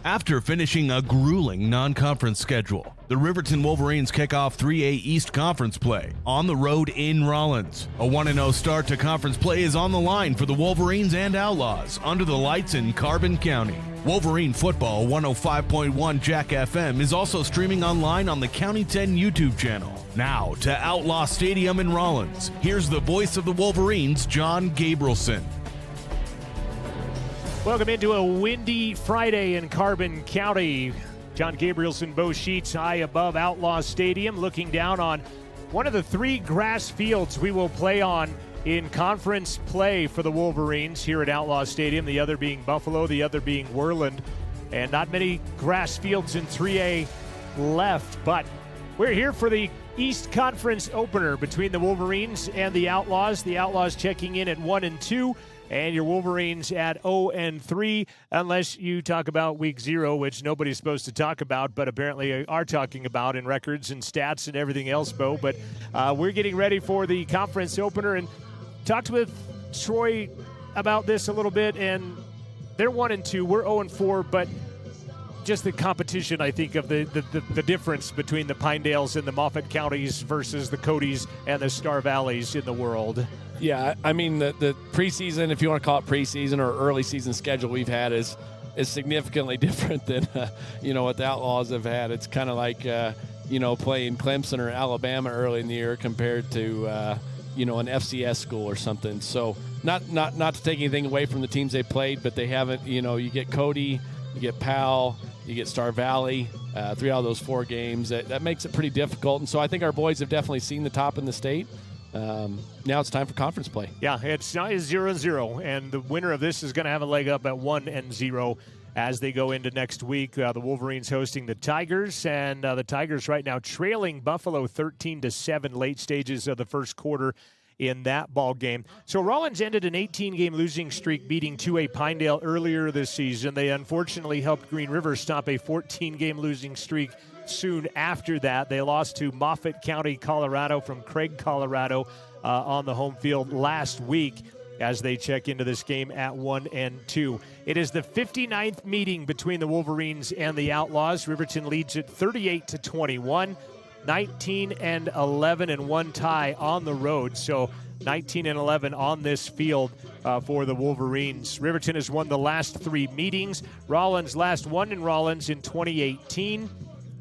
After finishing a grueling non-conference schedule, the Riverton Wolverines kick off 3A East Conference play on the road in Rawlins. A 1-0 start to conference play is on the line for the Wolverines and Outlaws under the lights in Carbon County. Wolverine Football 105.1 Jack FM is also streaming online on the County 10 YouTube channel. Now to Outlaw Stadium in Rawlins. Here's the voice of the Wolverines, John Gabrielson. Welcome into a windy Friday in Carbon County. John Gabrielson, Bo Sheets, high above Outlaw Stadium, looking down on one of the three grass fields we will play on in conference play for the Wolverines here at Outlaw Stadium, the other being Buffalo, the other being Worland. And not many grass fields in 3A left, but we're here for the East Conference opener between the Wolverines and the Outlaws. The Outlaws checking in at 1-2. And your Wolverines at 0-3, unless you talk about week 0, which nobody's supposed to talk about, but apparently are talking about in records and stats and everything else, Bo. But we're getting ready for the conference opener and talked with Troy about this a little bit, and they're 1-2. We're 0-4, but just the competition, I think, of the difference between the Pinedales and the Moffat counties versus the Codys and the Star Valleys in the world. Yeah, I mean, the preseason, if you want to call it preseason or early season schedule we've had is significantly different than, what the Outlaws have had. It's kind of like, playing Clemson or Alabama early in the year compared to, an FCS school or something. So not to take anything away from the teams they played, but they haven't, you get Cody, you get Powell, you get Star Valley, 3 out of those 4 games. That makes it pretty difficult. And so I think our boys have definitely seen the top in the state. Now it's time for conference play. Yeah, it's 0-0, and the winner of this is going to have a leg up at 1-0 as they go into next week. The Wolverines hosting the Tigers, and the Tigers right now trailing Buffalo 13-7 late stages of the first quarter in that ball game. So Rawlins ended an 18-game losing streak, beating 2A Pinedale earlier this season. They unfortunately helped Green River stop a 14-game losing streak soon after that. They lost to Moffat County, Colorado from Craig, Colorado on the home field last week as they check into this game at 1-2. It is the 59th meeting between the Wolverines and the Outlaws. Riverton leads it 38-21, 19-11 and 1 tie on the road. So 19-11 on this field for the Wolverines. Riverton has won the last 3 meetings. Rawlins last won in Rawlins in 2018.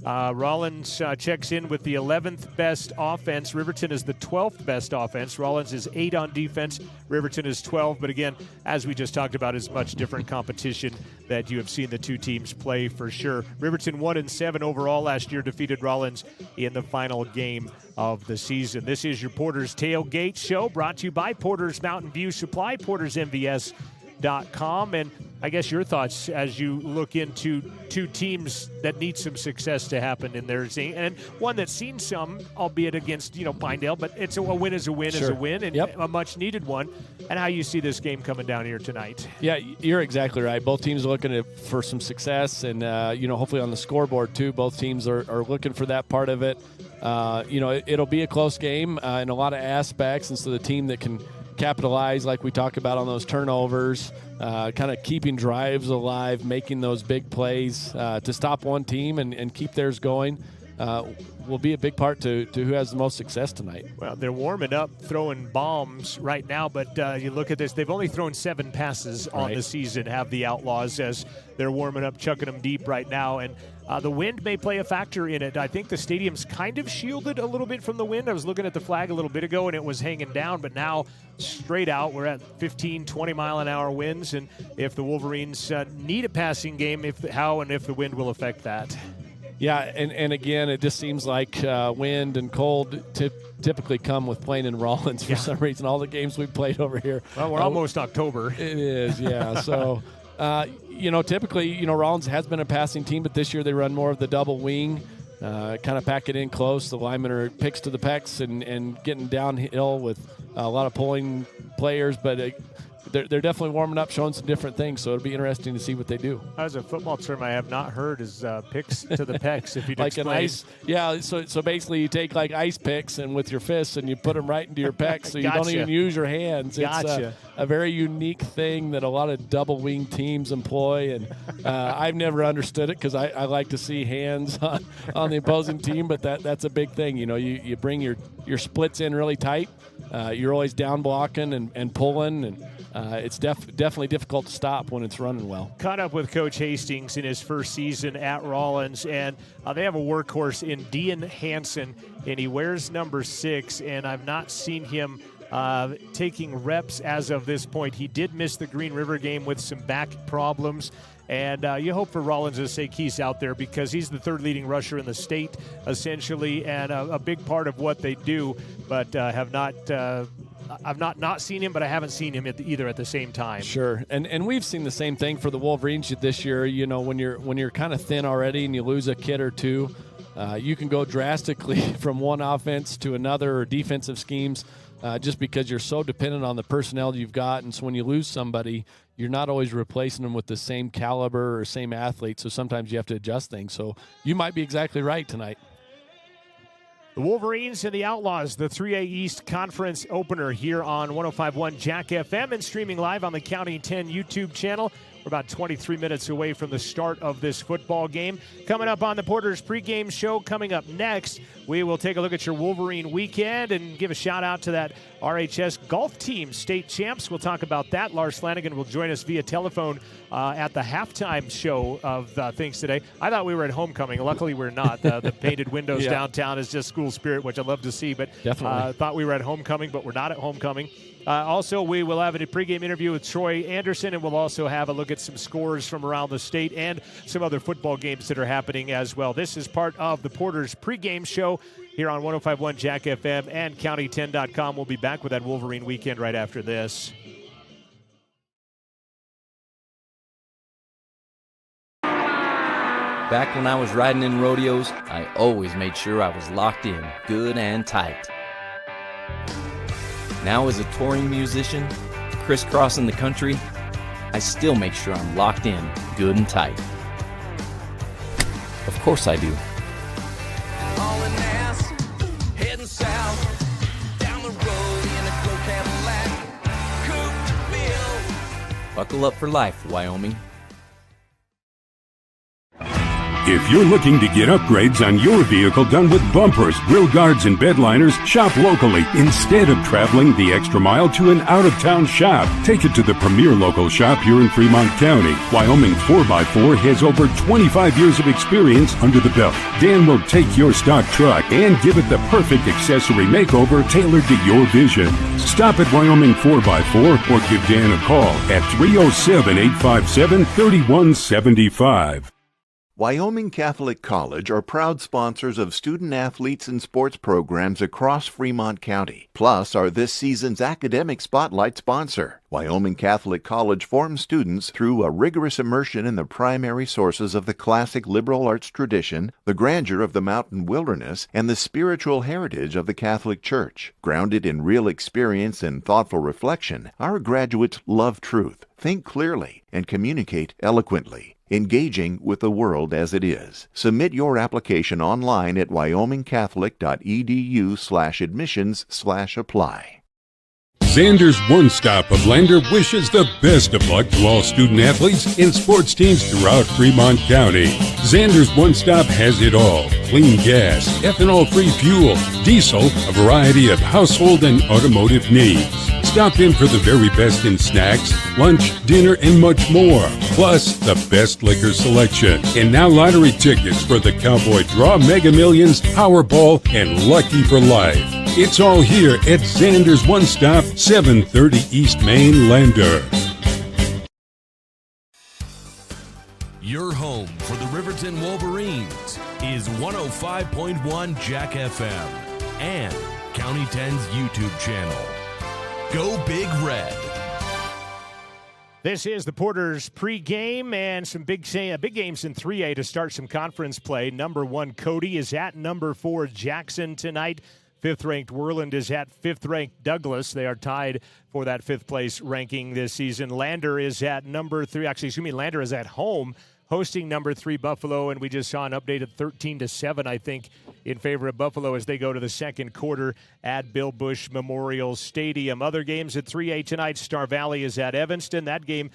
Rawlins checks in with the 11th best offense. Riverton is the 12th best offense. Rawlins is 8 on defense. Riverton is 12. But again, as we just talked about, is much different competition that you have seen the two teams play for sure. Riverton 1-7 overall last year, defeated Rawlins in the final game of the season. This is your Porter's Tailgate Show, brought to you by Porter's Mountain View Supply, PortersMVS.com. And I guess your thoughts as you look into two teams that need some success to happen in their scene, and one that's seen some, albeit against Pinedale, but it's a win is a win sure. is a win, and yep. a much needed one. And how you see this game coming down here tonight? Yeah, you're exactly right. Both teams are looking for some success, and hopefully on the scoreboard too. Both teams are looking for that part of it. It'll be a close game in a lot of aspects, and so the team that can capitalize, like we talk about, on those turnovers, kind of keeping drives alive, making those big plays to stop one team and keep theirs going, will be a big part to who has the most success tonight. Well, they're warming up, throwing bombs right now, but you look at this, they've only thrown 7 passes on the season, have the Outlaws, as they're warming up, chucking them deep right now. And the wind may play a factor in it. I think the stadium's kind of shielded a little bit from the wind. I was looking at the flag a little bit ago, and it was hanging down, but now straight out, we're at 15, 20-mile-an-hour winds. And if the Wolverines need a passing game, how and if the wind will affect that. Yeah, and again, it just seems like wind and cold typically come with playing in Rawlins for some reason. All the games we've played over here. Well, we're almost October. It is, yeah. So, typically, Rawlins has been a passing team, but this year they run more of the double wing, kind of pack it in close. The linemen are picks to the pecs and getting downhill with a lot of pulling players, but they're definitely warming up, showing some different things. So it'll be interesting to see what they do. That's a football term I have not heard is picks to the pecs. If you'd like explain. An ice, yeah. So basically, you take like ice picks and with your fists and you put them right into your pecs, so you don't even use your hands. It's a very unique thing that a lot of double wing teams employ, and I've never understood it because I like to see hands on the opposing team, but that's a big thing. You bring your splits in really tight. You're always down blocking and pulling, and it's definitely difficult to stop when it's running well. Caught up with Coach Hastings in his first season at Rawlins, and they have a workhorse in Dean Hansen, and he wears number 6, and I've not seen him taking reps as of this point. He did miss the Green River game with some back problems. And you hope for Rawlins' sake he's out there because he's the third leading rusher in the state, essentially, and a big part of what they do. But I've not seen him, but I haven't seen him either at the same time. Sure, and we've seen the same thing for the Wolverines this year. When you're kind of thin already and you lose a kid or two, you can go drastically from one offense to another or defensive schemes. Just because you're so dependent on the personnel you've got. And so when you lose somebody, you're not always replacing them with the same caliber or same athlete. So sometimes you have to adjust things. So you might be exactly right tonight. The Wolverines and the Outlaws, the 3A East Conference opener here on 105.1 Jack FM and streaming live on the County 10 YouTube channel. We're about 23 minutes away from the start of this football game. Coming up on the Porter's pregame show, coming up next, we will take a look at your Wolverine weekend and give a shout out to that RHS golf team state champs. We'll talk about that. Lars Flanagan will join us via telephone at the halftime show of things today. I thought we were at homecoming. Luckily, we're not. The painted windows downtown is just school spirit, which I love to see. But thought we were at homecoming, but we're not at homecoming. Also, we will have a pregame interview with Troy Anderson, and we'll also have a look at some scores from around the state and some other football games that are happening as well. This is part of the Porter's pregame show here on 105.1 Jack FM and County10.com. We'll be back with that Wolverine weekend right after this. Back when I was riding in rodeos, I always made sure I was locked in, good and tight. Now as a touring musician, crisscrossing the country, I still make sure I'm locked in, good and tight. Of course I do. Hauling ass, heading south, down the road in a glow Cadillac, coupe to bill. Buckle up for life, Wyoming. If you're looking to get upgrades on your vehicle done with bumpers, grill guards, and bed liners, shop locally. Instead of traveling the extra mile to an out-of-town shop, take it to the premier local shop here in Fremont County. Wyoming 4x4 has over 25 years of experience under the belt. Dan will take your stock truck and give it the perfect accessory makeover tailored to your vision. Stop at Wyoming 4x4 or give Dan a call at 307-857-3175. Wyoming Catholic College are proud sponsors of student athletes and sports programs across Fremont County, plus are this season's academic spotlight sponsor. Wyoming Catholic College forms students through a rigorous immersion in the primary sources of the classic liberal arts tradition, the grandeur of the mountain wilderness, and the spiritual heritage of the Catholic Church. Grounded in real experience and thoughtful reflection, our graduates love truth, think clearly, and communicate eloquently, engaging with the world as it is. Submit your application online at wyomingcatholic.edu/admissions/apply. Xander's One Stop of Lander wishes the best of luck to all student athletes and sports teams throughout Fremont County. Xander's One Stop has it all: clean gas, ethanol-free fuel, diesel, a variety of household and automotive needs. Stop in for the very best in snacks, lunch, dinner, and much more. Plus, the best liquor selection. And now lottery tickets for the Cowboy Draw, Mega Millions, Powerball, and Lucky for Life. It's all here at Xander's One Stop, 730 East Main, Lander. Your home for the Riverton Wolverines is 105.1 Jack FM and County 10's YouTube channel. Go Big Red. This is the Porter's pregame and some big games in 3A to start some conference play. Number 1 Cody is at number 4 Jackson tonight. Fifth-ranked Worland is at fifth-ranked Douglas. They are tied for that fifth-place ranking this season. Lander is at number 3. Lander is at home, hosting number 3 Buffalo, and we just saw an update at 13-7, I think, in favor of Buffalo as they go to the second quarter at Bill Bush Memorial Stadium. Other games at 3A tonight. Star Valley is at Evanston. That game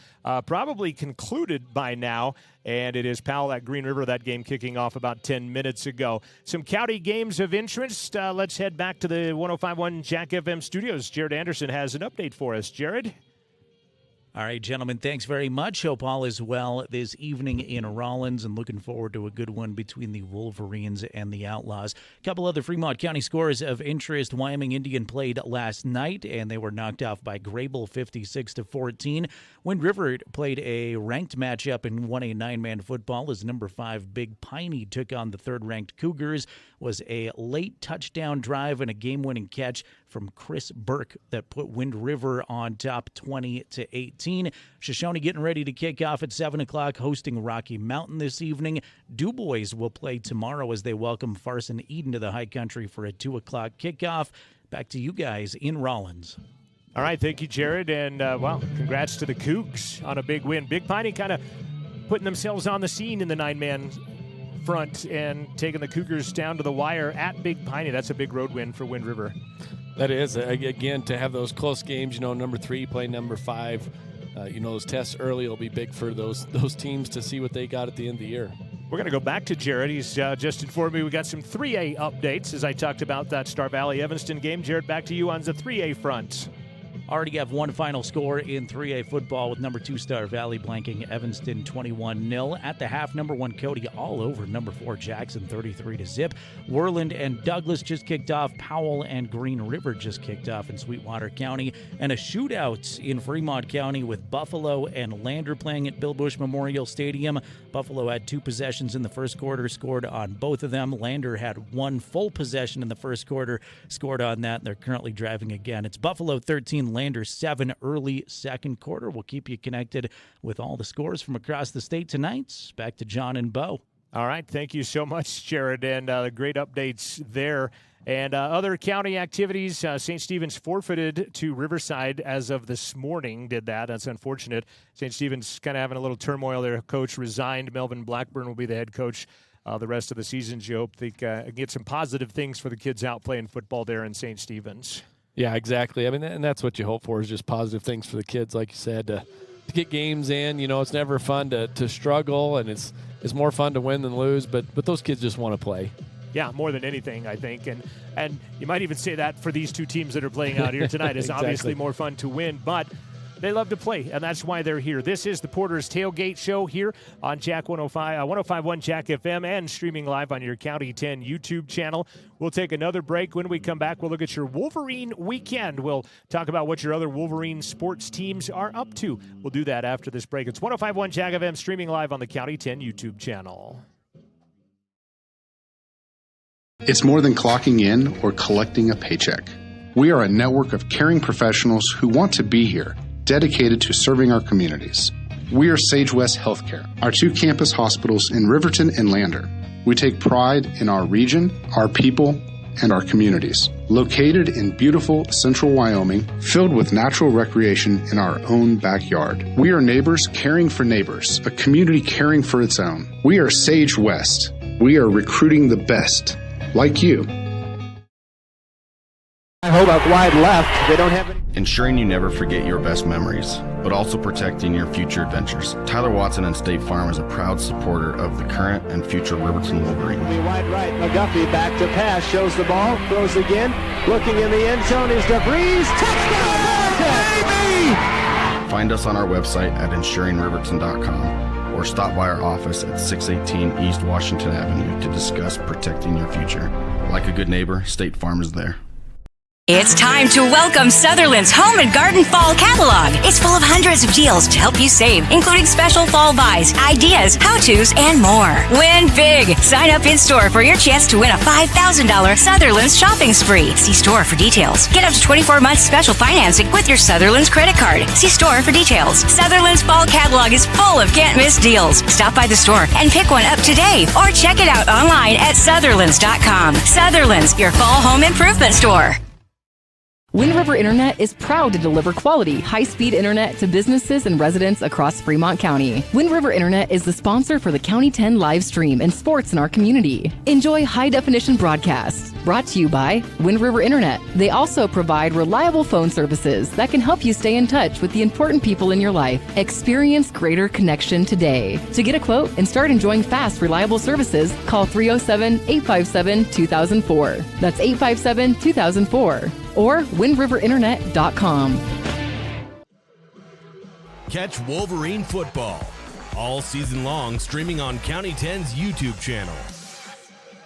probably concluded by now, and it is Powell at Green River. That game kicking off about 10 minutes ago. Some county games of interest. Let's head back to the 105.1 Jack FM studios. Jared Anderson has an update for us. Jared? All right, gentlemen, thanks very much. Hope all is well this evening in Rawlins, and looking forward to a good one between the Wolverines and the Outlaws. A couple other Fremont County scores of interest. Wyoming Indian played last night, and they were knocked off by Grable 56-14. Wind River played a ranked matchup in 1A 9-man football as number 5 Big Piney took on the third-ranked Cougars. Was a late touchdown drive and a game-winning catch from Chris Burke that put Wind River on top 20-18. Shoshone getting ready to kick off at 7 o'clock, hosting Rocky Mountain this evening. DuBois will play tomorrow as they welcome Farson Eden to the high country for a 2 o'clock kickoff. Back to you guys in Rawlins. All right, thank you, Jared, and congrats to the Cougs on a big win. Big Piney kind of putting themselves on the scene in the 9-man front and taking the Cougars down to the wire at Big Piney. That's a big road win for Wind River. That is, again, to have those close games, number 3 play number 5. Those tests early will be big for those teams to see what they got at the end of the year. We're going to go back to Jared. He's just informed me we got some 3A updates as I talked about that Star Valley-Evanston game. Jared, back to you on the 3A front. Already have one final score in 3A football with number 2 Star Valley blanking Evanston 21-0. At the half, number 1 Cody all over number 4 Jackson 33-0. Worland and Douglas just kicked off. Powell and Green River just kicked off in Sweetwater County. And a shootout in Fremont County with Buffalo and Lander playing at Bill Bush Memorial Stadium. Buffalo had 2 possessions in the first quarter, scored on both of them. Lander had 1 full possession in the first quarter, scored on that. They're currently driving again. It's Buffalo 13, Lander 7 early second quarter. We'll keep you connected with all the scores from across the state tonight. Back to John and Bo. All right. Thank you so much, Jared, and great updates there. And other county activities, St. Stephen's forfeited to Riverside as of this morning, did that. That's unfortunate. St. Stephen's kind of having a little turmoil. Their coach resigned. Melvin Blackburn will be the head coach the rest of the season. You hope they get some positive things for the kids out playing football there in St. Stephen's. Yeah, exactly. I mean, and that's what you hope for, is just positive things for the kids, like you said, to get games in. It's never fun to struggle, and it's more fun to win than lose, but those kids just want to play. Yeah, more than anything, I think. And you might even say that for these 2 teams that are playing out here tonight. It's Exactly. obviously more fun to win, but they love to play, and that's why they're here. This is the Porter's Tailgate Show here on Jack 105.1 Jack FM and streaming live on your County 10 YouTube channel. We'll take another break. When we come back, we'll look at your Wolverine weekend. We'll talk about what your other Wolverine sports teams are up to. We'll do that after this break. It's 105.1 Jack FM, streaming live on the County 10 YouTube channel. It's more than clocking in or collecting a paycheck. We are a network of caring professionals who want to be here, dedicated to serving our communities. We are Sage West Healthcare, our 2 campus hospitals in Riverton and Lander. We take pride in our region, our people, and our communities. Located in beautiful central Wyoming, filled with natural recreation in our own backyard. We are neighbors caring for neighbors, a community caring for its own. We are Sage West. We are recruiting the best, like you. I hold up wide left. They don't have any. Ensuring you never forget your best memories, but also protecting your future adventures. Tyler Watson and State Farm is a proud supporter of the current and future Riverton Wolverine. Wide right, McGuffey back to pass, shows the ball, throws again, looking in the end zone is DeVries. Touchdown, baby! Find us on our website at ensuringriverton.com or stop by our office at 618 East Washington Avenue to discuss protecting your future. Like a good neighbor, State Farm is there. It's time to welcome Sutherland's Home and Garden Fall Catalog. It's full of hundreds of deals to help you save, including special fall buys, ideas, how-tos, and more. Win big. Sign up in-store for your chance to win a $5,000 Sutherland's shopping spree. See store for details. Get up to 24 months special financing with your Sutherland's credit card. See store for details. Sutherland's Fall Catalog is full of can't-miss deals. Stop by the store and pick one up today or check it out online at Sutherlands.com. Sutherland's, your fall home improvement store. Wind River Internet is proud to deliver quality, high-speed internet to businesses and residents across Fremont County. Wind River Internet is the sponsor for the County 10 live stream and sports in our community. Enjoy high-definition broadcasts. Brought to you by Wind River Internet. They also provide reliable phone services that can help you stay in touch with the important people in your life. Experience greater connection today. To get a quote and start enjoying fast, reliable services, call 307-857-2004. That's 857-2004. Or windriverinternet.com. Catch Wolverine football all season long, streaming on County 10's YouTube channel.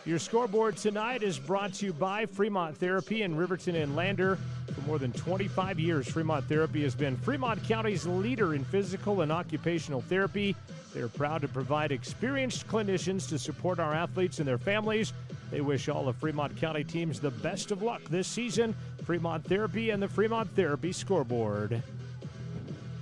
Your scoreboard tonight is brought to you by Fremont Therapy in Riverton and Lander. For more than 25 years, Fremont Therapy has been Fremont County's leader in physical and occupational therapy. They're proud to provide experienced clinicians to support our athletes and their families. They wish all of Fremont County teams the best of luck this season. Fremont Therapy and the Fremont Therapy scoreboard.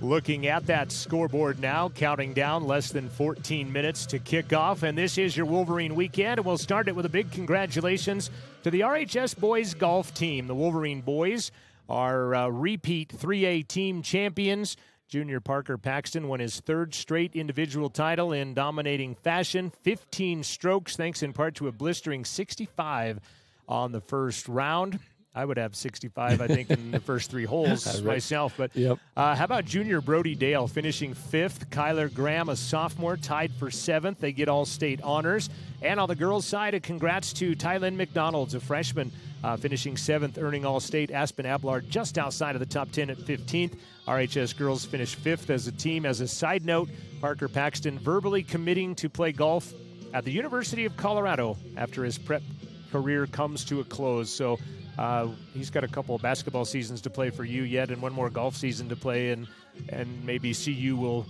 Looking at that scoreboard now, counting down less than 14 minutes to kickoff, and this is your Wolverine weekend, and we'll start it with a big congratulations to the RHS boys golf team. The Wolverine boys are repeat 3A team champions. Junior Parker Paxton won his third straight individual title in dominating fashion, 15 strokes, thanks in part to a blistering 65 on the first round. I would have 65, I think, in the first three holes myself. But how about Junior Brody Dale finishing fifth? Kyler Graham, a sophomore, tied for seventh. They get all-state honors. And on the girls' side, a congrats to Tylynn McDonald's, a freshman, finishing seventh, earning all-state. Aspen Ablard just outside of the top 10 at 15th. RHS girls finished fifth as a team. As a side note, Parker Paxton verbally committing to play golf at the University of Colorado after his prep career comes to a close. So he's got a couple of basketball seasons to play for you yet, and one more golf season to play, and maybe CU will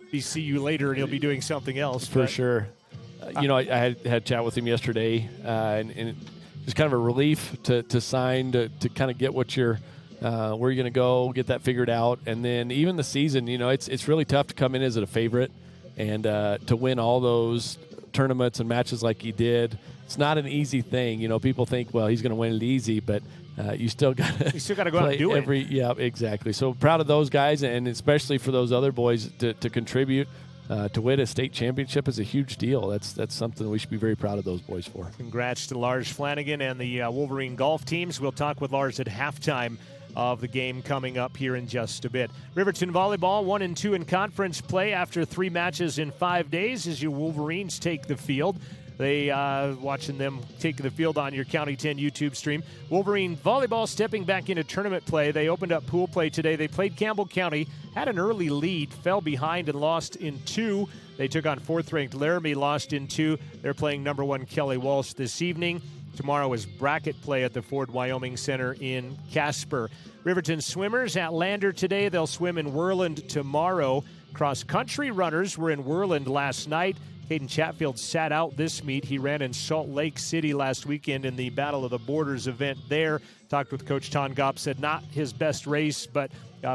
be CU later, and he'll be doing something else. For sure. I had a chat with him yesterday, and it's kind of a relief to sign, to kind of get what you're where you're going to go, get that figured out. And then even the season, it's really tough to come in as a favorite and to win all those tournaments and matches like he did. It's not an easy thing. People think, well, he's going to win it easy, but you still got to go out and do it. Yeah, exactly. So proud of those guys, and especially for those other boys to contribute. To win a state championship is a huge deal. That's something we should be very proud of those boys for. Congrats to Lars Flanagan and the Wolverine golf teams. We'll talk with Lars at halftime of the game coming up here in just a bit. Riverton volleyball 1-2 in conference play after 3 matches in 5 days as your Wolverines take the field. They watching them take the field on your County 10 YouTube stream. Wolverine volleyball stepping back into tournament play. They opened up pool play today. They played Campbell County, had an early lead, fell behind and lost in 2. They took on 4th-ranked Laramie, lost in 2. They're playing number 1 Kelly Walsh this evening. Tomorrow is bracket play at the Ford Wyoming Center in Casper. Riverton swimmers at Lander today. They'll swim in Worland tomorrow. Cross-country runners were in Worland last night. Caden Chatfield sat out this meet. He ran in Salt Lake City last weekend in the Battle of the Borders event there. Talked with Coach Ton Gopp, said not his best race, but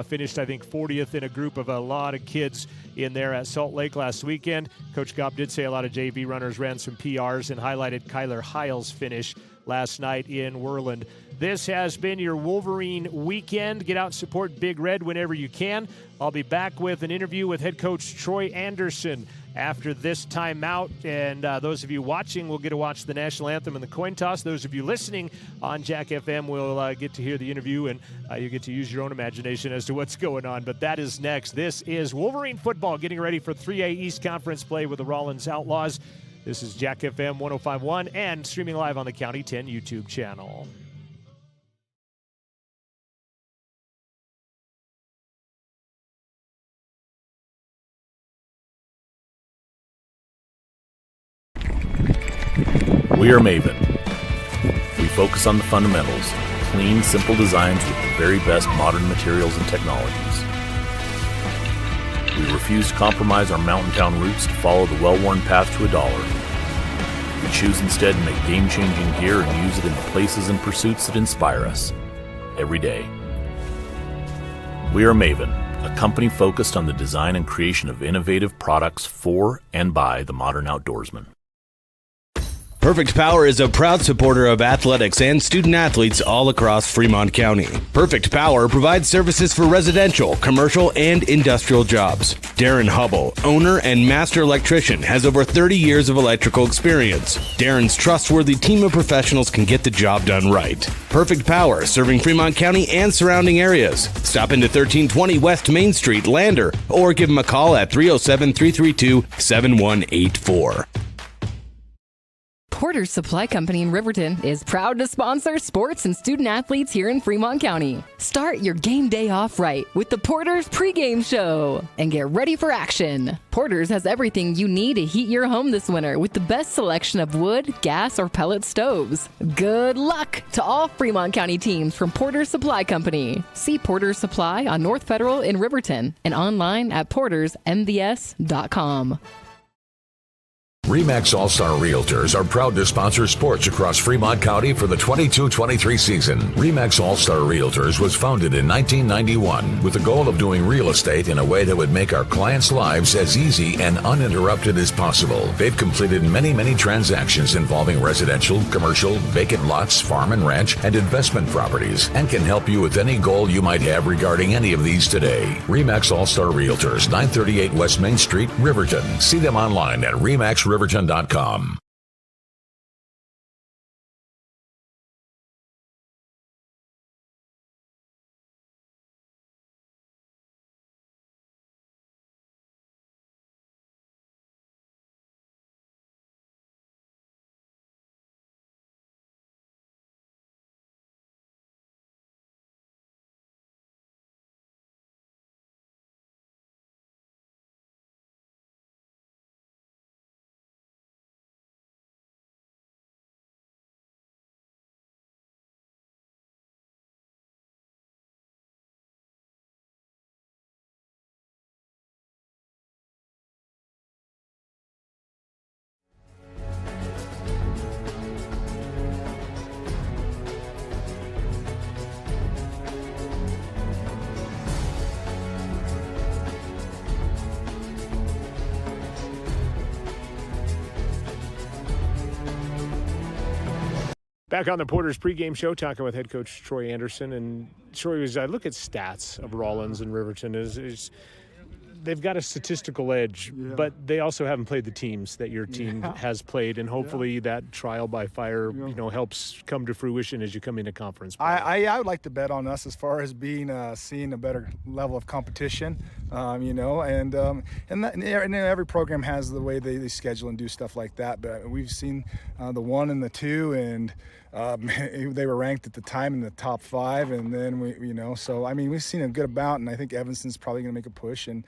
finished, I think, 40th in a group of a lot of kids in there at Salt Lake last weekend. Coach Gopp did say a lot of JV runners ran some PRs and highlighted Kyler Hiles' finish last night in Worland. This has been your Wolverine weekend. Get out and support Big Red whenever you can. I'll be back with an interview with head coach Troy Anderson after this timeout. And those of you watching will get to watch the national anthem and the coin toss. Those of you listening on Jack FM will get to hear the interview, and you get to use your own imagination as to what's going on. But that is next. This is Wolverine football getting ready for 3A East Conference play with the Rawlins Outlaws. This is Jack FM 105.1 and streaming live on the County 10 YouTube channel. We are Maven. We focus on the fundamentals, clean, simple designs with the very best modern materials and technologies. We refuse to compromise our mountain town roots to follow the well-worn path to $1. We choose instead to make game-changing gear and use it in the places and pursuits that inspire us every day. We are Maven, a company focused on the design and creation of innovative products for and by the modern outdoorsman. Perfect Power is a proud supporter of athletics and student athletes all across Fremont County. Perfect Power provides services for residential, commercial, and industrial jobs. Darren Hubble, owner and master electrician, has over 30 years of electrical experience. Darren's trustworthy team of professionals can get the job done right. Perfect Power, serving Fremont County and surrounding areas. Stop into 1320 West Main Street, Lander, or give them a call at 307-332-7184. Porter's Supply Company in Riverton is proud to sponsor sports and student athletes here in Fremont County. Start your game day off right with the Porter's Pregame Show and get ready for action. Porter's has everything you need to heat your home this winter with the best selection of wood, gas, or pellet stoves. Good luck to all Fremont County teams from Porter's Supply Company. See Porter's Supply on North Federal in Riverton and online at portersmvs.com. RE/MAX All-Star Realtors are proud to sponsor sports across Fremont County for the 22-23 season. RE/MAX All-Star Realtors was founded in 1991 with the goal of doing real estate in a way that would make our clients' lives as easy and uninterrupted as possible. They've completed many transactions involving residential, commercial, vacant lots, farm and ranch, and investment properties, and can help you with any goal you might have regarding any of these today. RE/MAX All-Star Realtors, 938 West Main Street, Riverton. See them online at remaxriverton.com. Back on the Porter's Pregame Show, talking with head coach Troy Anderson. And Troy, as I look at stats of Rawlins and Riverton, is they've got a statistical edge, but they also haven't played the teams that your team has played, and hopefully that trial by fire, helps come to fruition as you come into conference play. I would like to bet on us as far as being seeing a better level of competition, and every program has the way they schedule and do stuff like that. But we've seen the 1 and the 2, and they were ranked at the time in the top 5, and then we've seen a good amount, and I think Evanston's probably going to make a push, and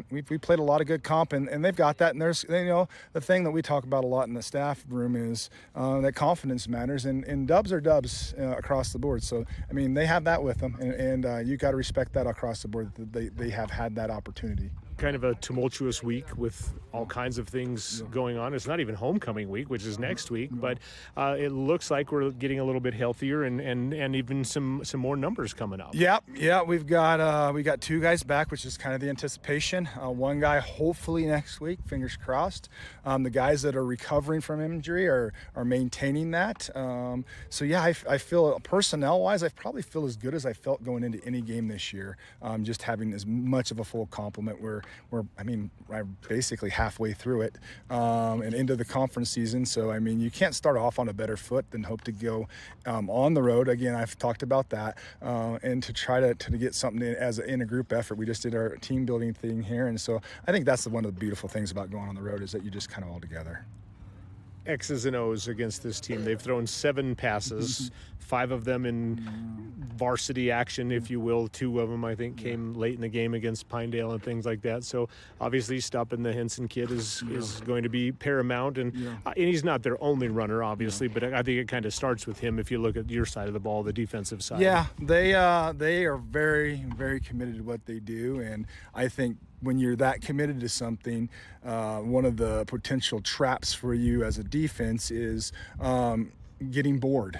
we played a lot of good comp, and they've got that. And there's the thing that we talk about a lot in the staff room is that confidence matters, and dubs are dubs across the board. So I mean, they have that with them, and you got to respect that across the board, that they have had that opportunity. Kind of a tumultuous week with all kinds of things going on. It's not even homecoming week, which is next week, but it looks like we're getting a little bit healthier and even some more numbers coming up. Yeah, we got 2 guys back, which is kind of the anticipation. 1 guy hopefully next week, fingers crossed. The guys that are recovering from injury are maintaining that. I feel personnel-wise, I probably feel as good as I felt going into any game this year. Just having as much of a full complement. We're basically halfway through it and into the conference season. So, I mean, you can't start off on a better foot than hope to go on the road. Again, I've talked about that, and to try to get something in a group effort. We just did our team building thing here, and so I think that's one of the beautiful things about going on the road is that you just kind of all together. X's and O's against this team. They've thrown 7 passes, 5 of them in varsity action, if you will. 2 of them, I think, came late in the game against Pinedale and things like that. So obviously stopping the Henson kid is going to be paramount. And he's not their only runner, obviously, but I think it kind of starts with him if you look at your side of the ball, the defensive side. Yeah, they are very, very committed to what they do. And I think when you're that committed to something, one of the potential traps for you as a defense is getting bored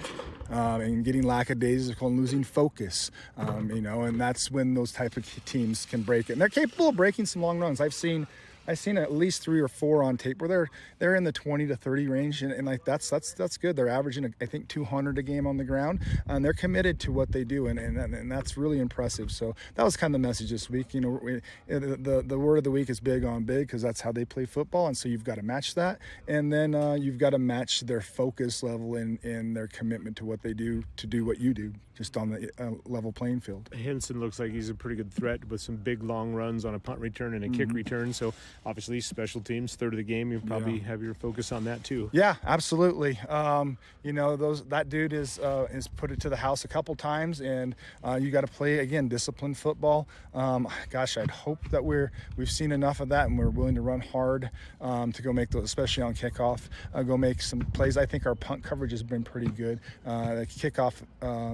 and getting lackadaisical and losing focus, and that's when those type of teams can break it. And they're capable of breaking some long runs. I've seen at least 3 or 4 on tape where they're in the 20 to 30 range, and like that's good. They're averaging, I think, 200 a game on the ground, and they're committed to what they do, and that's really impressive. So that was kind of the message this week. The word of the week is big on big, because that's how they play football, and so you've got to match that, and then you've got to match their focus level and their commitment to what they do to do what you do, just on the level playing field. Henson looks like he's a pretty good threat with some big long runs on a punt return and a kick return. So obviously special teams, third of the game, you probably have your focus on that too. Yeah, absolutely. That dude is put it to the house a couple times, and you got to play, again, disciplined football. I'd hope that we've seen enough of that and we're willing to run hard to go make those, especially on kickoff, go make some plays. I think our punt coverage has been pretty good. The kickoff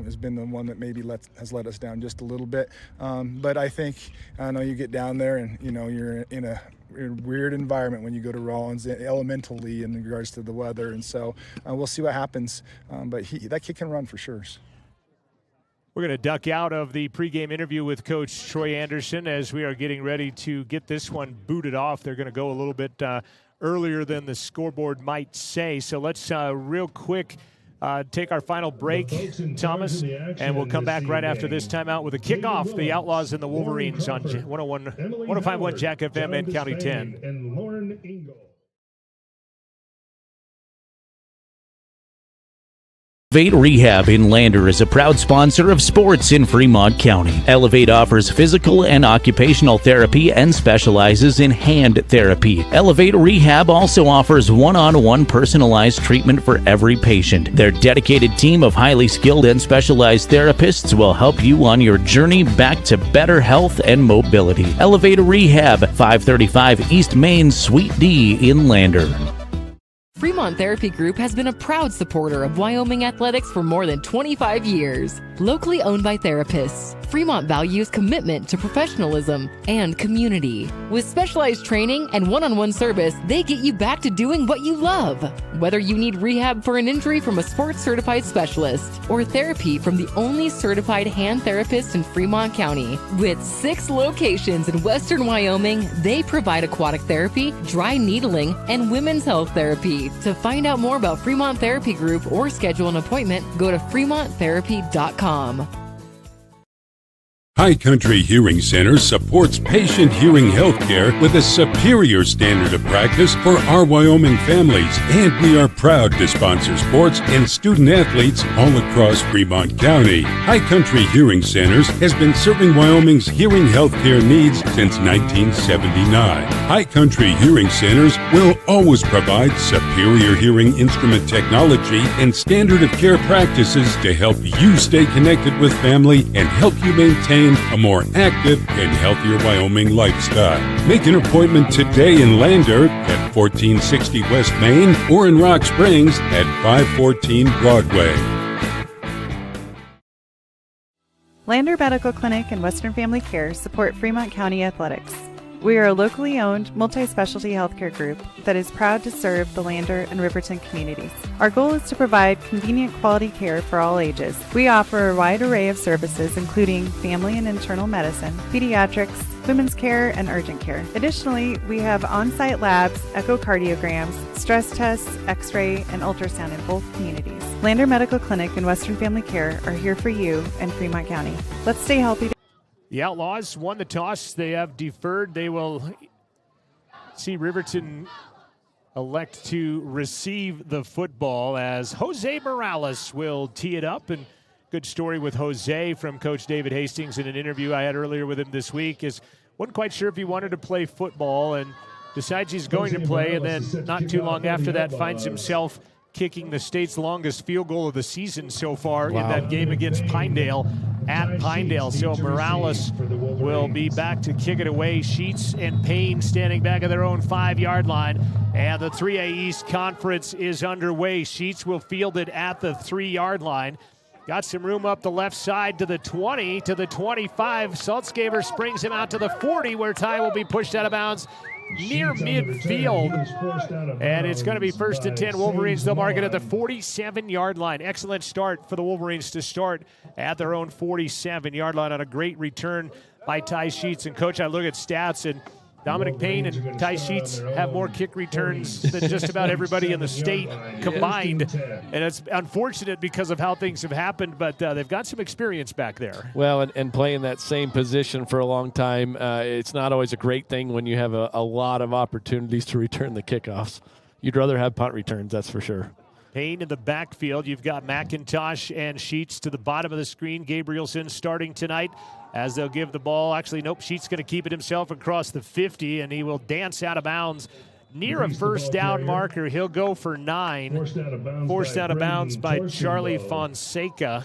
has been the one that maybe has let us down just a little bit. But I know you get down there and, you're in a weird environment when you go to Rawlins, elementally in regards to the weather. And so we'll see what happens. But that kid can run for sure. We're going to duck out of the pregame interview with Coach Troy Anderson as we are getting ready to get this one booted off. They're going to go a little bit earlier than the scoreboard might say. So let's real quick take our final break, Thomas, and we'll come back right after this timeout with a kickoff. The Outlaws and the Wolverines on 105.1 Jack FM and County 10. Elevate Rehab in Lander is a proud sponsor of sports in Fremont County. Elevate offers physical and occupational therapy and specializes in hand therapy. Elevate Rehab also offers one-on-one personalized treatment for every patient. Their dedicated team of highly skilled and specialized therapists will help you on your journey back to better health and mobility. Elevate Rehab, 535 East Main, Suite D in Lander. Fremont Therapy Group has been a proud supporter of Wyoming athletics for more than 25 years. Locally owned by therapists, Fremont values commitment to professionalism and community. With specialized training and one-on-one service, they get you back to doing what you love. Whether you need rehab for an injury from a sports-certified specialist or therapy from the only certified hand therapist in Fremont County. With 6 locations in western Wyoming, they provide aquatic therapy, dry needling, and women's health therapy. To find out more about Fremont Therapy Group or schedule an appointment, go to fremonttherapy.com. High Country Hearing Center supports patient hearing health care with a superior standard of practice for our Wyoming families, and we are proud to sponsor sports and student athletes all across Fremont County. High Country Hearing Centers has been serving Wyoming's hearing health care needs since 1979. High Country Hearing Centers will always provide superior hearing instrument technology and standard of care practices to help you stay connected with family and help you maintain a more active and healthier Wyoming lifestyle. Make an appointment today in Lander at 1460 West Main or in Rock Springs at 514 Broadway. Lander Medical Clinic and Western Family Care support Fremont County athletics. We are a locally owned, multi-specialty healthcare group that is proud to serve the Lander and Riverton communities. Our goal is to provide convenient quality care for all ages. We offer a wide array of services including family and internal medicine, pediatrics, women's care, and urgent care. Additionally, we have on-site labs, echocardiograms, stress tests, x-ray, and ultrasound in both communities. Lander Medical Clinic and Western Family Care are here for you in Fremont County. Let's stay healthy. The Outlaws won the toss. They have deferred. They will see Riverton elect to receive the football as Jose Morales will tee it up. And good story with Jose from Coach David Hastings in an interview I had earlier with him this week. Wasn't quite sure if he wanted to play football, and decides he's going to play, and then not too long after that finds himself kicking the state's longest field goal of the season so far in that game against Pinedale at Pinedale. So Morales will be back to kick it away. Sheets and Payne standing back at their own 5-yard line. And the 3A East Conference is underway. Sheets will field it at the 3-yard line. Got some room up the left side to the 20, to the 25. Saltzgaber springs him out to the 40, where Ty will be pushed out of bounds near midfield. And it's going to be 1st and 10. Wolverines, they'll mark it at the 47-yard line. Excellent start for the Wolverines to start at their own 47-yard line on a great return by Ty Sheets. And, Coach, I look at stats, and Dominic Payne and Ty Sheets have more kick returns than just about everybody in the state combined. And it's unfortunate because of how things have happened, but they've got some experience back there. Well, and playing that same position for a long time, it's not always a great thing when you have a lot of opportunities to return the kickoffs. You'd rather have punt returns, that's for sure. Payne in the backfield. You've got McIntosh and Sheets to the bottom of the screen. Gabrielson starting tonight as they'll give the ball. Actually, nope, Sheets going to keep it himself across the 50, and he will dance out of bounds near a first down marker. He'll go for 9. Forced out of bounds by Charlie Fonseca.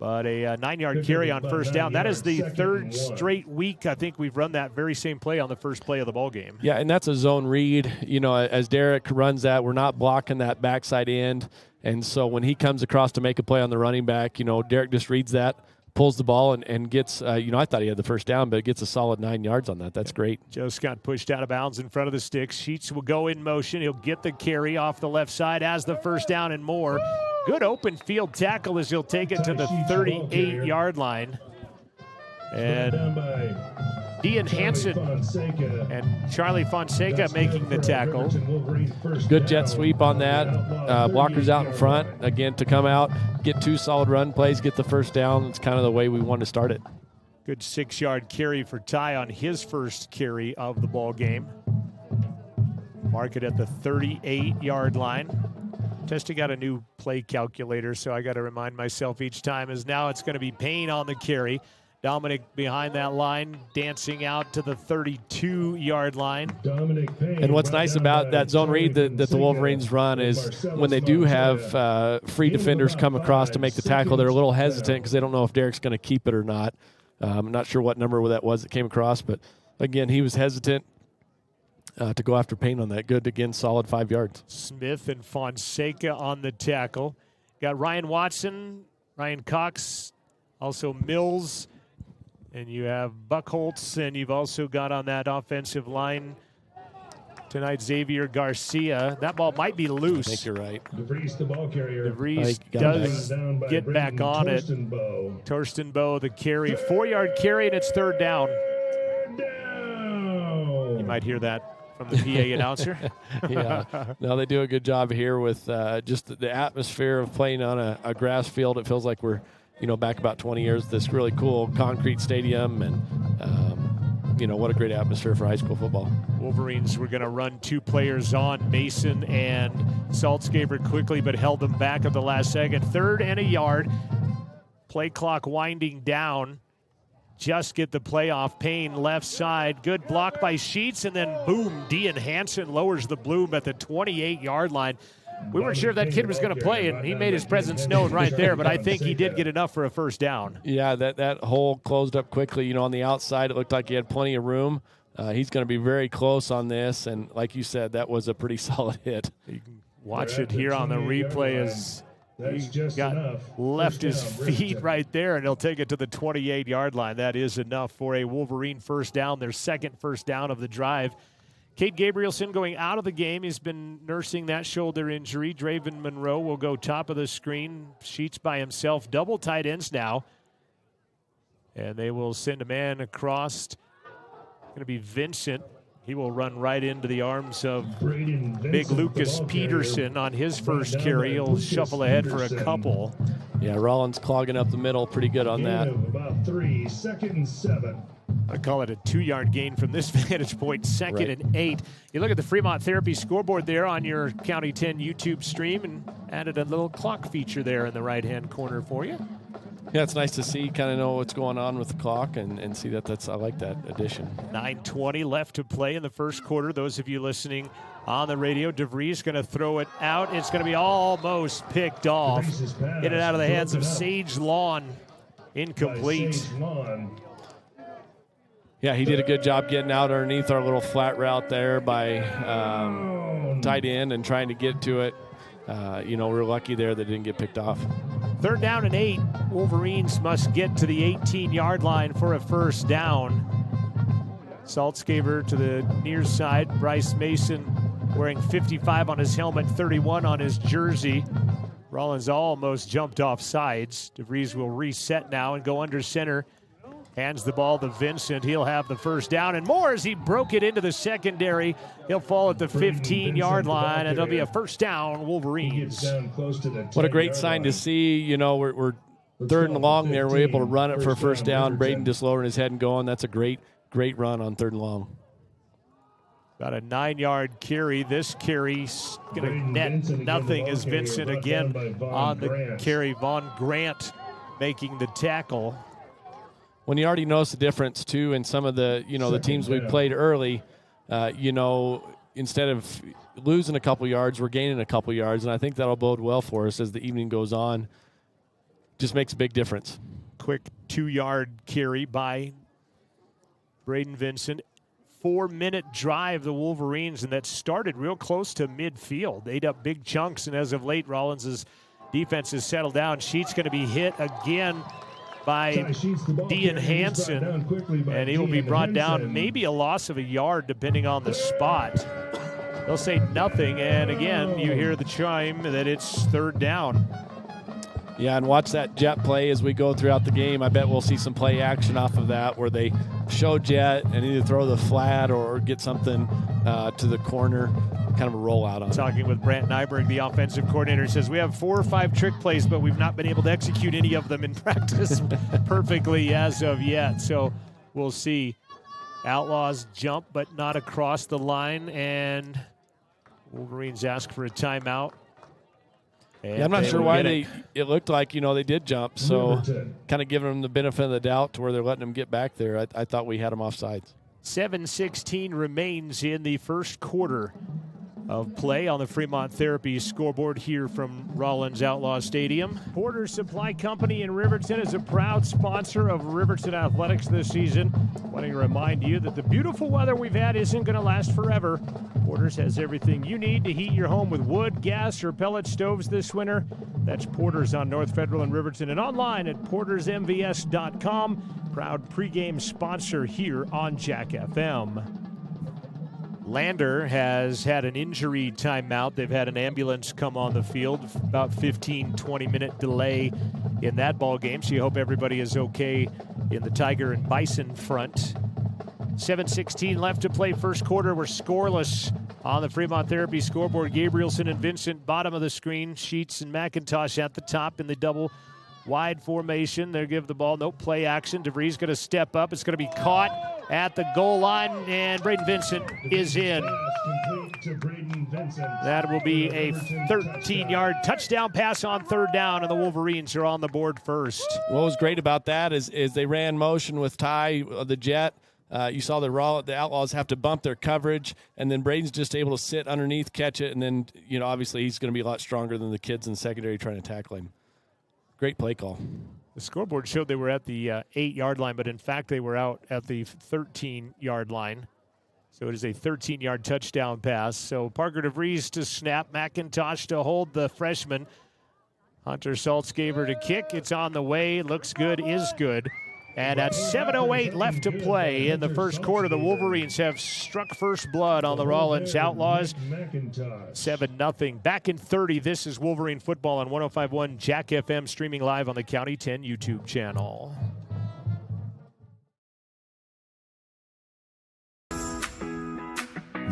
But a 9-yard carry on first down. That is the 3rd straight week I think we've run that very same play on the first play of the ball game. Yeah, and that's a zone read. You know, as Derek runs that, we're not blocking that backside end. And so when he comes across to make a play on the running back, you know, Derek just reads that, pulls the ball, and gets, you know, I thought he had the first down, but gets a solid 9 yards on that. That's great. Joe Scott pushed out of bounds in front of the sticks. Sheets will go in motion. He'll get the carry off the left side as the first down and more. Good open field tackle as he'll take it to the 38-yard line. And Dean Hansen and Charlie Fonseca making the tackle. Good jet sweep on that. Blockers out in front, again, to come out, get 2 solid run plays, get the first down. It's kind of the way we want to start it. Good 6-yard carry for Ty on his first carry of the ball game. Mark it at the 38-yard line. Testing out a new play calculator, so I got to remind myself each time, as now it's going to be Payne on the carry. Dominic behind that line, dancing out to the 32-yard line. And what's nice about that zone read that the Wolverines run is when they do have free defenders come across to make the tackle, they're a little hesitant because they don't know if Derek's going to keep it or not. I'm not sure what number that was that came across, but, again, he was hesitant to go after Payne on that. Good, again, solid 5 yards. Smith and Fonseca on the tackle. Got Ryan Watson, Ryan Cox, also Mills, and you have Buckholtz, and you've also got on that offensive line tonight Xavier Garcia. That ball might be loose. I think you're right. DeVries, the ball carrier. DeVries does get back on it. Torstenbow, the carry. 4-yard carry, and it's 3rd down. You might hear that from the PA announcer. Yeah. No, they do a good job here with just the atmosphere of playing on a grass field. It feels like we're, you know, back about 20 years, this really cool concrete stadium, and, you know, what a great atmosphere for high school football. Wolverines were going to run 2 players on. Mason and Saltzgaber quickly, but held them back at the last second. 3rd and a yard. Play clock winding down. Just get the play off. Payne left side. Good block by Sheets, and then boom, Dean Hansen lowers the bloom at the 28-yard line. We weren't sure if that kid was going to play, and he made his presence known right there, but I think he did get enough for a first down. Yeah, that hole closed up quickly. You know, on the outside, it looked like he had plenty of room. He's going to be very close on this, and like you said, that was a pretty solid hit. You can watch it here on the replay as he left his feet right there, and he'll take it to the 28-yard line. That is enough for a Wolverine first down, their 2nd first down of the drive. Cade Gabrielson going out of the game. He's been nursing that shoulder injury. Draven Monroe will go top of the screen. Sheets by himself. Double tight ends now. And they will send a man across. Going to be Vincent. He will run right into the arms of big Lucas Peterson on his first carry. He'll shuffle ahead for a couple. Yeah, Rawlins clogging up the middle. Pretty good on that. About 3, 2nd and 7. I call it a 2-yard gain from this vantage point, 2nd and 8. You look at the Fremont Therapy scoreboard there on your County 10 YouTube stream, and added a little clock feature there in the right-hand corner for you. Yeah, it's nice to see, kind of know what's going on with the clock and see I like that addition. 9:20 left to play in the first quarter. Those of you listening on the radio, DeVries going to throw it out. It's going to be almost picked off. Get it out of the hands of Sage Lawn. Incomplete. Yeah, he did a good job getting out underneath our little flat route there by tight end and trying to get to it. We're lucky there that it didn't get picked off. 3rd down and 8. Wolverines must get to the 18-yard line for a first down. Saltzgaber to the near side. Bryce Mason wearing 55 on his helmet, 31 on his jersey. Rawlins almost jumped off sides. DeVries will reset now and go under center. Hands the ball to Vincent. He'll have the first down and more as he broke it into the secondary. He'll fall at the 15-yard line, and it'll be a first down, Wolverines. What a great sign to see. We're 3rd and long there. We're able to run it for a first down. Braden just lowering his head and going. That's a great run on 3rd and long. About a 9-yard carry. This carry's going to net nothing as Vincent again on the carry. Von Grant making the tackle. When you already notice the difference, too, in some of the, the teams we played early, instead of losing a couple yards, we're gaining a couple yards, and I think that'll bode well for us as the evening goes on. Just makes a big difference. Quick 2-yard carry by Braden Vincent. 4-minute drive, the Wolverines, and that started real close to midfield. Ate up big chunks, and as of late, Rollins' defense has settled down. Sheet's going to be hit again by Dean Hansen, and he will be brought down. Maybe a loss of a yard depending on the spot. They'll say nothing, and again, you hear the chime that it's 3rd down. Yeah, and watch that jet play as we go throughout the game. I bet we'll see some play action off of that where they show jet and either throw the flat or get something to the corner, kind of a rollout on it. Talking with Brant Nyberg, the offensive coordinator, says we have 4 or 5 trick plays, but we've not been able to execute any of them in practice perfectly as of yet. So we'll see. Outlaws jump, but not across the line, and Wolverines ask for a timeout. Yeah, I'm not sure why it looked like, they did jump. So kind of giving them the benefit of the doubt to where they're letting them get back there. I thought we had them offsides. 7:16 remains in the first quarter of play on the Fremont Therapy scoreboard here from Rawlins Outlaw Stadium. Porter's Supply Company in Riverton is a proud sponsor of Riverton Athletics this season. Wanting to remind you that the beautiful weather we've had isn't going to last forever. Porter's has everything you need to heat your home with wood, gas, or pellet stoves this winter. That's Porter's on North Federal in Riverton and online at portersmvs.com. Proud pregame sponsor here on Jack FM. Lander has had an injury timeout. They've had an ambulance come on the field, about 15-20 minute delay in that ball game. So you hope everybody is okay in the Tiger and Bison front. 7:16 left to play first quarter. We're scoreless on the Fremont Therapy scoreboard. Gabrielson and Vincent bottom of the screen. Sheets and McIntosh at the top in the double wide formation. They give the ball, no play action. DeVries going to step up. It's going to be caught at the goal line, and Braden Vincent is in. That will be a 13-yard touchdown pass on 3rd down, and the Wolverines are on the board first. What was great about that is they ran motion with Ty, the jet. You saw the Outlaws have to bump their coverage, and then Braden's just able to sit underneath, catch it, and then, obviously he's going to be a lot stronger than the kids in the secondary trying to tackle him. Great play call. The scoreboard showed they were at the 8-yard line, but in fact they were out at the 13-yard line. So it is a 13-yard touchdown pass. So Parker DeVries to snap, McIntosh to hold the freshman. Hunter Saltzgaber to kick. It's on the way. Looks good, is good. And at 7:08 left to play in the first quarter, the Wolverines have struck first blood on the Rawlins Outlaws. 7-0. Back in 30, this is Wolverine football on 105.1 Jack FM, streaming live on the County 10 YouTube channel.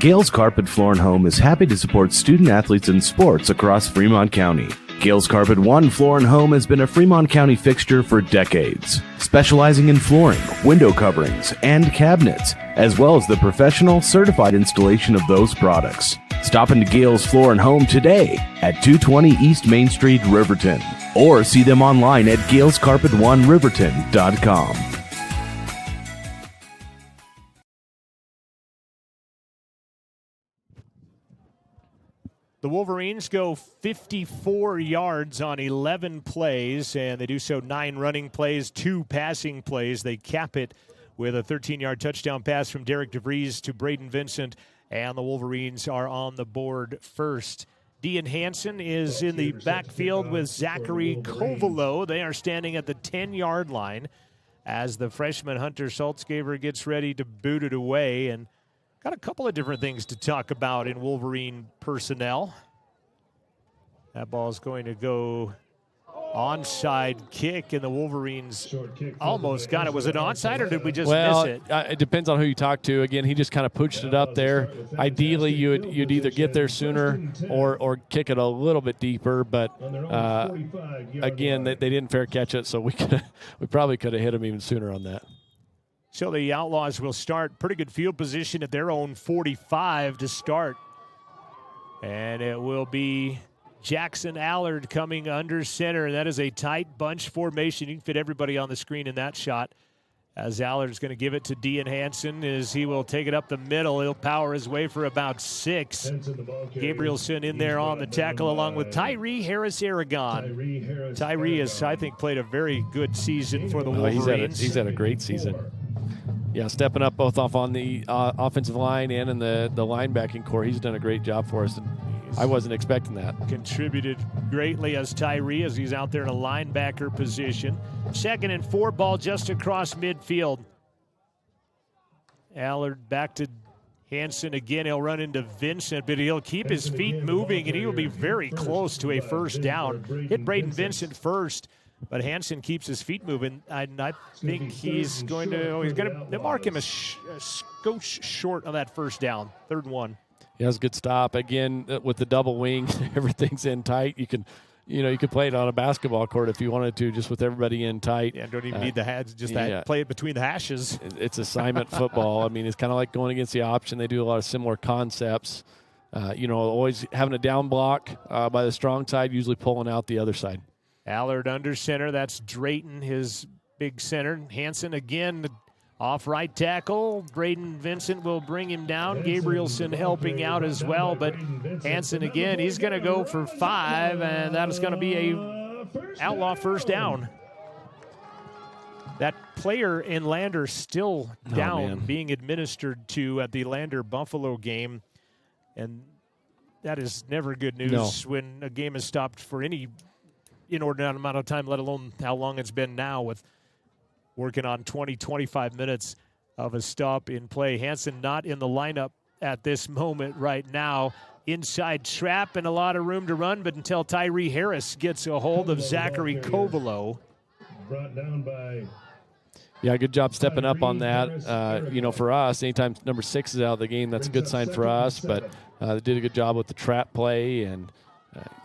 Gales Carpet Floor and Home is happy to support student athletes in sports across Fremont County. Gales Carpet One Floor and Home has been a Fremont County fixture for decades, specializing in flooring, window coverings, and cabinets, as well as the professional certified installation of those products. Stop into Gales Floor and Home today at 220 East Main Street, Riverton. or see them online at galescarpet1riverton.com. The Wolverines go 54 yards on 11 plays, and they do so 9 running plays, 2 passing plays. They cap it with a 13-yard touchdown pass from Derek DeVries to Braden Vincent, and the Wolverines are on the board first. Dean Hansen is in the backfield with Zachary Kovalo. They are standing at the 10-yard line as the freshman Hunter Saltzgaver gets ready to boot it away, and got a couple of different things to talk about in Wolverine personnel. That ball is going to go onside kick, and the Wolverines almost got it. Was it onside, or did we just miss it? It depends on who you talk to. Again, he just kind of pushed it up there. Ideally, you'd either get there sooner or kick it a little bit deeper. But again, they didn't fair catch it, so we probably could have hit him even sooner on that. So the Outlaws will start pretty good field position at their own 45 to start. And it will be Jackson Allard coming under center. And that is a tight bunch formation. You can fit everybody on the screen in that shot. As Allard's going to give it to Dean Hansen as he will take it up the middle. He'll power his way for about 6. Gabrielson in there on the tackle along with Tyree Harris-Aragon. Tyree has, I think, played a very good season for the Wolverines. He's had a great season. Yeah, stepping up both off on the offensive line and in the linebacking core. He's done a great job for us, and I wasn't expecting that. Contributed greatly as Tyree as he's out there in a linebacker position. 2nd and 4, ball just across midfield. Allard back to Hansen again. He'll run into Vincent, but he'll keep his feet moving, and he will be very close to a first down. Hit Braden Vincent first, but Hansen keeps his feet moving. I think he's going to mark him a skosh short of that first down. 3rd and 1. Yeah, it was a good stop. Again, with the double wing, everything's in tight. You could play it on a basketball court if you wanted to, just with everybody in tight. Yeah, don't even need the heads, play it between the hashes. It's assignment football. I mean, it's kind of like going against the option. They do a lot of similar concepts. Always having a down block by the strong side, usually pulling out the other side. Allard under center. That's Drayton, his big center. Hansen again off right tackle. Braden Vincent will bring him down. Gabrielson helping out as well, but Hansen again, he's going to go for 5, and that is going to be a Outlaw first down. That player in Lander still down, being administered to at the Lander-Buffalo game, and that is never good news when a game is stopped for any inordinate amount of time, let alone how long it's been now with working on 20, 25 minutes of a stop in play. Hansen not in the lineup at this moment right now. Inside trap and a lot of room to run, but until Tyree Harris gets a hold of Zachary Kovalo. Brought down by... Yeah, good job stepping up on that. For us, anytime number 6 is out of the game, that's a good sign for us. But they did a good job with the trap play, and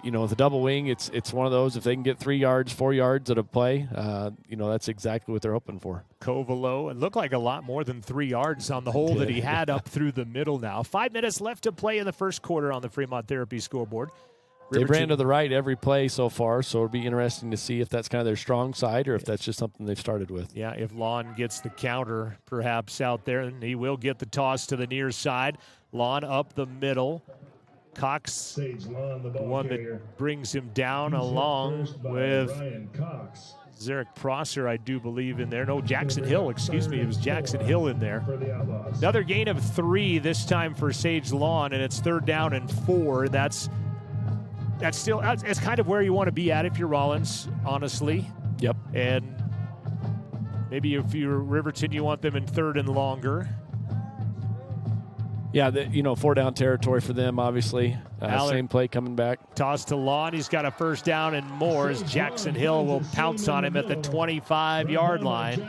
with the double wing, it's one of those. If they can get 3 yards, 4 yards at a play, that's exactly what they're hoping for. Kovalo, it looked like a lot more than 3 yards on the hole that he had up through the middle now. 5 minutes left to play in the first quarter on the Fremont Therapy scoreboard. They ran to the right every play so far, so it'll be interesting to see if that's kind of their strong side or if that's just something they've started with. Yeah, if Lon gets the counter perhaps out there, and he will get the toss to the near side. Lon up the middle. Cox, the one that brings him down along with Zarek Prosser, I do believe, in there. No, Jackson Hill, excuse me. It was Jackson Hill in there. Another gain of 3 this time for Sage Lawn, and it's 3rd down and 4. That's kind of where you want to be at if you're Rawlins, honestly. Yep. And maybe if you're Riverton, you want them in 3rd and longer. Yeah, 4-down territory for them, obviously. Same play coming back. Toss to Lawn. He's got a first down and more as Jackson Hill will pounce on him at the 25-yard line.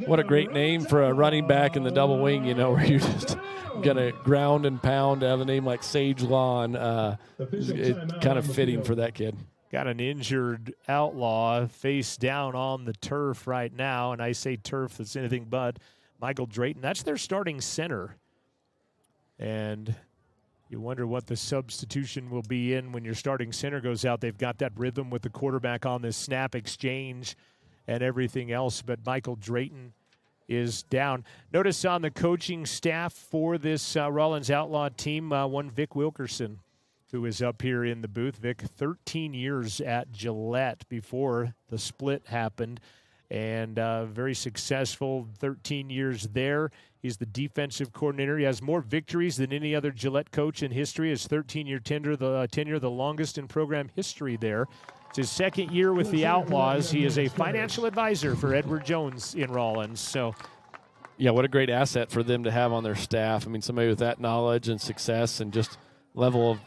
What a great name for a running back in the double wing, where you're just going to ground and pound to have a name like Sage Lawn. It's kind of fitting for that kid. Got an injured Outlaw face down on the turf right now, and I say turf that's anything but. Michael Drayton, that's their starting center. And You wonder what the substitution will be in when your starting center goes out. They've got that rhythm with the quarterback on this snap exchange and everything else, but Michael Drayton is down. Notice on the coaching staff for this Rawlins Outlaw team, one Vic Wilkerson, who is up here in the booth. Vic, 13 years at Gillette before the split happened, and very successful, 13 years there. He's the defensive coordinator. He has more victories than any other Gillette coach in history. His 13-year tenure, the longest in program history there. It's his second year with the Outlaws. He is a financial advisor for Edward Jones in Rawlins. So, yeah, what a great asset for them to have on their staff. I mean, somebody with that knowledge and success and just level of,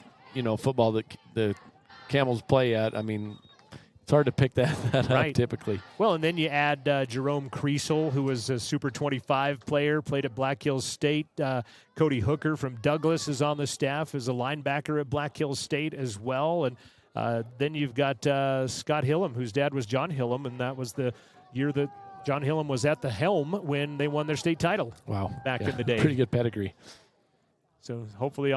football that the Camels play at. I mean, it's hard to pick that right up typically. Well, and then you add Jerome Creasel, who was a Super 25 player, played at Black Hills State. Cody Hooker from Douglas is on the staff as a linebacker at Black Hills State as well. And then you've got Scott Hillam, whose dad was John Hillam, and that was the year that John Hillam was at the helm when they won their state title. Wow. Back in the day. Pretty good pedigree. So hopefully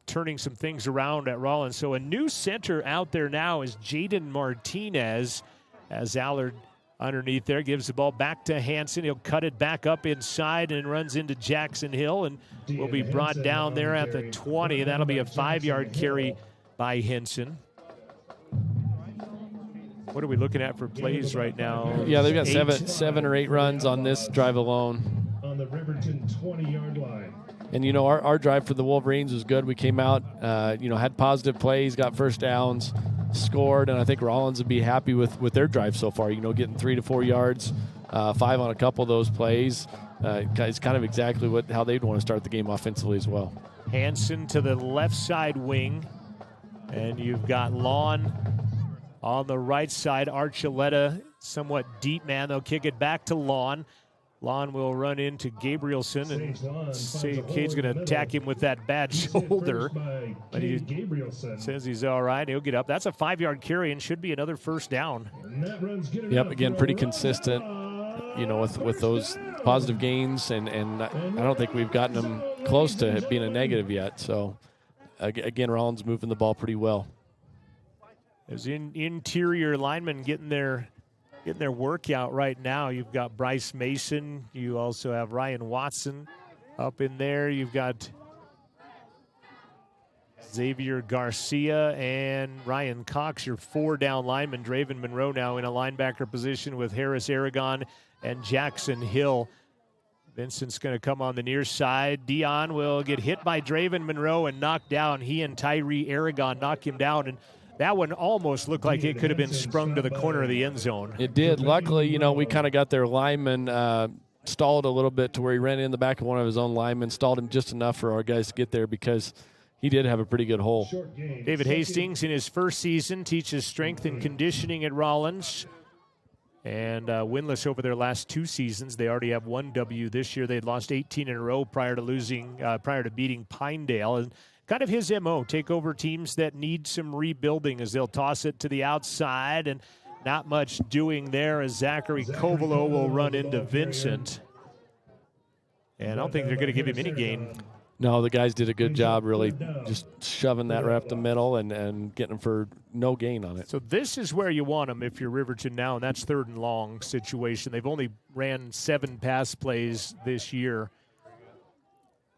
turning some things around at Rawlins. So a new center out there now is Jaden Martinez, as Allard underneath there gives the ball back to Hanson. He'll cut it back up inside and runs into Jackson Hill and will be brought down there at the 20. That'll be a 5-yard carry by Henson. What are we looking at for plays right now? Yeah, they've got 7 or 8 runs on this drive alone. On the Riverton 20-yard line. And, our drive for the Wolverines was good. We came out, had positive plays, got first downs, scored, and I think Rawlins would be happy with their drive so far, getting 3 to 4 yards, 5 on a couple of those plays. It's kind of exactly how they'd want to start the game offensively as well. Hanson to the left side wing, and you've got Lawn on the right side. Archuleta, somewhat deep man. They'll kick it back to Lawn. Lawn will run into Gabrielson, and Cade's going to attack him with that bad shoulder. But he says he's all right. He'll get up. That's a 5-yard carry and should be another first down. Yep, again, pretty consistent, with those positive gains, and I don't think we've gotten them close to being a negative yet. So, again, Rawlins moving the ball pretty well. There's interior linemen getting their workout right now. You've got Bryce Mason. You also have Ryan Watson up in there. You've got Xavier Garcia and Ryan Cox, your 4 down linemen. Draven Monroe now in a linebacker position with Harris Aragon and Jackson Hill. Vincent's going to come on the near side. Dion will get hit by Draven Monroe and knocked down. He and Tyree Aragon knock him down, and that one almost looked like it could have been sprung to the corner of the end zone. It did. Luckily, we kind of got their lineman stalled a little bit to where he ran in the back of one of his own linemen, stalled him just enough for our guys to get there because he did have a pretty good hole. David Hastings, in his first season, teaches strength and conditioning at Rawlins. And winless over their last 2 seasons. They already have 1 W this year. They'd lost 18 in a row prior to beating Pinedale. And kind of his MO, take over teams that need some rebuilding as they'll toss it to the outside, and not much doing there as Zachary Kovalo will run into Vincent. And I don't think they're going to give him any gain. No, the guys did a good job really just shoving that right up the middle and getting them for no gain on it. So this is where you want them if you're Riverton now, and that's 3rd and long situation. They've only ran 7 pass plays this year.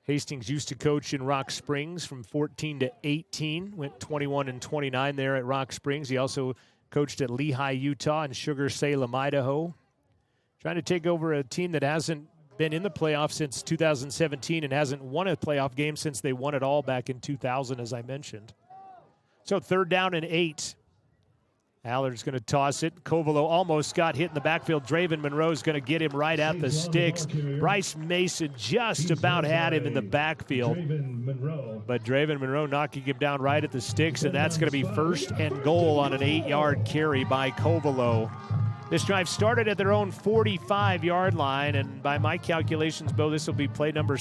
Hastings used to coach in Rock Springs from 14 to 18, went 21 and 29 there at Rock Springs. He also coached at Lehigh, Utah, and Sugar Salem, Idaho. Trying to take over a team that hasn't been in the playoffs since 2017 and hasn't won a playoff game since they won it all back in 2000, as I mentioned. So 3rd down and 8. Allard's going to toss it. Kovalo almost got hit in the backfield. Draven Monroe's going to get him right at the sticks. Bryce Mason just about had him in the backfield. But Draven Monroe knocking him down right at the sticks, and that's going to be 1st and goal on an 8-yard carry by Kovalo. This drive started at their own 45-yard line, and by my calculations, Bo, this will be play number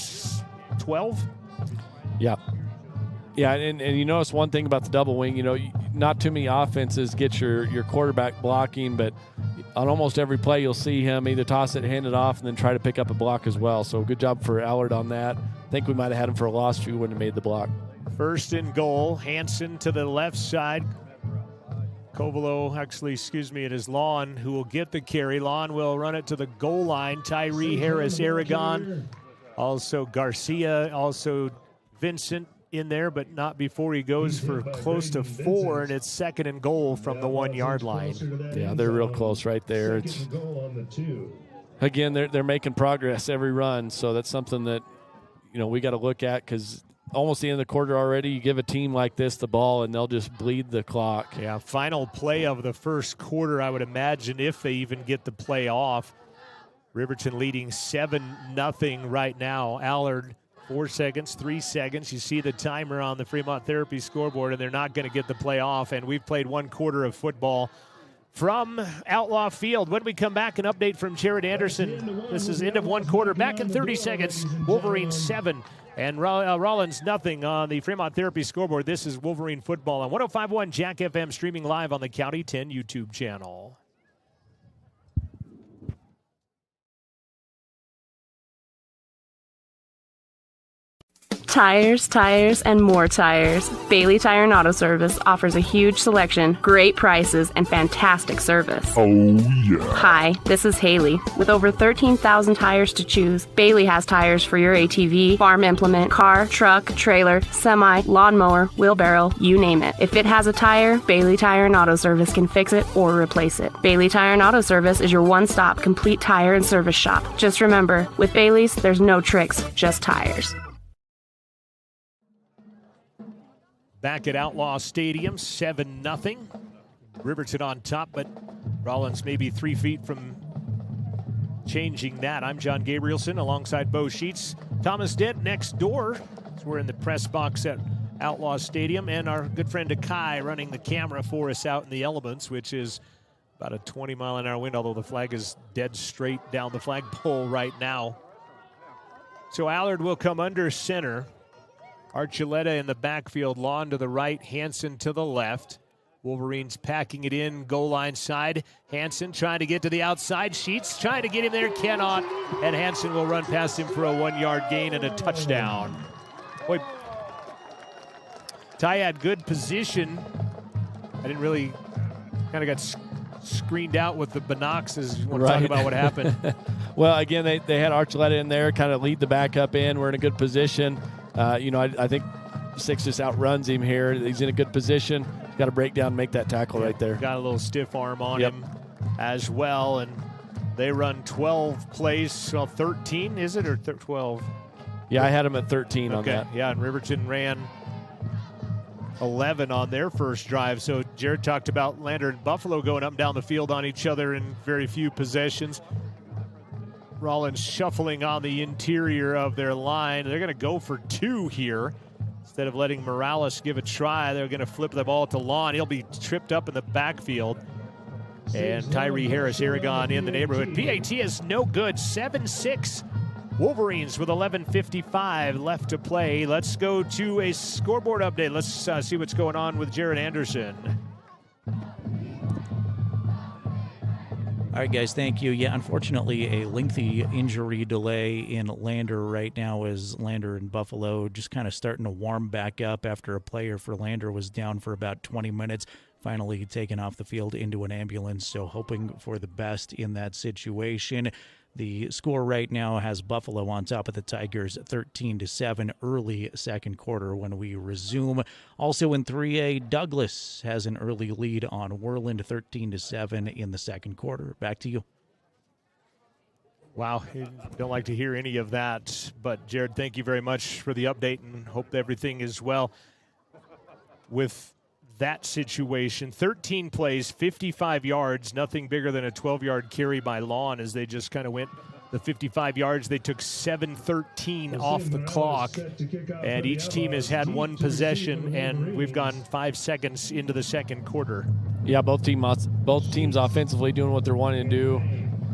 12? Yeah. Yeah, and you notice one thing about the double wing, not too many offenses get your quarterback blocking, but on almost every play you'll see him either toss it, hand it off, and then try to pick up a block as well. So good job for Allard on that. I think we might have had him for a loss if we wouldn't have made the block. First and goal. Hansen to the left side. It is Lawn who will get the carry. Lawn will run it to the goal line. Tyree Harris, Aragon. Also Garcia, also Vincent in there, but not before he goes for close to 4, and it's second and goal from the 1 yard line. Yeah, they're real close right there. Again, they're making progress every run, so that's something that, we got to look at, because almost the end of the quarter already, you give a team like this the ball and they'll just bleed the clock. Yeah, final play of the first quarter, I would imagine, if they even get the play off. Riverton leading 7-0 right now. Allard, 4 seconds, 3 seconds. You see the timer on the Fremont Therapy scoreboard, and they're not going to get the play off. And we've played 1 quarter of football from Outlaw Field. When we come back, an update from Jared Anderson. This is end of 1 quarter. Back in 30 seconds. Wolverine 7 and Rawlins 0 on the Fremont Therapy scoreboard. This is Wolverine football on 105.1 Jack FM, streaming live on the County 10 YouTube channel. Tires, and more tires. Bailey Tire and Auto Service offers a huge selection, great prices, and fantastic service. Oh, yeah. Hi, this is Haley. With over 13,000 tires to choose, Bailey has tires for your ATV, farm implement, car, truck, trailer, semi, lawnmower, wheelbarrow, you name it. If it has a tire, Bailey Tire and Auto Service can fix it or replace it. Bailey Tire and Auto Service is your one-stop complete tire and service shop. Just remember, with Bailey's, there's no tricks, just tires. Back at Outlaw Stadium, 7-0. Riverton on top, but Rawlins maybe 3 feet from changing that. I'm John Gabrielson alongside Bo Sheets. Thomas Dent next door. So we're in the press box at Outlaw Stadium, and our good friend Akai running the camera for us out in the elements, which is about a 20-mile-an-hour wind, although the flag is dead straight down the flagpole right now. So Allard will come under center. Archuleta in the backfield, Lawn to the right, Hansen to the left. Wolverines packing it in, goal line side. Hansen trying to get to the outside. Sheets trying to get him there, cannot. And Hansen will run past him for a 1-yard gain and a touchdown. Boy, Ty had good position. I didn't really, kind of got screened out with the binocs. You want to talk about what happened? Well, again, they had Archuleta in there, kind of lead the backup in. We're in a good position. I think 6 just outruns him here. He's in a good position. He's got to break down and make that tackle right there. Got a little stiff arm on him as well, and they run 12 plays. Well, 13, is it, or 12? Yeah, I had him at 13 on that. Yeah, and Riverton ran 11 on their first drive. So Jared talked about Lander and Buffalo going up and down the field on each other in very few possessions. Rawlins shuffling on the interior of their line. They're going to go for 2 here. Instead of letting Morales give a try, they're going to flip the ball to Lawn. He'll be tripped up in the backfield. And Tyree Harris, Aragon in the neighborhood. PAT is no good. 7-6. Wolverines with 11:55 left to play. Let's go to a scoreboard update. Let's see what's going on with Jared Anderson. All right, guys, thank you. Yeah, unfortunately, a lengthy injury delay in Lander right now as Lander and Buffalo just kind of starting to warm back up after a player for Lander was down for about 20 minutes, finally taken off the field into an ambulance. So hoping for the best in that situation. The score right now has Buffalo on top of the Tigers 13-7 early second quarter when we resume. Also in 3A, Douglas has an early lead on Worland 13-7 in the second quarter. Back to you. Wow, don't like to hear any of that. But Jared, thank you very much for the update and hope everything is well with that situation. 13 plays, 55 yards, nothing bigger than a 12-yard carry by Lawn as they just kind of went the 55 yards. They took 7:13 off the clock, and each team has had 1 possession, and we've gone 5 seconds into the second quarter. Yeah, both teams offensively doing what they're wanting to do.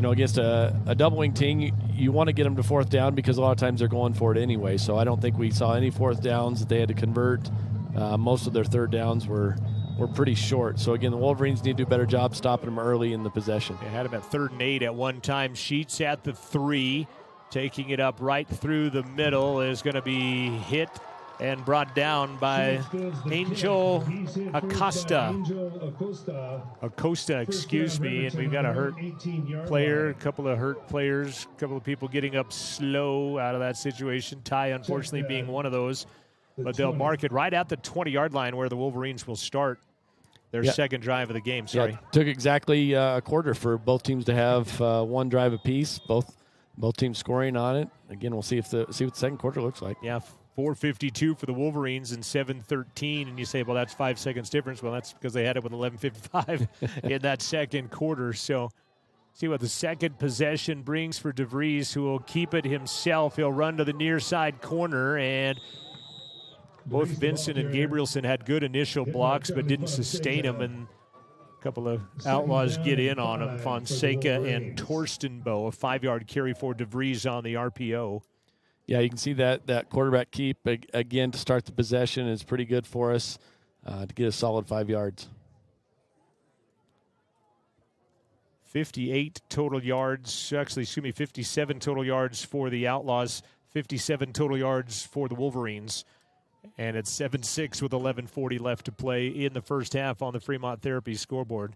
Against a doubling team, you want to get them to 4th down because a lot of times they're going for it anyway. So I don't think we saw any 4th downs that they had to convert. Most of their 3rd downs were pretty short. So, again, the Wolverines need to do a better job stopping them early in the possession. They had them at 3rd and 8 at one time. Sheets at the 3, taking it up right through the middle, is going to be hit and brought down by Angel Acosta. Excuse me. And we've got a hurt player, a couple of hurt players, a couple of people getting up slow out of that situation. Ty, unfortunately, being one of those. But they'll mark it right at the 20-yard line where the Wolverines will start their second drive of the game. Sorry. Yeah, it took exactly a quarter for both teams to have one drive apiece. Both teams scoring on it. Again, we'll see what the second quarter looks like. Yeah, 4:52 for the Wolverines and 7:13. And you say, well, that's 5 seconds difference. Well, that's because they had it with 11:55 in that second quarter. So see what the second possession brings for DeVries, who will keep it himself. He'll run to the near side corner, and both Vincent and Gabrielson had good initial blocks but didn't sustain them, and a couple of Outlaws get in on them. Fonseca and Torstenbow, a 5-yard carry for DeVries on the RPO. Yeah, you can see that quarterback keep, again, to start the possession is pretty good for us to get a solid 5 yards. 57 total yards for the Outlaws, 57 total yards for the Wolverines. And it's 7-6 with 11:40 left to play in the first half on the Fremont Therapy scoreboard.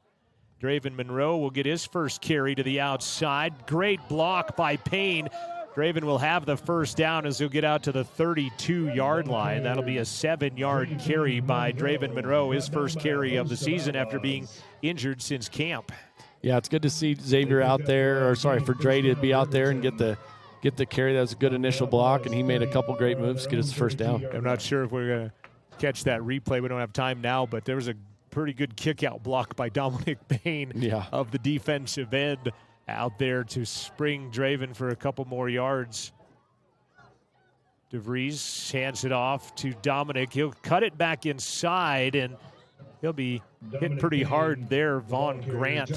Draven Monroe will get his first carry to the outside. Great block by Payne. Draven will have the first down as he'll get out to the 32-yard line. That'll be a 7-yard carry by Draven Monroe, his first carry of the season after being injured since camp. Yeah, it's good to see Xavier out there, for Dre to be out there and get the carry. That was a good initial block, and he made a couple great moves to get his first down. I'm not sure if we're going to catch that replay. We don't have time now, but there was a pretty good kick-out block by Dominic Payne of the defensive end out there to spring Draven for a couple more yards. DeVries hands it off to Dominic. He'll cut it back inside, and he'll be hit pretty hard there, Vaughn Grant.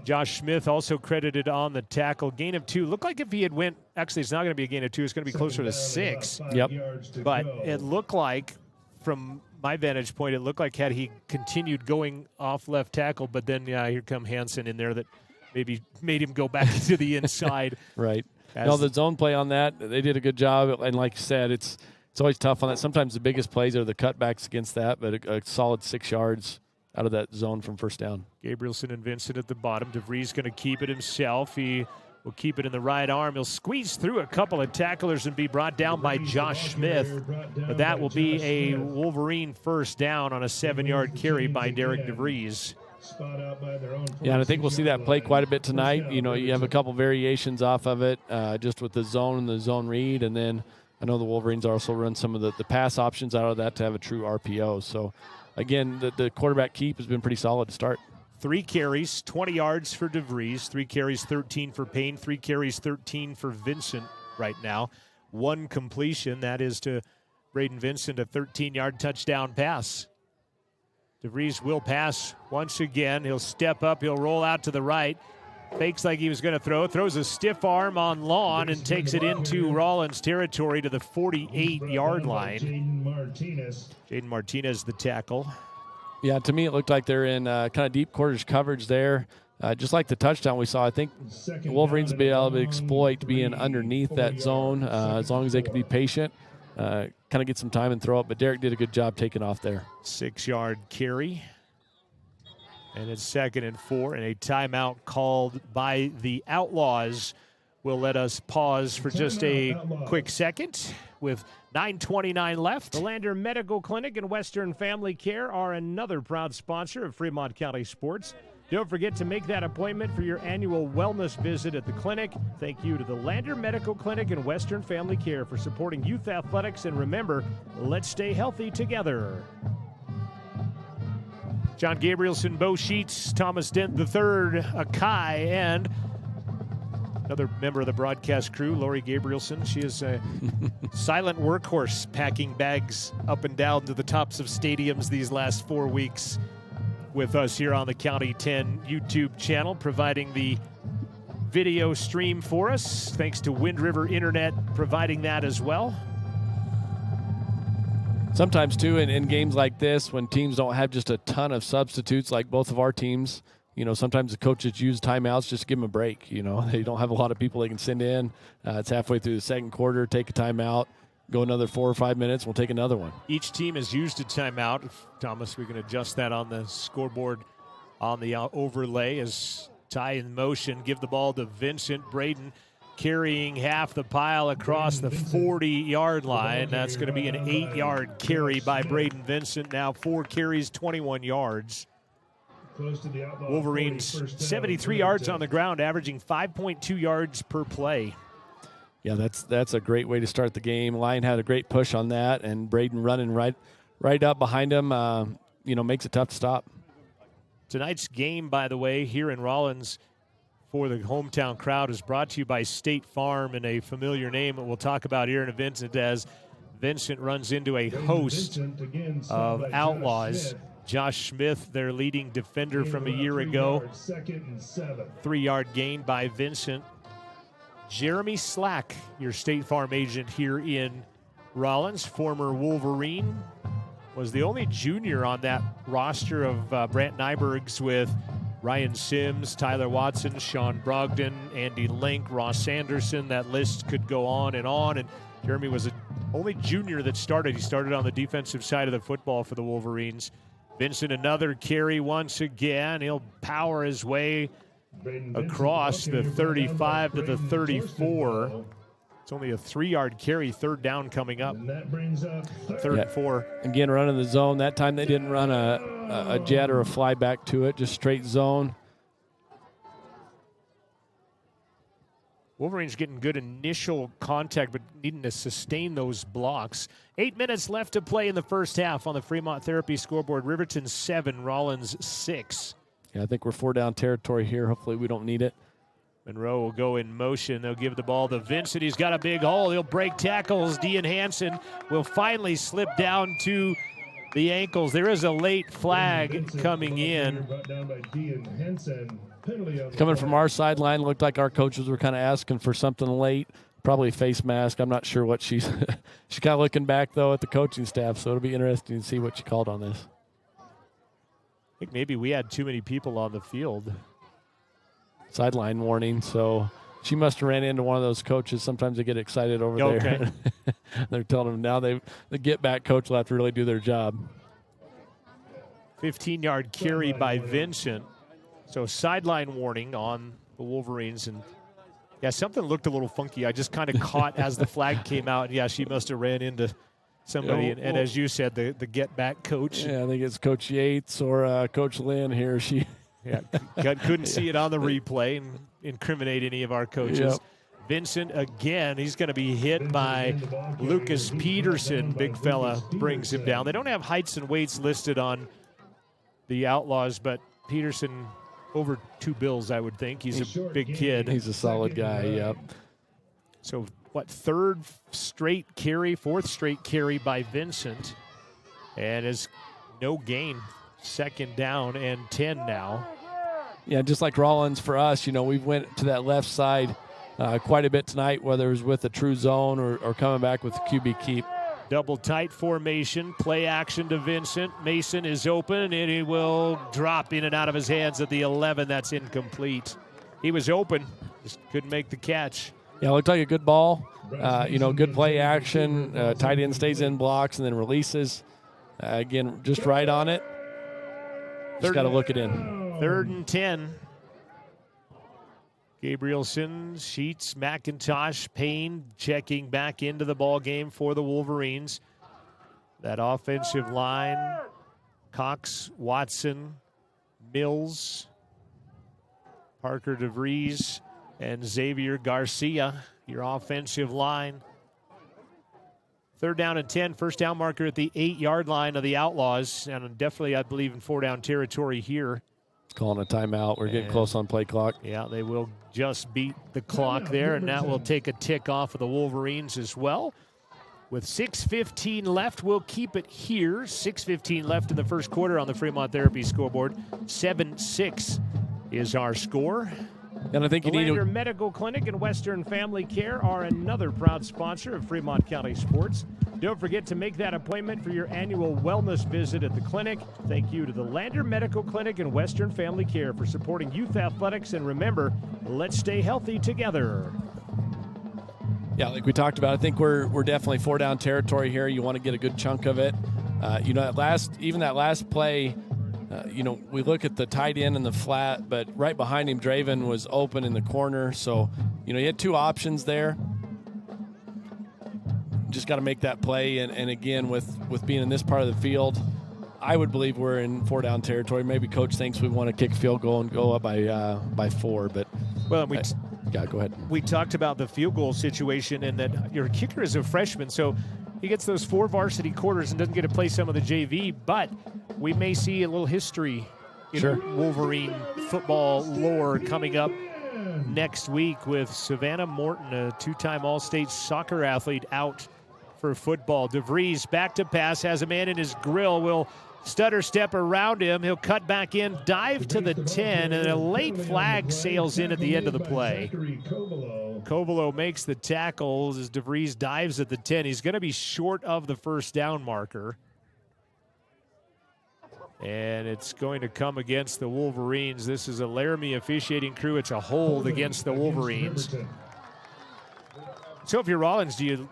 Josh Smith also credited on the tackle. Gain of 2. Looked like if he had went, actually it's not going to be a gain of 2, it's going to be closer to 6. Yep. But it looked like, from my vantage point, it looked like had he continued going off left tackle, but then here come Hansen in there that maybe made him go back into the inside. Right. No, the zone play on that, they did a good job. And like you said, it's always tough on that. Sometimes the biggest plays are the cutbacks against that, but a solid 6 yards out of that zone from first down. Gabrielson and Vincent at the bottom. DeVries going to keep it himself. He will keep it in the right arm. He'll squeeze through a couple of tacklers and be brought down by Josh Smith. But that will be a Wolverine first down on a 7-yard carry by Derek DeVries. Yeah, and I think we'll see that play quite a bit tonight. You have a couple variations off of it, just with the zone and the zone read, and then I know the Wolverines also run some of the pass options out of that to have a true RPO. So, again, the quarterback keep has been pretty solid to start. 3 carries, 20 yards for DeVries. 3 carries, 13 for Payne. 3 carries, 13 for Vincent right now. 1 completion, that is to Braden Vincent, a 13-yard touchdown pass. DeVries will pass once again. He'll step up. He'll roll out to the right. Fakes like he was going to throw. Throws a stiff arm on lawn and takes it into Rawlins territory to the 48-yard line. Jaden Martinez, the tackle. Yeah, to me it looked like they're in kind of deep quarters coverage there. Just like the touchdown we saw, I think the Wolverines will be able to exploit being underneath that zone as long as they can be patient. Kind of get some time and throw it, but Derek did a good job taking off there. 6-yard carry. And it's 2nd and 4, and a timeout called by the Outlaws will let us pause for just a quick second with 9:29 left. The Lander Medical Clinic and Western Family Care are another proud sponsor of Fremont County Sports. Don't forget to make that appointment for your annual wellness visit at the clinic. Thank you to the Lander Medical Clinic and Western Family Care for supporting youth athletics. And remember, let's stay healthy together. John Gabrielson, Bo Sheets, Thomas Dent III, Akai, and another member of the broadcast crew, Lori Gabrielson. She is a silent workhorse, packing bags up and down to the tops of stadiums these last 4 weeks with us here on the County 10 YouTube channel, providing the video stream for us. Thanks to Wind River Internet providing that as well. Sometimes, too, in games like this, when teams don't have just a ton of substitutes like both of our teams, sometimes the coaches use timeouts just to give them a break. They don't have a lot of people they can send in. It's halfway through the second quarter, take a timeout. go another 4 or 5 minutes. We'll take another one. Each team has used a timeout. Thomas, we can adjust that on the scoreboard on the overlay as Ty in motion. Give the ball to Vincent. Braden carrying half the pile across the 40-yard line. That's going to be an 8-yard carry by Braden Vincent. Now 4 carries, 21 yards. Wolverines 73 yards on the ground, averaging 5.2 yards per play. Yeah, that's a great way to start the game. Lyon had a great push on that, and Braden running right up behind him, makes it tough to stop. Tonight's game, by the way, here in Rawlins for the hometown crowd is brought to you by State Farm and a familiar name that we'll talk about here in a Vincent as Vincent runs into a host of Outlaws. Josh Smith, their leading defender from a year ago. 3-yard gain by Vincent. Jeremy Slack, your State Farm agent here in Rawlins, former Wolverine, was the only junior on that roster of Brant Nybergs with Ryan Sims, Tyler Watson, Sean Brogdon, Andy Link, Ross Anderson. That list could go on. And Jeremy was the only junior that started. He started on the defensive side of the football for the Wolverines. Vincent, another carry once again. He'll power his way across the 35 to the 34. It's only a 3-yard carry, 3rd down coming up. 3rd and 4. Again, running the zone. That time they didn't run a jet or a fly back to it, just straight zone. Wolverines getting good initial contact, but needing to sustain those blocks. 8 minutes left to play in the first half on the Fremont Therapy scoreboard. Riverton 7, Rawlins 6. Yeah, I think we're 4 down territory here. Hopefully we don't need it. Monroe will go in motion. They'll give the ball to Vincent. He's got a big hole. He'll break tackles. Dean Hansen will finally slip down to the ankles. There is a late flag coming in. Coming from our sideline, looked like our coaches were kind of asking for something late. Probably a face mask. I'm not sure what she's kind of looking back, though, at the coaching staff, so it'll be interesting to see what she called on this. I think maybe we had too many people on the field. Sideline warning, so she must have ran into one of those coaches. Sometimes they get excited over there. They're telling them now the get-back coach will have to really do their job. 15-yard carry by Vincent. So sideline warning on the Wolverines. And, yeah, something looked a little funky. I just kind of caught as the flag came out. Yeah, she must have ran into somebody. And as you said, the get-back coach. Yeah, I think it's Coach Yates or Coach Lynn here. Yeah, couldn't see it on the replay and incriminate any of our coaches. Yep. Vincent again, he's going to be hit by Lucas Peterson. Big fella brings him down. They don't have heights and weights listed on the Outlaws, but Peterson over 2 bills, I would think. He's a big kid. He's a solid guy, yep. So, 4th straight carry by Vincent. And is no gain. 2nd down and 10 now. Yeah, just like Rawlins for us, we went to that left side quite a bit tonight, whether it was with a true zone or coming back with the QB keep. Double tight formation, play action to Vincent. Mason is open, and he will drop in and out of his hands at the 11. That's incomplete. He was open, just couldn't make the catch. Yeah, it looked like a good ball. Good play action. Tight end stays in blocks and then releases. Again, just right on it. Just got to look it in. 3rd and 10. Gabrielson, Sheets, McIntosh, Payne checking back into the ball game for the Wolverines. That offensive line, Cox, Watson, Mills, Parker DeVries, and Xavier Garcia, your offensive line. 3rd down and 10, first down marker at the 8-yard line of the Outlaws, and definitely, I believe, in 4-down territory here. Calling a timeout. We're getting close on play clock. Yeah, they will just beat the clock there, and that will take a tick off of the Wolverines as well. With 6:15 left, we'll keep it here. 6:15 left in the first quarter on the Fremont Therapy scoreboard. 7-6 is our score. And I think you need Lander Medical Clinic and Western Family Care are another proud sponsor of Fremont County Sports. Don't forget to make that appointment for your annual wellness visit at the clinic. Thank you to the Lander Medical Clinic and Western Family Care for supporting youth athletics. And remember, let's stay healthy together. Yeah, like we talked about, I think we're definitely 4-down territory here. You want to get a good chunk of it. That last play, we look at the tight end and the flat, but right behind him, Draven was open in the corner. So, he had two options there. Just got to make that play. And again, with being in this part of the field, I would believe we're in 4-down territory. Maybe coach thinks we want to kick a field goal and go up by 4, but well, go ahead. We talked about the field goal situation and that your kicker is a freshman, so he gets those 4 varsity quarters and doesn't get to play some of the JV, but we may see a little history in Wolverine football lore coming up next week with Savannah Morton, a 2-time All-State soccer athlete, out for football. DeVries back to pass, has a man in his grill, will stutter step around him. He'll cut back in, dive to the 10, and a late flag sails in at the end of the play. Covelo makes the tackles as DeVries dives at the 10. He's going to be short of the first down marker. And it's going to come against the Wolverines. This is a Laramie officiating crew. It's a hold against the Wolverines. So if you're Rawlins, do you...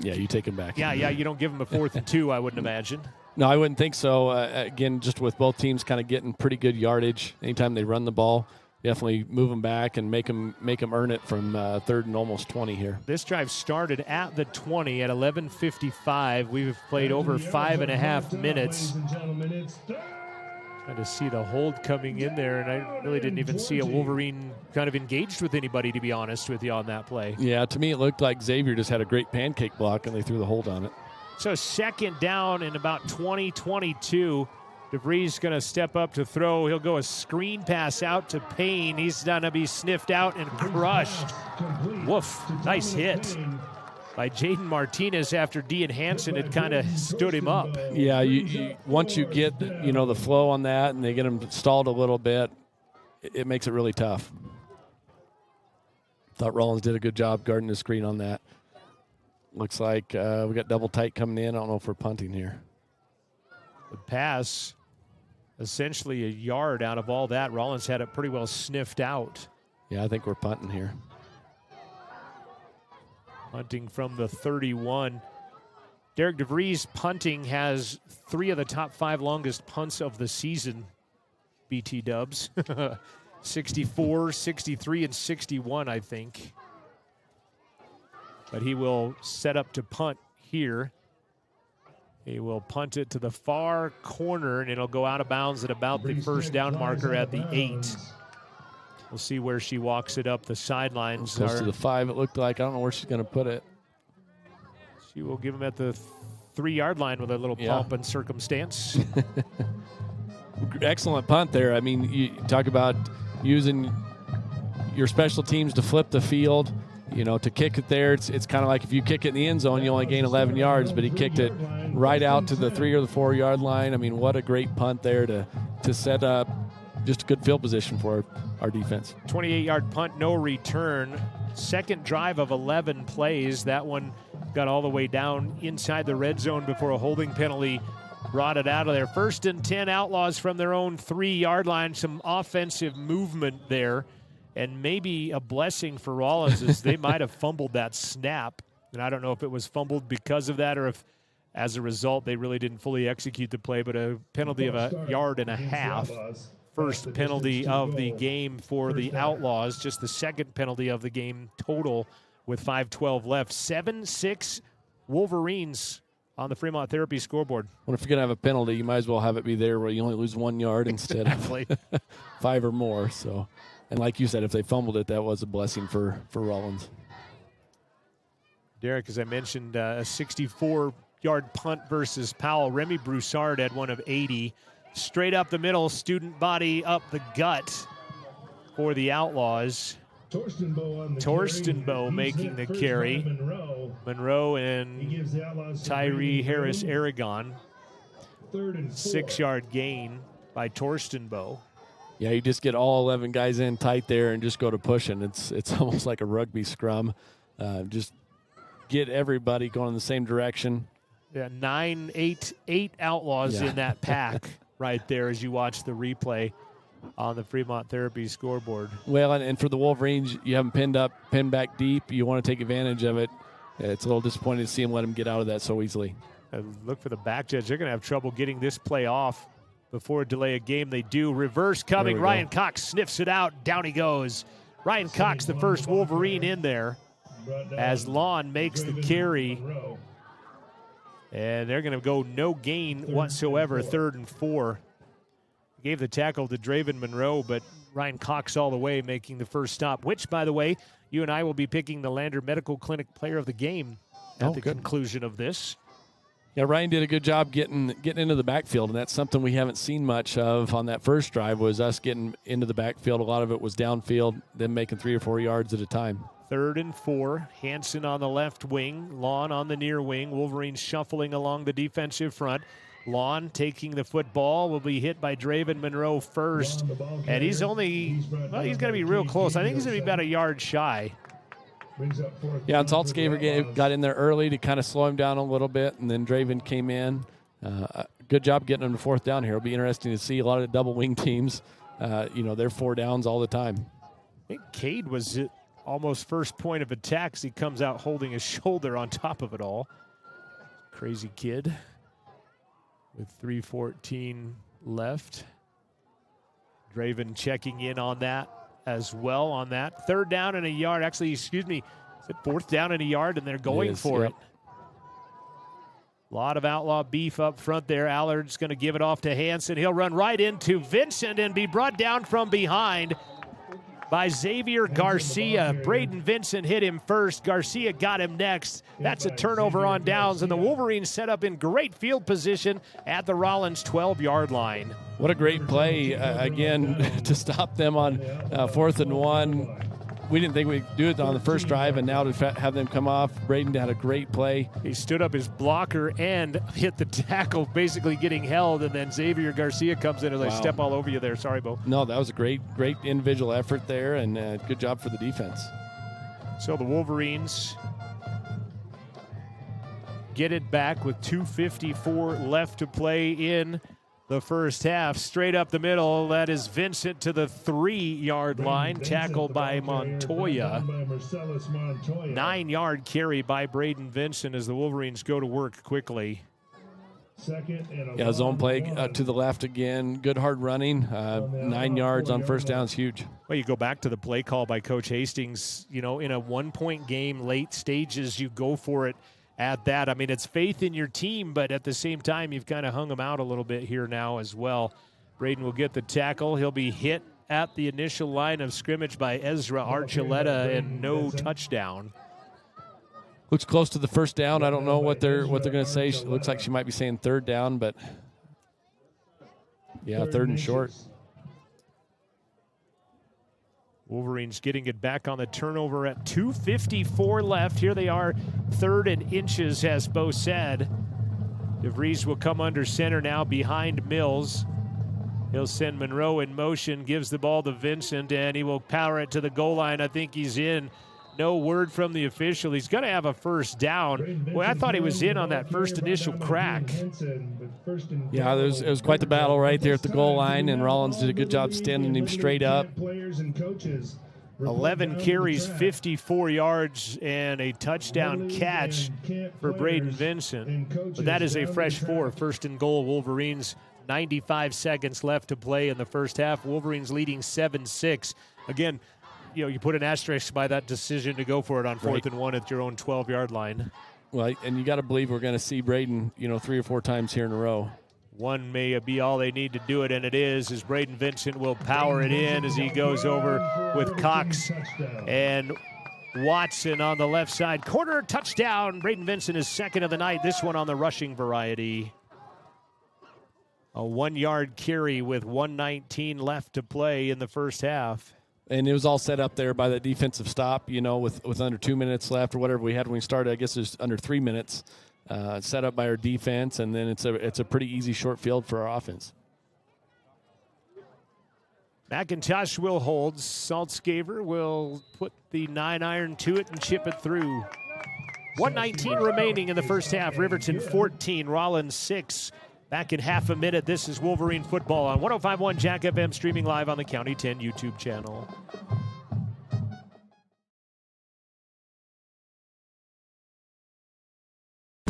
Yeah, you take him back. Yeah, you don't give him a 4th and 2, I wouldn't imagine. No, I wouldn't think so. Again, just with both teams kind of getting pretty good yardage anytime they run the ball, definitely move them back and make them earn it from 3rd and almost 20 here. This drive started at the 20 at 11:55. We've played over 5.5 minutes. Trying to see the hold coming in there, and I really didn't even see a Wolverine kind of engaged with anybody, to be honest with you, on that play. Yeah, to me it looked like Xavier just had a great pancake block, and they threw the hold on it. So 2nd down and about 20-22. DeVries going to step up to throw. He'll go a screen pass out to Payne. He's going to be sniffed out and crushed. Woof. Nice hit by Jaden Martinez after Dean Hansen had kind of stood him up. Yeah, you once you get the flow on that and they get him stalled a little bit, it makes it really tough. Thought Rawlins did a good job guarding the screen on that. Looks like we got double tight coming in. I don't know if we're punting here. The pass, essentially a yard out of all that. Rawlins had it pretty well sniffed out. Yeah, I think we're punting here. Punting from the 31. Derek DeVries punting has 3 of the top 5 longest punts of the season, BT Dubs. 64, 63, and 61, I think. But he will set up to punt here. He will punt it to the far corner, and it'll go out of bounds at about the first down marker at the 8. We'll see where she walks it up the sidelines. Close to the 5, it looked like. I don't know where she's going to put it. She will give him at the 3-yard line with a little pomp and circumstance. Excellent punt there. I mean, you talk about using your special teams to flip the field. To kick it there, it's kind of like if you kick it in the end zone, you only gain 11 yards, but he kicked it right out to the 3 or the 4-yard line. I mean, what a great punt there to set up just a good field position for our defense. 28-yard punt, no return. Second drive of 11 plays. That one got all the way down inside the red zone before a holding penalty brought it out of there. 1st and 10, Outlaws from their own 3-yard line. Some offensive movement there. And maybe a blessing for Rawlins is they might have fumbled that snap. And I don't know if it was fumbled because of that or if, as a result, they really didn't fully execute the play. But a penalty of 1.5 yards. First penalty of the game for the Outlaws. Just the second penalty of the game total with 5:12 left. 7-6 Wolverines on the Fremont Therapy scoreboard. Well, if you're going to have a penalty, you might as well have it be there where you only lose 1 yard instead of 5 or more. So. And like you said, if they fumbled it, that was a blessing for Rawlins. Derek, as I mentioned, a 64-yard punt versus Powell. Remy Broussard had one of 80. Straight up the middle, student body up the gut for the Outlaws. Torstenbow making the carry. Monroe and Tyree Harris-Aragon. 6-yard gain by Torstenbow. Yeah, you just get all 11 guys in tight there and just go to pushing. It's almost like a rugby scrum. Just get everybody going in the same direction. Yeah, 8 Outlaws in that pack right there as you watch the replay on the Fremont Therapy scoreboard. Well, and for the Wolverines, you have them pinned back deep. You want to take advantage of it. it's a little disappointing to see him let him get out of that so easily. Look for the back judge. They're going to have trouble getting this play off before a delay of game. They do. Reverse coming. Ryan Cox sniffs it out. Down he goes. Ryan Cox, the first Wolverine in there, as Lon makes the carry. And they're going to go no gain whatsoever, 3rd and 4. Gave the tackle to Draven Monroe, but Ryan Cox all the way making the first stop, which, by the way, you and I will be picking the Lander Medical Clinic Player of the Game at the conclusion of this. Yeah, Ryan did a good job getting into the backfield, and that's something we haven't seen much of on that first drive, was us getting into the backfield. A lot of it was downfield, then making 3 or 4 yards at a time. 3rd and 4. Hanson on the left wing. Lon on the near wing. Wolverine shuffling along the defensive front. Lon taking the football, will be hit by Draven Monroe first. And he's going to be real close. I think he's going to be about a yard shy. Yeah, and Saltzgaver got in there early to kind of slow him down a little bit, and then Draven came in. Good job getting him to 4th down here. It'll be interesting to see a lot of double wing teams. They're 4 downs all the time. I think Cade was almost first point of attack as he comes out holding his shoulder on top of it all. Crazy kid with 3:14 left. Draven checking in on that as well on that. 3rd down and a yard. Actually, is it 4th down and a yard, and they're going for it. A lot of outlaw beef up front there. Allard's going to give it off to Hanson. He'll run right into Vincent and be brought down from behind by Xavier Garcia. Braden Vincent hit him first. Garcia got him next. That's a turnover on downs, and the Wolverines set up in great field position at the Rawlins 12-yard line. What a great play, again, to stop them on 4th and 1. We didn't think we'd do it on the first drive, and now to have them come off. Braden had a great play. He stood up his blocker and hit the tackle, basically getting held, and then Xavier Garcia comes in and they step all over you there. Sorry, Bo. No, that was a great individual effort there, and good job for the defense. So the Wolverines get it back with 2:54 left to play in the first half. Straight up the middle, that is Vincent to the 3-yard line, tackled by Montoya. 9-yard carry by Braden Vincent as the Wolverines go to work quickly. Yeah, zone play to the left again. Good hard running. 9 yards on first down is huge. Well, you go back to the play call by Coach Hastings. In a 1-point game, late stages, you go for it at that. I mean, it's faith in your team, but at the same time, you've kind of hung them out a little bit here now as well. Braden will get the tackle. He'll be hit at the initial line of scrimmage by Ezra Archuleta, and no touchdown. Looks close to the first down. I don't know what they're going to say. It looks like she might be saying 3rd down, but yeah, 3rd and short. Wolverines getting it back on the turnover at 2:54 left. Here they are, 3rd and inches, as Bo said. DeVries will come under center now behind Mills. He'll send Monroe in motion, gives the ball to Vincent, and he will power it to the goal line. I think he's in. No word from the official. He's going to have a first down. Well, I thought he was in on that first initial crack. Yeah, it was quite the battle right there at the goal line, and Rawlins did a good job standing him straight up. 11 carries, 54 yards, and a touchdown catch for Braden Vincent. But that is a fresh 4. 1st and goal, Wolverines. 95 seconds left to play in the first half. Wolverines leading 7-6. Again, you put an asterisk by that decision to go for it on 4th and 1 at your own 12-yard line. Well, and you got to believe we're going to see Braden, 3 or 4 times here in a row. One may be all they need to do it, and it is, as Braden Vincent will power it in as he goes over with Cox and Watson on the left side. Corner touchdown. Braden Vincent is 2nd of the night, this one on the rushing variety. A 1-yard carry with 1:19 left to play in the first half. And it was all set up there by the defensive stop, with under 2 minutes left or whatever we had when we started. I guess it was under 3 minutes. Set up by our defense, and then it's a pretty easy short field for our offense. McIntosh will hold. Saltzgaver will put the 9-iron to it and chip it through. 1:19 remaining in the first half. Riverton 14, Rawlins 6. Back in half a minute. This is Wolverine football on 105.1 Jack FM, streaming live on the County 10 YouTube channel.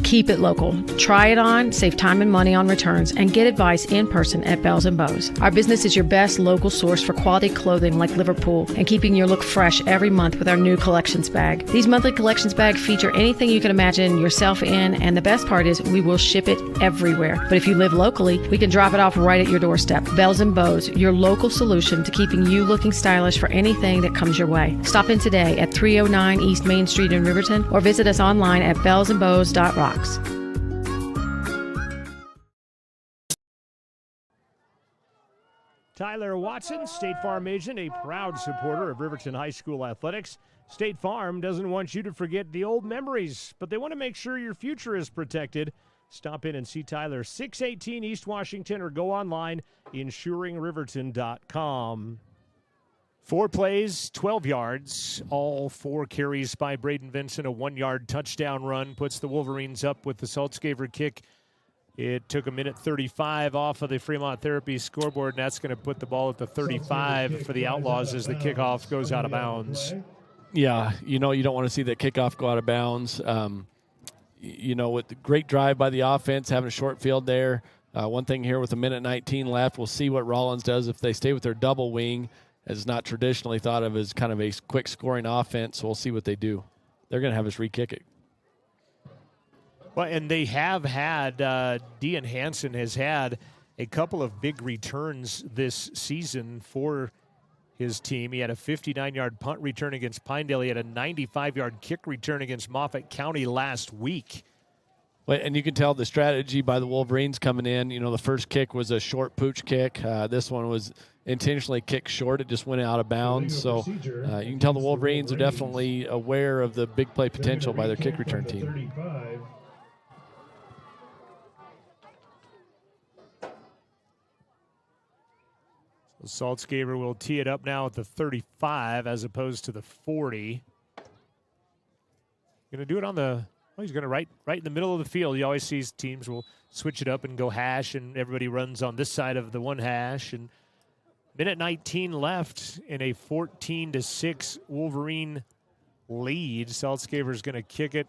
Keep it local. Try it on, save time and money on returns, and get advice in person at Bells & Bows. Our business is your best local source for quality clothing like Liverpool and keeping your look fresh every month with our new collections bag. These monthly collections bags feature anything you can imagine yourself in, and the best part is we will ship it everywhere. But if you live locally, we can drop it off right at your doorstep. Bells & Bows, your local solution to keeping you looking stylish for anything that comes your way. Stop in today at 309 East Main Street in Riverton or visit us online at bellsandbows.rocks. Tyler Watson, State Farm agent, a proud supporter of Riverton High School athletics. State Farm doesn't want you to forget the old memories, but they want to make sure your future is protected. Stop in and see Tyler, 618 East Washington, or go online, insuringriverton.com. 4 plays, 12 yards, all 4 carries by Braden Vincent. A 1-yard touchdown run puts the Wolverines up with the Saltzgaver kick. It took 1:35 off of the Fremont Therapy scoreboard, and that's going to put the ball at the 35 for the Outlaws as the kickoff goes out of bounds. Yeah, you don't want to see that kickoff go out of bounds. With the great drive by the offense, having a short field there. One thing here with 1:19 left, we'll see what Rawlins does if they stay with their double wing. Is not traditionally thought of as kind of a quick scoring offense, so we'll see what they do. They're going to have us re-kick it. Well, and they have had, Dean Hansen has had a couple of big returns this season for his team. He had a 59-yard punt return against Pinedale. He had a 95-yard kick return against Moffat County last week. Well, and you can tell the strategy by the Wolverines coming in. The first kick was a short pooch kick. This one was intentionally kicked short. It just went out of bounds. So you can tell the Wolverines are definitely aware of the big play potential by their kick return team. Saltzgaver will tee it up now at the 35 as opposed to the 40. Going to do it on the... Well, he's going to right in the middle of the field. You always see teams will switch it up and go hash, and everybody runs on this side of the one hash. And 1:19 left in a 14-6 Wolverine lead. Saltzgaver's going to kick it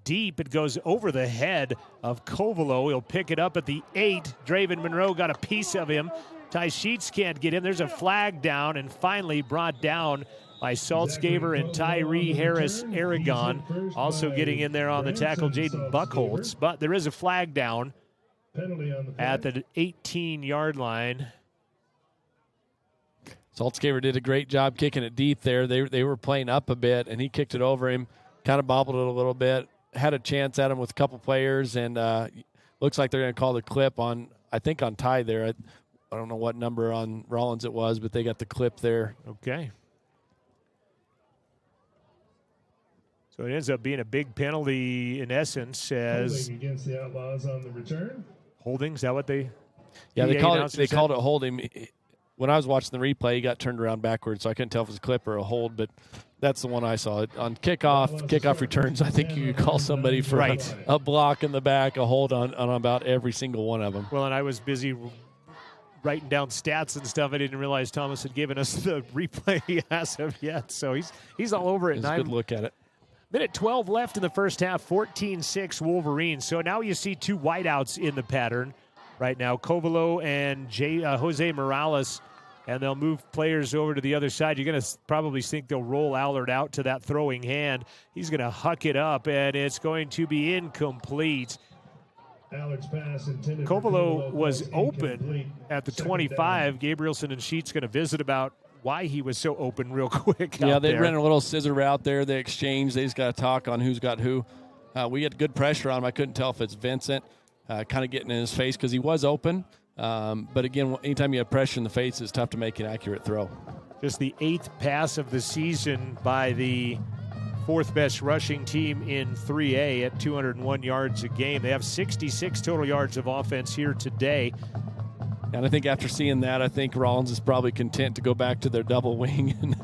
deep. It goes over the head of Covelo. He'll pick it up at the 8. Draven Monroe got a piece of him. Ty Sheets can't get in. There's a flag down, and finally brought down by Saltzgaver and Tyree Harris Aragon. Also getting in there on the tackle, Jaden Buckholtz. But there is a flag down at the 18-yard line. Saltzgaver did a great job kicking it deep there. They were playing up a bit, and he kicked it over him, kind of bobbled it a little bit, had a chance at him with a couple players, and looks like they're going to call the clip on Ty there. I don't know what number on Rawlins it was, but they got the clip there. Okay. So it ends up being a big penalty in essence as holding against the Outlaws on the return. Holding, is that what they? Yeah, they called it holding. When I was watching the replay, he got turned around backwards, so I couldn't tell if it was a clip or a hold, but that's the one I saw. On kickoff returns, I think you could call somebody for a block in the back, a hold on about every single one of them. Well, and I was busy writing down stats and stuff. I didn't realize Thomas had given us the replay as of yet, so he's all over it. It's a good look at it. 1:12 left in the first half, 14-6 Wolverines. So now you see 2 wideouts in the pattern right now, Covelo and Jose Morales, and they'll move players over to the other side. You're going to probably think they'll roll Allard out to that throwing hand. He's going to huck it up, and it's going to be incomplete. Allard's pass intended Covelo was open at the 25. Gabrielson and Sheets going to visit about why he was so open real quick. Yeah, they ran a little scissor route there. They exchanged. They just got to talk on who's got who. We had good pressure on him. I couldn't tell if it's Vincent kind of getting in his face because he was open. But again, anytime you have pressure in the face, it's tough to make an accurate throw. Just the 8th pass of the season by the 4th best rushing team in 3A at 201 yards a game. They have 66 total yards of offense here today. And I think after seeing that, I think Rawlins is probably content to go back to their double wing and,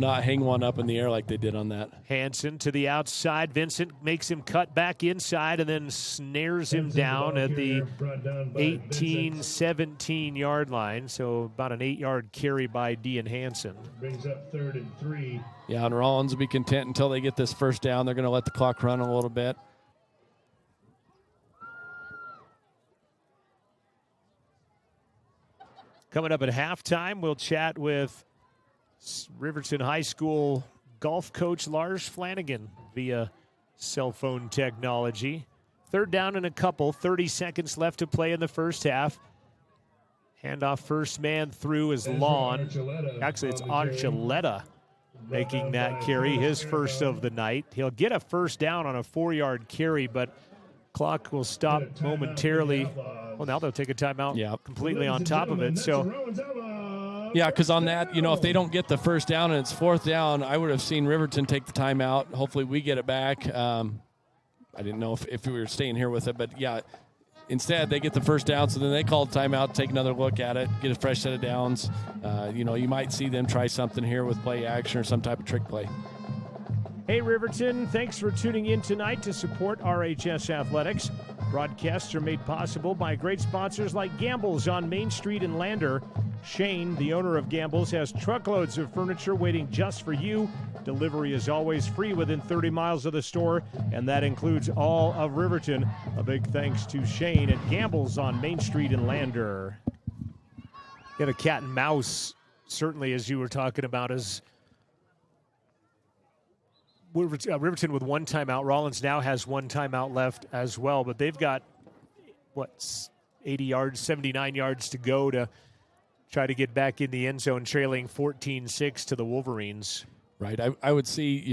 not hang one up in the air like they did on that. Hansen to the outside. Vincent makes him cut back inside and then snares him down at the 18, 17-yard line. So about an 8-yard carry by Dean Hansen. Brings up 3rd and 3. Yeah, and Rawlins will be content until they get this first down. They're going to let the clock run a little bit. Coming up at halftime, we'll chat with Riverton High School golf coach Lars Flanagan via cell phone technology. Third down and a couple, 30 seconds left to play in the first half. Handoff first man through is Lawn. Actually, it's Archuleta making that carry, his first of the night. He'll get a first down on a 4-yard carry, but clock will stop momentarily. Well, now they'll take a timeout completely on top of it. So, yeah, because on that, if they don't get the first down and it's fourth down, I would have seen Riverton take the timeout. Hopefully we get it back. I didn't know if we were staying here with it, but yeah, instead they get the first down, so then they call timeout, take another look at it, get a fresh set of downs. You might see them try something here with play action or some type of trick play. Hey, Riverton, thanks for tuning in tonight to support RHS Athletics. Broadcasts are made possible by great sponsors like Gamble's on Main Street in Lander. Shane, the owner of Gamble's, has truckloads of furniture waiting just for you. Delivery is always free within 30 miles of the store, and that includes all of Riverton. A big thanks to Shane at Gamble's on Main Street in Lander. Get a cat and mouse, certainly, as you were talking about, as Riverton with one timeout. Rawlins now has one timeout left as well, but they've got, 80 yards, 79 yards to go to try to get back in the end zone, trailing 14-6 to the Wolverines. Right. I would see,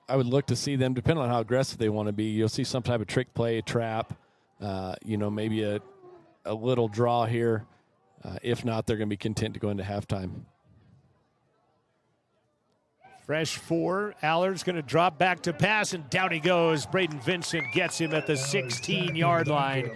I would look to see them, depending on how aggressive they want to be, you'll see some type of trick play, a trap, maybe a little draw here. If not, they're going to be content to go into halftime. Fresh 4. Allard's going to drop back to pass, and down he goes. Braden Vincent gets him at the 16-yard line.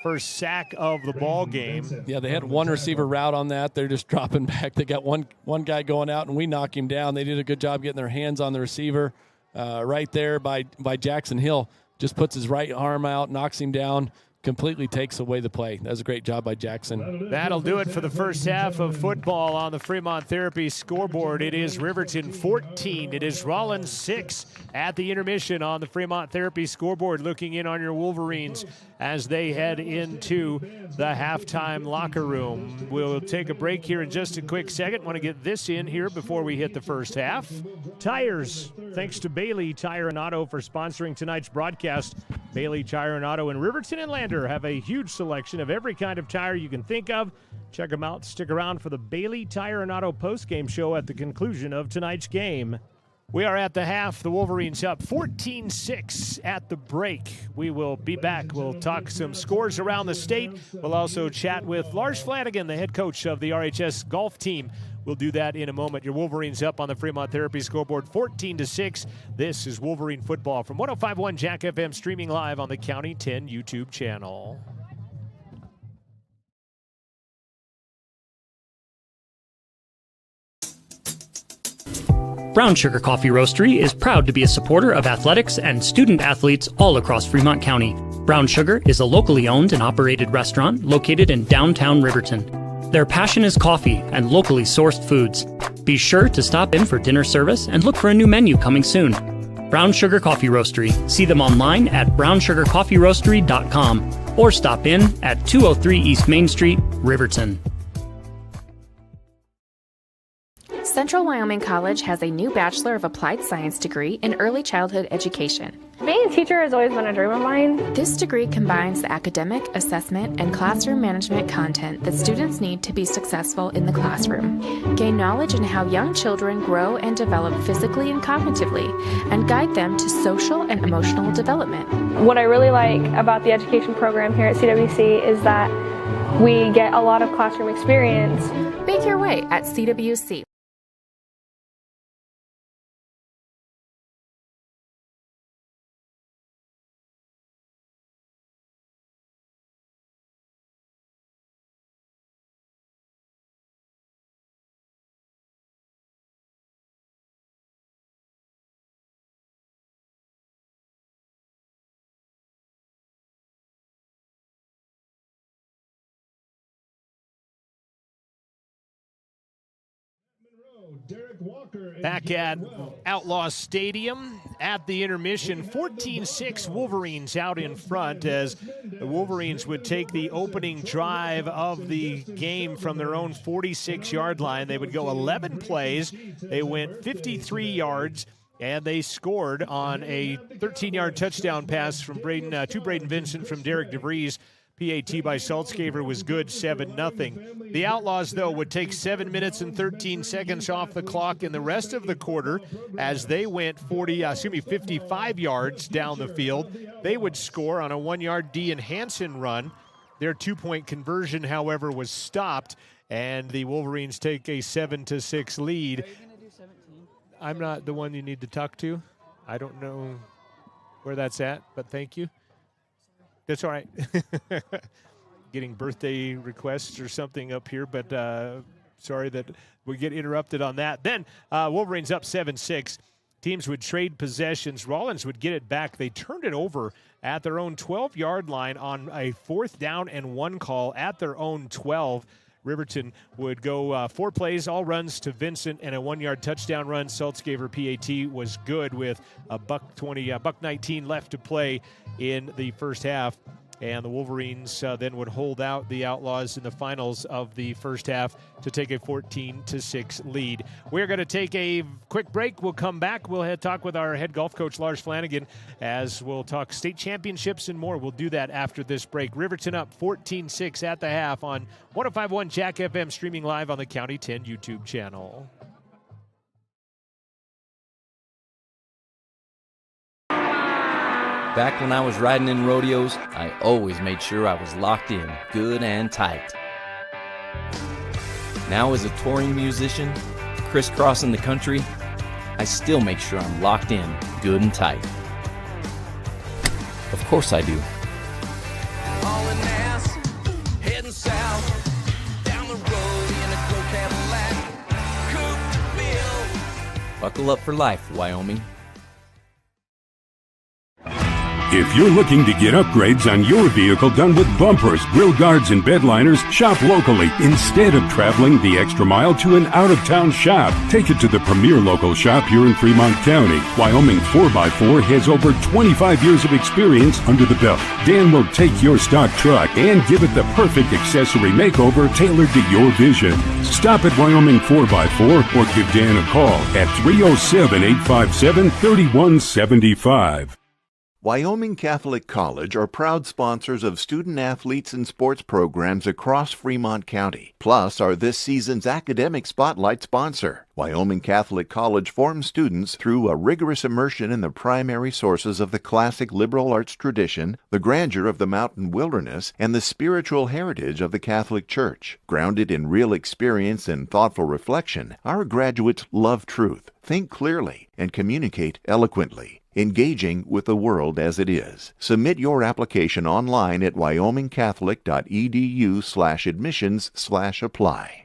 First sack of the ball game. Yeah, they had one receiver route on that. They're just dropping back. They got one guy going out, and we knock him down. They did a good job getting their hands on the receiver right there by Jackson Hill. Just puts his right arm out, knocks him down, completely takes away the play. That was a great job by Jackson. That'll do it for the first half of football on the Fremont Therapy scoreboard. It is Riverton 14. It is Rawlins 6 at the intermission on the Fremont Therapy scoreboard. Looking in on your Wolverines as they head into the halftime locker room. We'll take a break here in just a quick second. Want to get this in here before we hit the first half. Tires. Thanks to Bailey Tire and Auto for sponsoring tonight's broadcast. Bailey Tire and Auto in Riverton and Lander have a huge selection of every kind of tire you can think of. Check them out. Stick around for the Bailey Tire and Auto postgame show at the conclusion of tonight's game. We are at the half. The Wolverines up 14-6 at the break. We will be back. We'll talk some scores around the state. We'll also chat with Lars Flanagan, the head coach of the RHS golf team. We'll do that in a moment. Your Wolverines up on the Fremont Therapy scoreboard 14-6. This is Wolverine football from 105.1 Jack FM, streaming live on the County 10 YouTube channel. Brown Sugar Coffee Roastery is proud to be a supporter of athletics and student athletes all across Fremont County. Brown Sugar is a locally owned and operated restaurant located in downtown Riverton. Their passion is coffee and locally sourced foods. Be sure to stop in for dinner service and look for a new menu coming soon. Brown Sugar Coffee Roastery. See them online at brownsugarcoffeeroastery.com or stop in at 203 East Main Street, Riverton. Central Wyoming College has a new Bachelor of Applied Science degree in Early Childhood Education. Being a teacher has always been a dream of mine. This degree combines the academic, assessment, and classroom management content that students need to be successful in the classroom. Gain knowledge in how young children grow and develop physically and cognitively, and guide them to social and emotional development. What I really like about the education program here at CWC is that we get a lot of classroom experience. Make your way at CWC. Back at Outlaw Stadium at the intermission, 14-6 Wolverines out in front as the Wolverines would take the opening drive of the game from their own 46-yard line. They would go 11 plays. They went 53 yards, and they scored on a 13-yard touchdown pass from Braden Vincent from Derek DeVries. PAT by Saltzgaver was good, 7-0. The Outlaws, though, would take 7 minutes and 13 seconds off the clock in the rest of the quarter as they went 55 yards down the field. They would score on a 1-yard Dean Hansen run. Their 2-point conversion, however, was stopped, and the Wolverines take a 7-6 lead. I'm not the one you need to talk to. I don't know where that's at, but thank you. That's all right. Getting birthday requests or something up here, but sorry that we get interrupted on that. Then Wolverines up 7-6. Teams would trade possessions. Rawlins would get it back. They turned it over at their own 12-yard line on a 4th down and 1 call at their own 12. Riverton would go 4 plays, all runs to Vincent, and a 1-yard touchdown run. Saltzgaver PAT was good with a $1.19 left to play in the first half. And the Wolverines then would hold out the Outlaws in the finals of the first half to take a 14-6 lead. We're going to take a quick break. We'll come back. We'll talk with our head golf coach, Lars Flanagan, as we'll talk state championships and more. We'll do that after this break. Riverton up 14-6 at the half on 105.1 Jack FM, streaming live on the County 10 YouTube channel. Back when I was riding in rodeos, I always made sure I was locked in, good and tight. Now as a touring musician, crisscrossing the country, I still make sure I'm locked in, good and tight. Of course I do. Hauling ass, heading south, down the road in a gold Cadillac, coupe to bill. Buckle up for life, Wyoming. If you're looking to get upgrades on your vehicle done with bumpers, grill guards, and bed liners, shop locally instead of traveling the extra mile to an out-of-town shop. Take it to the premier local shop here in Fremont County. Wyoming 4x4 has over 25 years of experience under the belt. Dan will take your stock truck and give it the perfect accessory makeover tailored to your vision. Stop at Wyoming 4x4 or give Dan a call at 307-857-3175. Wyoming Catholic College are proud sponsors of student athletes and sports programs across Fremont County, plus are this season's academic spotlight sponsor. Wyoming Catholic College forms students through a rigorous immersion in the primary sources of the classic liberal arts tradition, the grandeur of the mountain wilderness, and the spiritual heritage of the Catholic Church. Grounded in real experience and thoughtful reflection, our graduates love truth, think clearly, and communicate eloquently, engaging with the world as it is. Submit your application online at wyomingcatholic.edu/admissions/apply.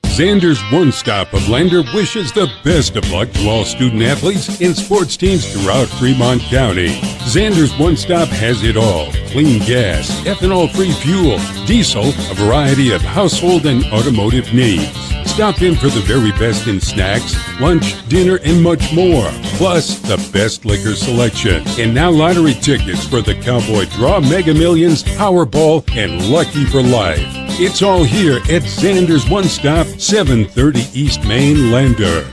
Xander's One Stop of Lander wishes the best of luck to all student athletes and sports teams throughout Fremont County. Xander's One Stop has it all: clean gas, ethanol-free fuel, diesel, a variety of household and automotive needs. Stop in for the very best in snacks, lunch, dinner, and much more. Plus, the best liquor selection. And now lottery tickets for the Cowboy Draw, Mega Millions, Powerball, and Lucky for Life. It's all here at Xander's One Stop, 730 East Main, Lander.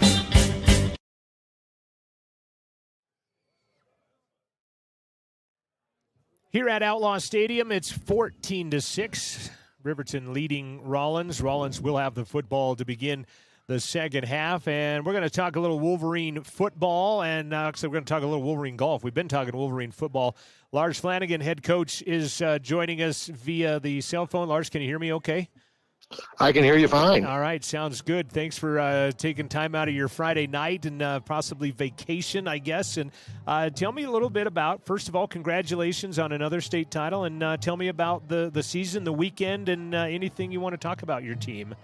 Here at Outlaw Stadium, it's 14-6. Riverton leading Rawlins. Rawlins will have the football to begin the second half, and we're going to talk a little Wolverine football, and actually we're going to talk a little Wolverine golf. We've been talking Wolverine football. Lars Flanagan, head coach, is joining us via the cell phone. Lars, can you hear me okay? I can hear you fine. All right, sounds good. Thanks for taking time out of your Friday night and possibly vacation, I guess. And tell me a little bit about, first of all, congratulations on another state title, and tell me about the season, the weekend, and anything you want to talk about your team.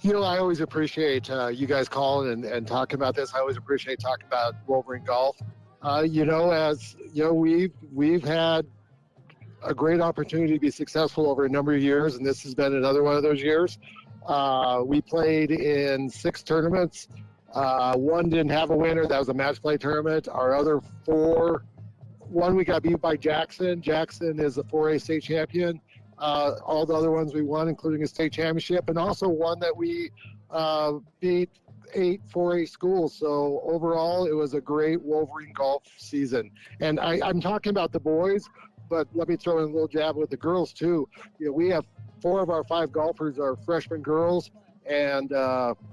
You know, I always appreciate you guys calling and talking about this. I always appreciate talking about Wolverine golf. You know, as you know, we've had a great opportunity to be successful over a number of years, and this has been another one of those years. We played in 6 tournaments. One didn't have a winner. That was a match play tournament. Our other 4, one we got beat by Jackson. Jackson is a 4A state champion. All the other ones we won, including a state championship, and also one that we beat 8 4A schools. So overall, it was a great Wolverine golf season. And I'm talking about the boys, but let me throw in a little jab with the girls too. We have 4 of our 5 golfers are freshman girls, and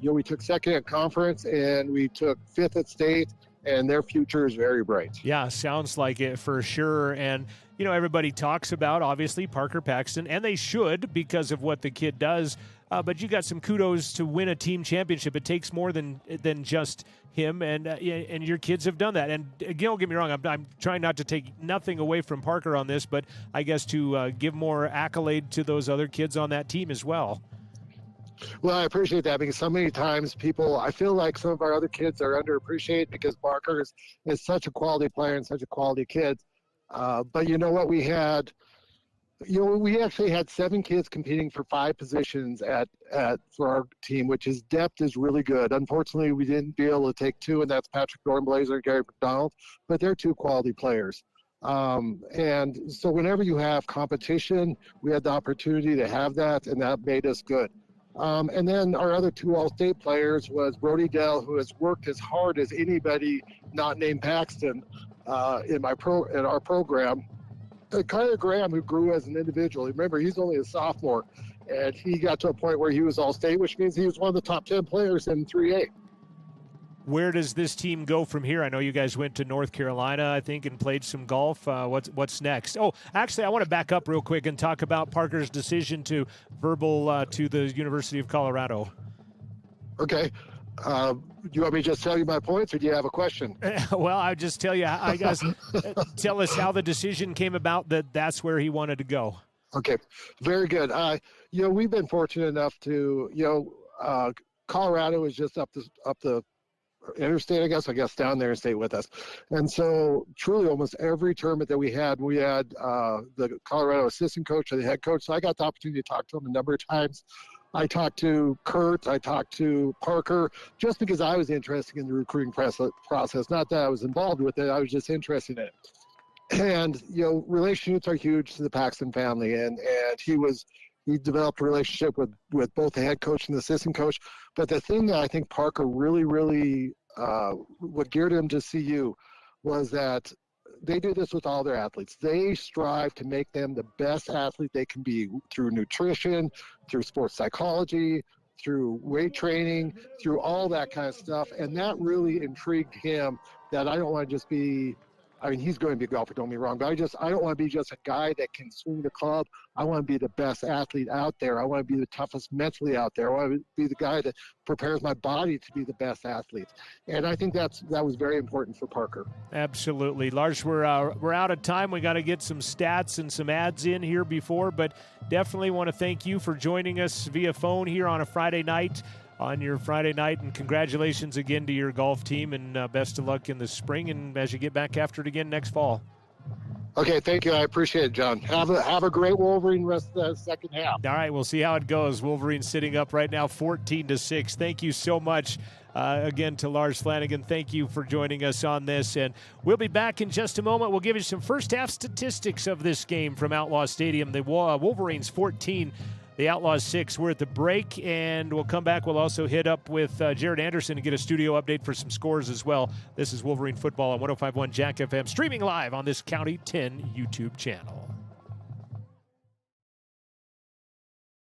we took 2nd at conference, and we took 5th at state, and their future is very bright. Yeah, sounds like it for sure. And everybody talks about, obviously, Parker Paxton, and they should because of what the kid does. But you got some kudos to win a team championship. It takes more than just him, and your kids have done that. And don't get me wrong, I'm trying not to take nothing away from Parker on this, but I guess to give more accolade to those other kids on that team as well. Well, I appreciate that because so many times I feel like some of our other kids are underappreciated because Parker is such a quality player and such a quality kid. But you know what? We actually had 7 kids competing for 5 positions for our team, which is depth is really good. Unfortunately, we didn't be able to take 2, and that's Patrick Dornblazer and Gary McDonald, but they're 2 quality players. And so whenever you have competition, we had the opportunity to have that, and that made us good. And then our other 2 all-state players was Brody Dell, who has worked as hard as anybody not named Paxton in our program. Kyler Graham, who grew as an individual. Remember, he's only a sophomore, and he got to a point where he was all-state, which means he was one of the top 10 players in 3A. Where does this team go from here? I know you guys went to North Carolina, I think, and played some golf. What's next? Oh, actually, I want to back up real quick and talk about Parker's decision to verbal to the University of Colorado. Okay. Do you want me to just tell you my points, or do you have a question? Well, I'll just tell you, I guess, tell us how the decision came about that's where he wanted to go. Okay, very good. We've been fortunate enough to, Colorado is just up the interstate, I guess down there and stay with us. And so truly almost every tournament that we had the Colorado assistant coach or the head coach. So I got the opportunity to talk to him a number of times. I talked to Kurt, I talked to Parker, just because I was interested in the recruiting process. Not that I was involved with it, I was just interested in it. And, relationships are huge to the Paxton family. And he developed a relationship with both the head coach and the assistant coach. But the thing that I think Parker really, really what geared him to CU was that they do this with all their athletes. They strive to make them the best athlete they can be through nutrition, through sports psychology, through weight training, through all that kind of stuff. And that really intrigued him that I don't want to just be he's going to be a golfer, don't get me wrong, but I don't want to be just a guy that can swing the club. I want to be the best athlete out there. I want to be the toughest mentally out there. I want to be the guy that prepares my body to be the best athlete. And I think that was very important for Parker. Absolutely. Lars, we're out of time. We got to get some stats and some ads in here but definitely want to thank you for joining us via phone here on your Friday night, and congratulations again to your golf team, and best of luck in the spring and as you get back after it again next fall. Okay, thank you. I appreciate it, John. Have a great Wolverine rest of the second half. All right, we'll see how it goes. Wolverine sitting up right now 14-6. Thank you so much again to Lars Flanagan. Thank you for joining us on this, and we'll be back in just a moment. We'll give you some first half statistics of this game from Outlaw Stadium. The Wolverines 14, the Outlaws 6. We're at the break, and we'll come back. We'll also hit up with Jared Anderson and get a studio update for some scores as well. This is Wolverine Football on 105.1 Jack FM, streaming live on this County 10 YouTube channel.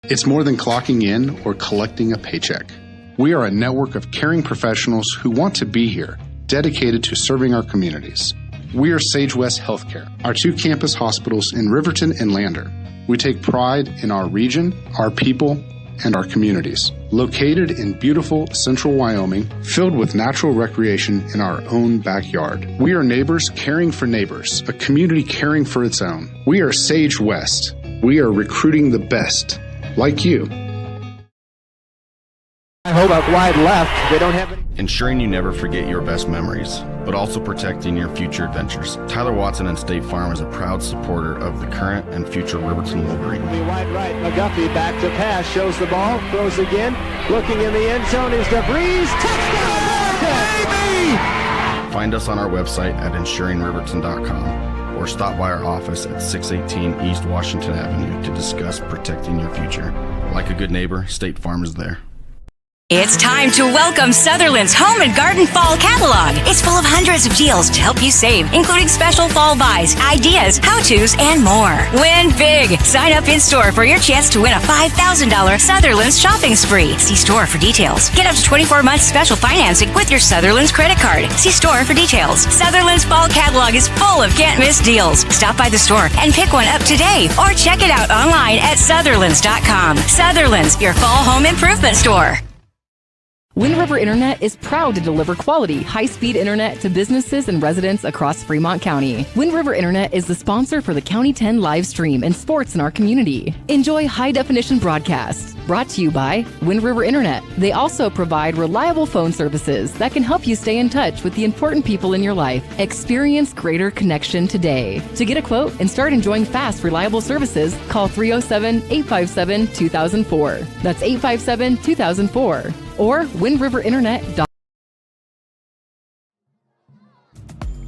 It's more than clocking in or collecting a paycheck. We are a network of caring professionals who want to be here, dedicated to serving our communities. We are Sage West Healthcare, our 2 campus hospitals in Riverton and Lander. We take pride in our region, our people, and our communities. Located in beautiful central Wyoming, filled with natural recreation in our own backyard. We are neighbors caring for neighbors, a community caring for its own. We are Sage West. We are recruiting the best, like you. I hope out wide left. They don't have any. Ensuring you never forget your best memories. but also protecting your future adventures. Tyler Watson and State Farm is a proud supporter of the current and future Riverton Wolverine. Wide right, McGuffey back to pass, shows the ball, throws again, looking in the end zone is DeVries, touchdown, baby! Find us on our website at insuringriverton.com or stop by our office at 618 East Washington Avenue to discuss protecting your future. Like a good neighbor, State Farm is there. It's time to welcome Sutherland's Home and Garden Fall Catalog. It's full of hundreds of deals to help you save, including special fall buys, ideas, how-tos, and more. Win big. Sign up in-store for your chance to win a $5,000 Sutherland's shopping spree. See store for details. Get up to 24 months special financing with your Sutherland's credit card. See store for details. Sutherland's Fall Catalog is full of can't-miss deals. Stop by the store and pick one up today or check it out online at Sutherlands.com. Sutherland's, your fall home improvement store. Wind River Internet is proud to deliver quality, high-speed internet to businesses and residents across Fremont County. Wind River Internet is the sponsor for the County 10 live stream and sports in our community. Enjoy high-definition broadcasts. Brought to you by Wind River Internet. They also provide reliable phone services that can help you stay in touch with the important people in your life. Experience greater connection today. To get a quote and start enjoying fast, reliable services, call 307-857-2004. That's 857-2004. Or windriverinternet.com.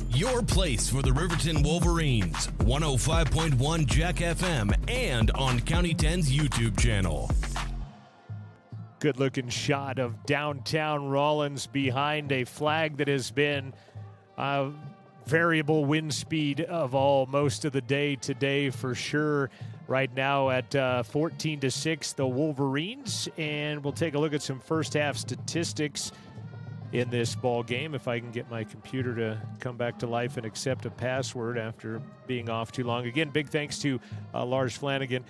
Your place for the Riverton Wolverines, 105.1 Jack FM and on County 10's YouTube channel. Good looking shot of downtown Rawlins behind a flag that has been variable wind speed of most of the day today for sure. Right now at 14-6, the Wolverines, and we'll take a look at some first half statistics in this ball game. If I can get my computer to come back to life and accept a password after being off too long. Again, big thanks to Lars Flanagan.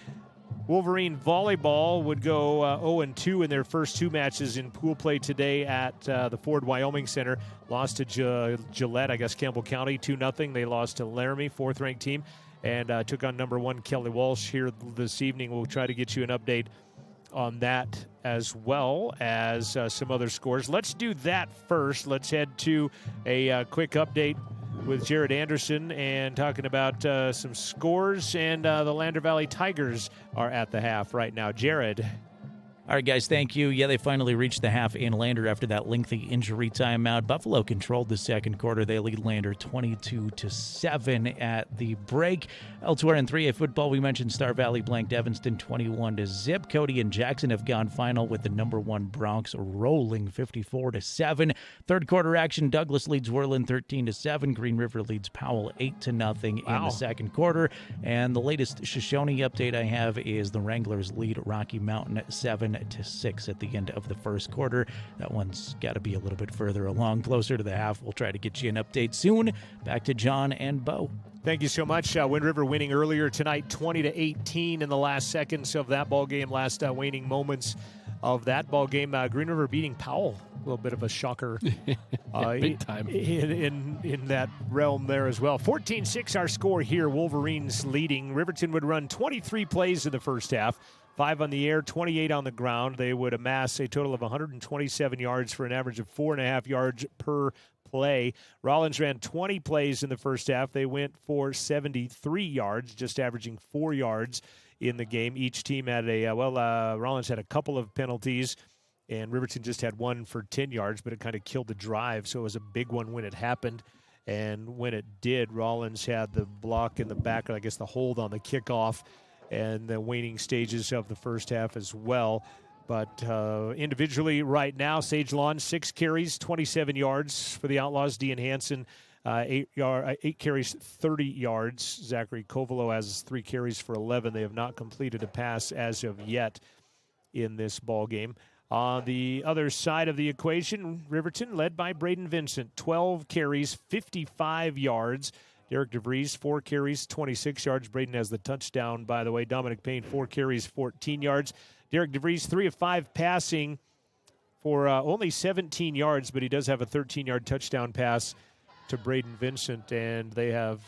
Wolverine volleyball would go 0-2 in their first two matches in pool play today at the Ford Wyoming Center. Lost to Gillette, Campbell County, 2-0. They lost to Laramie, fourth-ranked team, and took on number 1 Kelly Walsh here this evening. We'll try to get you an update on that as well as some other scores. Let's do that first. Let's head to a quick update with Jared Anderson and talking about some scores, and the Lander Valley Tigers are at the half right now. Jared. All right, guys, thank you. Yeah, they finally reached the half in Lander after that lengthy injury timeout. Buffalo controlled the second quarter. They lead Lander 22-7 at the break. Elsewhere in 3A football, we mentioned Star Valley blanked Evanston 21-0. Cody and Jackson have gone final with the number 1 Bronx rolling 54-7. Third quarter action, Douglas leads Worland 13-7. Green River leads Powell 8-0 in the second quarter. And the latest Shoshone update I have is the Wranglers lead Rocky Mountain 7-6 at the end of the first quarter. That one's got to be a little bit further along, closer to the half. We'll try to get you an update soon. Back to John and Bo. Thank you so much. Wind River winning earlier tonight, 20-18 in the last seconds of that ball game, last waning moments of that ball game. Green River beating Powell, a little bit of a shocker big time in that realm there as well. 14-6 our score here. Wolverines leading. Riverton would run 23 plays in the first half. 5 on the air, 28 on the ground. They would amass a total of 127 yards for an average of 4.5 yards per play. Rawlins ran 20 plays in the first half. They went for 73 yards, just averaging 4 yards in the game. Each team had Rawlins had a couple of penalties, and Riverton just had one for 10 yards, but it kind of killed the drive, so it was a big one when it happened. And when it did, Rawlins had the block in the back, or the hold on the kickoff, and the waning stages of the first half as well. But individually right now, Sage Lawn, 6 carries, 27 yards for the Outlaws. Dean Hansen, 8 carries, 30 yards. Zachary Kovalo has 3 carries for 11. They have not completed a pass as of yet in this ball game. On the other side of the equation, Riverton led by Braden Vincent, 12 carries, 55 yards. Derek DeVries, 4 carries, 26 yards. Braden has the touchdown, by the way. Dominic Payne, 4 carries, 14 yards. Derek DeVries, 3 of 5 passing for only 17 yards, but he does have a 13-yard touchdown pass to Braden Vincent, and they have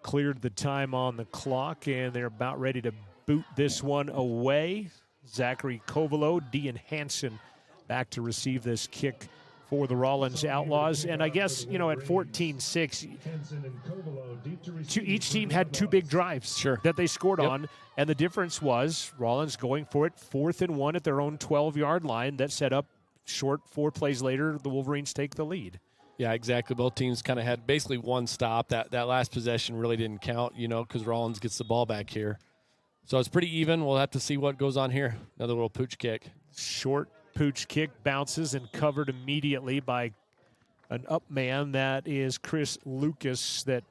cleared the time on the clock, and they're about ready to boot this one away. Zachary Kovalo, Dean Hansen back to receive this kick for the Rawlins Outlaws. And I guess, at 14-6, each team had two big drives that they scored on. And the difference was Rawlins going for it 4th and 1 at their own 12-yard line. That set up short 4 plays later, the Wolverines take the lead. Yeah, exactly. Both teams kind of had basically one stop. That last possession really didn't count, because Rawlins gets the ball back here. So it's pretty even. We'll have to see what goes on here. Another little pooch kick. Short pooch kick, bounces and covered immediately by an up man. That is Chris Lucas that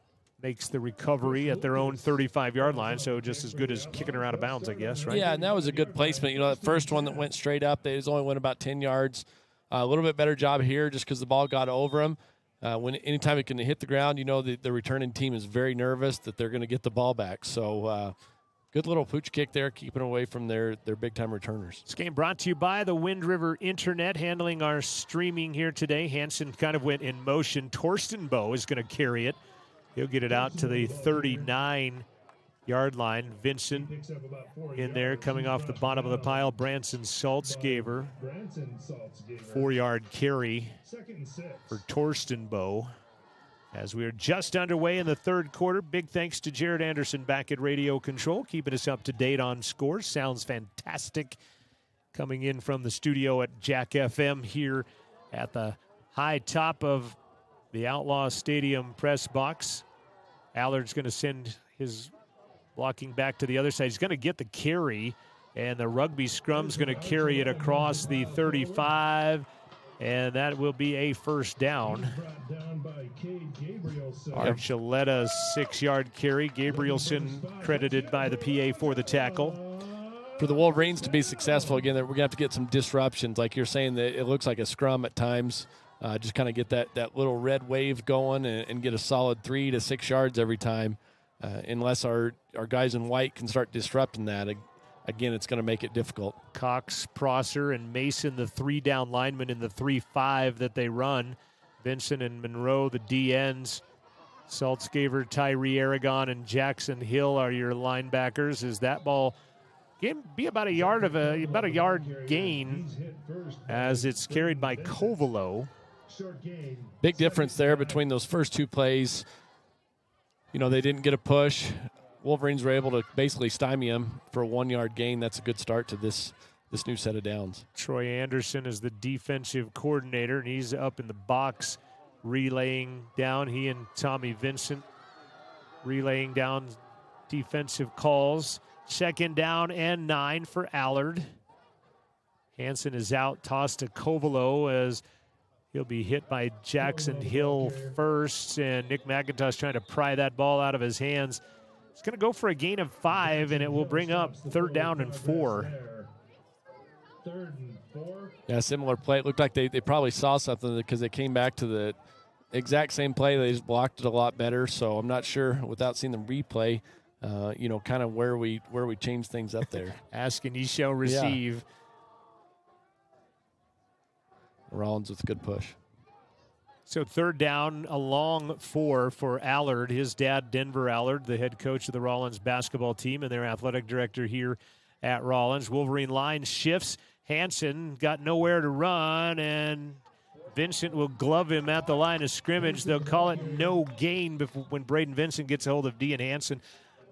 makes the recovery at their own 35-yard line. So just as good as kicking her out of bounds, I guess, right? Yeah, and that was a good placement. That first one that went straight up, they only went about 10 yards. A little bit better job here just because the ball got over him. Anytime it can hit the ground, the returning team is very nervous that they're going to get the ball back. So good little pooch kick there, keeping away from their big-time returners. This game brought to you by the Wind River Internet, handling our streaming here today. Hansen kind of went in motion. Torstenbow is going to carry it. He'll get it out to the 39-yard line. Vincent in there coming off the bottom of the pile. Branson Saltzgaver, 4-yard carry for Torstenbow. As we are just underway in the third quarter, big thanks to Jared Anderson back at Radio Control, keeping us up to date on scores. Sounds fantastic. Coming in from the studio at Jack FM here at the high top of the Outlaw Stadium press box. Allard's going to send his blocking back to the other side. He's going to get the carry, and the rugby scrum's going to carry it across the 35, and that will be a first down. Archuleta, 6-yard carry. Gabrielson credited by the PA for the tackle. For the Wolverines to be successful, again, we're going to have to get some disruptions. Like you're saying, that it looks like a scrum at times. Just kind of get that little red wave going and get a solid 3 to 6 yards every time. Unless our guys in white can start disrupting that, again, it's going to make it difficult. Cox, Prosser, and Mason, the 3-down linemen in the 3-5 that they run. Vincent and Monroe, the DNs. Saltzgaver, Tyree Aragon, and Jackson Hill are your linebackers. As that ball can be about a yard gain as it's carried by Kovalo. Big difference there between those first two plays. They didn't get a push. Wolverines were able to basically stymie him for a 1-yard gain. That's a good start to this new set of downs. Troy Anderson is the defensive coordinator, and he's up in the box relaying down. He and Tommy Vincent relaying down defensive calls. 2nd down and 9 for Allard. Hansen is out, tossed to Kovalo as he'll be hit by Jackson Hill first, and Nick McIntosh trying to pry that ball out of his hands. It's going to go for a gain of 5, and it will bring up 3rd down and 4. Yeah, similar play. It looked like they probably saw something because they came back to the exact same play. They just blocked it a lot better, so I'm not sure without seeing the replay, kind of where we changed things up there. Ask and ye shall receive. Yeah. Rawlins with a good push. So 3rd down, a long 4 for Allard. His dad, Denver Allard, the head coach of the Rawlins basketball team and their athletic director here at Rawlins. Wolverine line shifts. Hansen got nowhere to run, and Vincent will glove him at the line of scrimmage. They'll call it no gain when Braden Vincent gets a hold of Dean Hansen.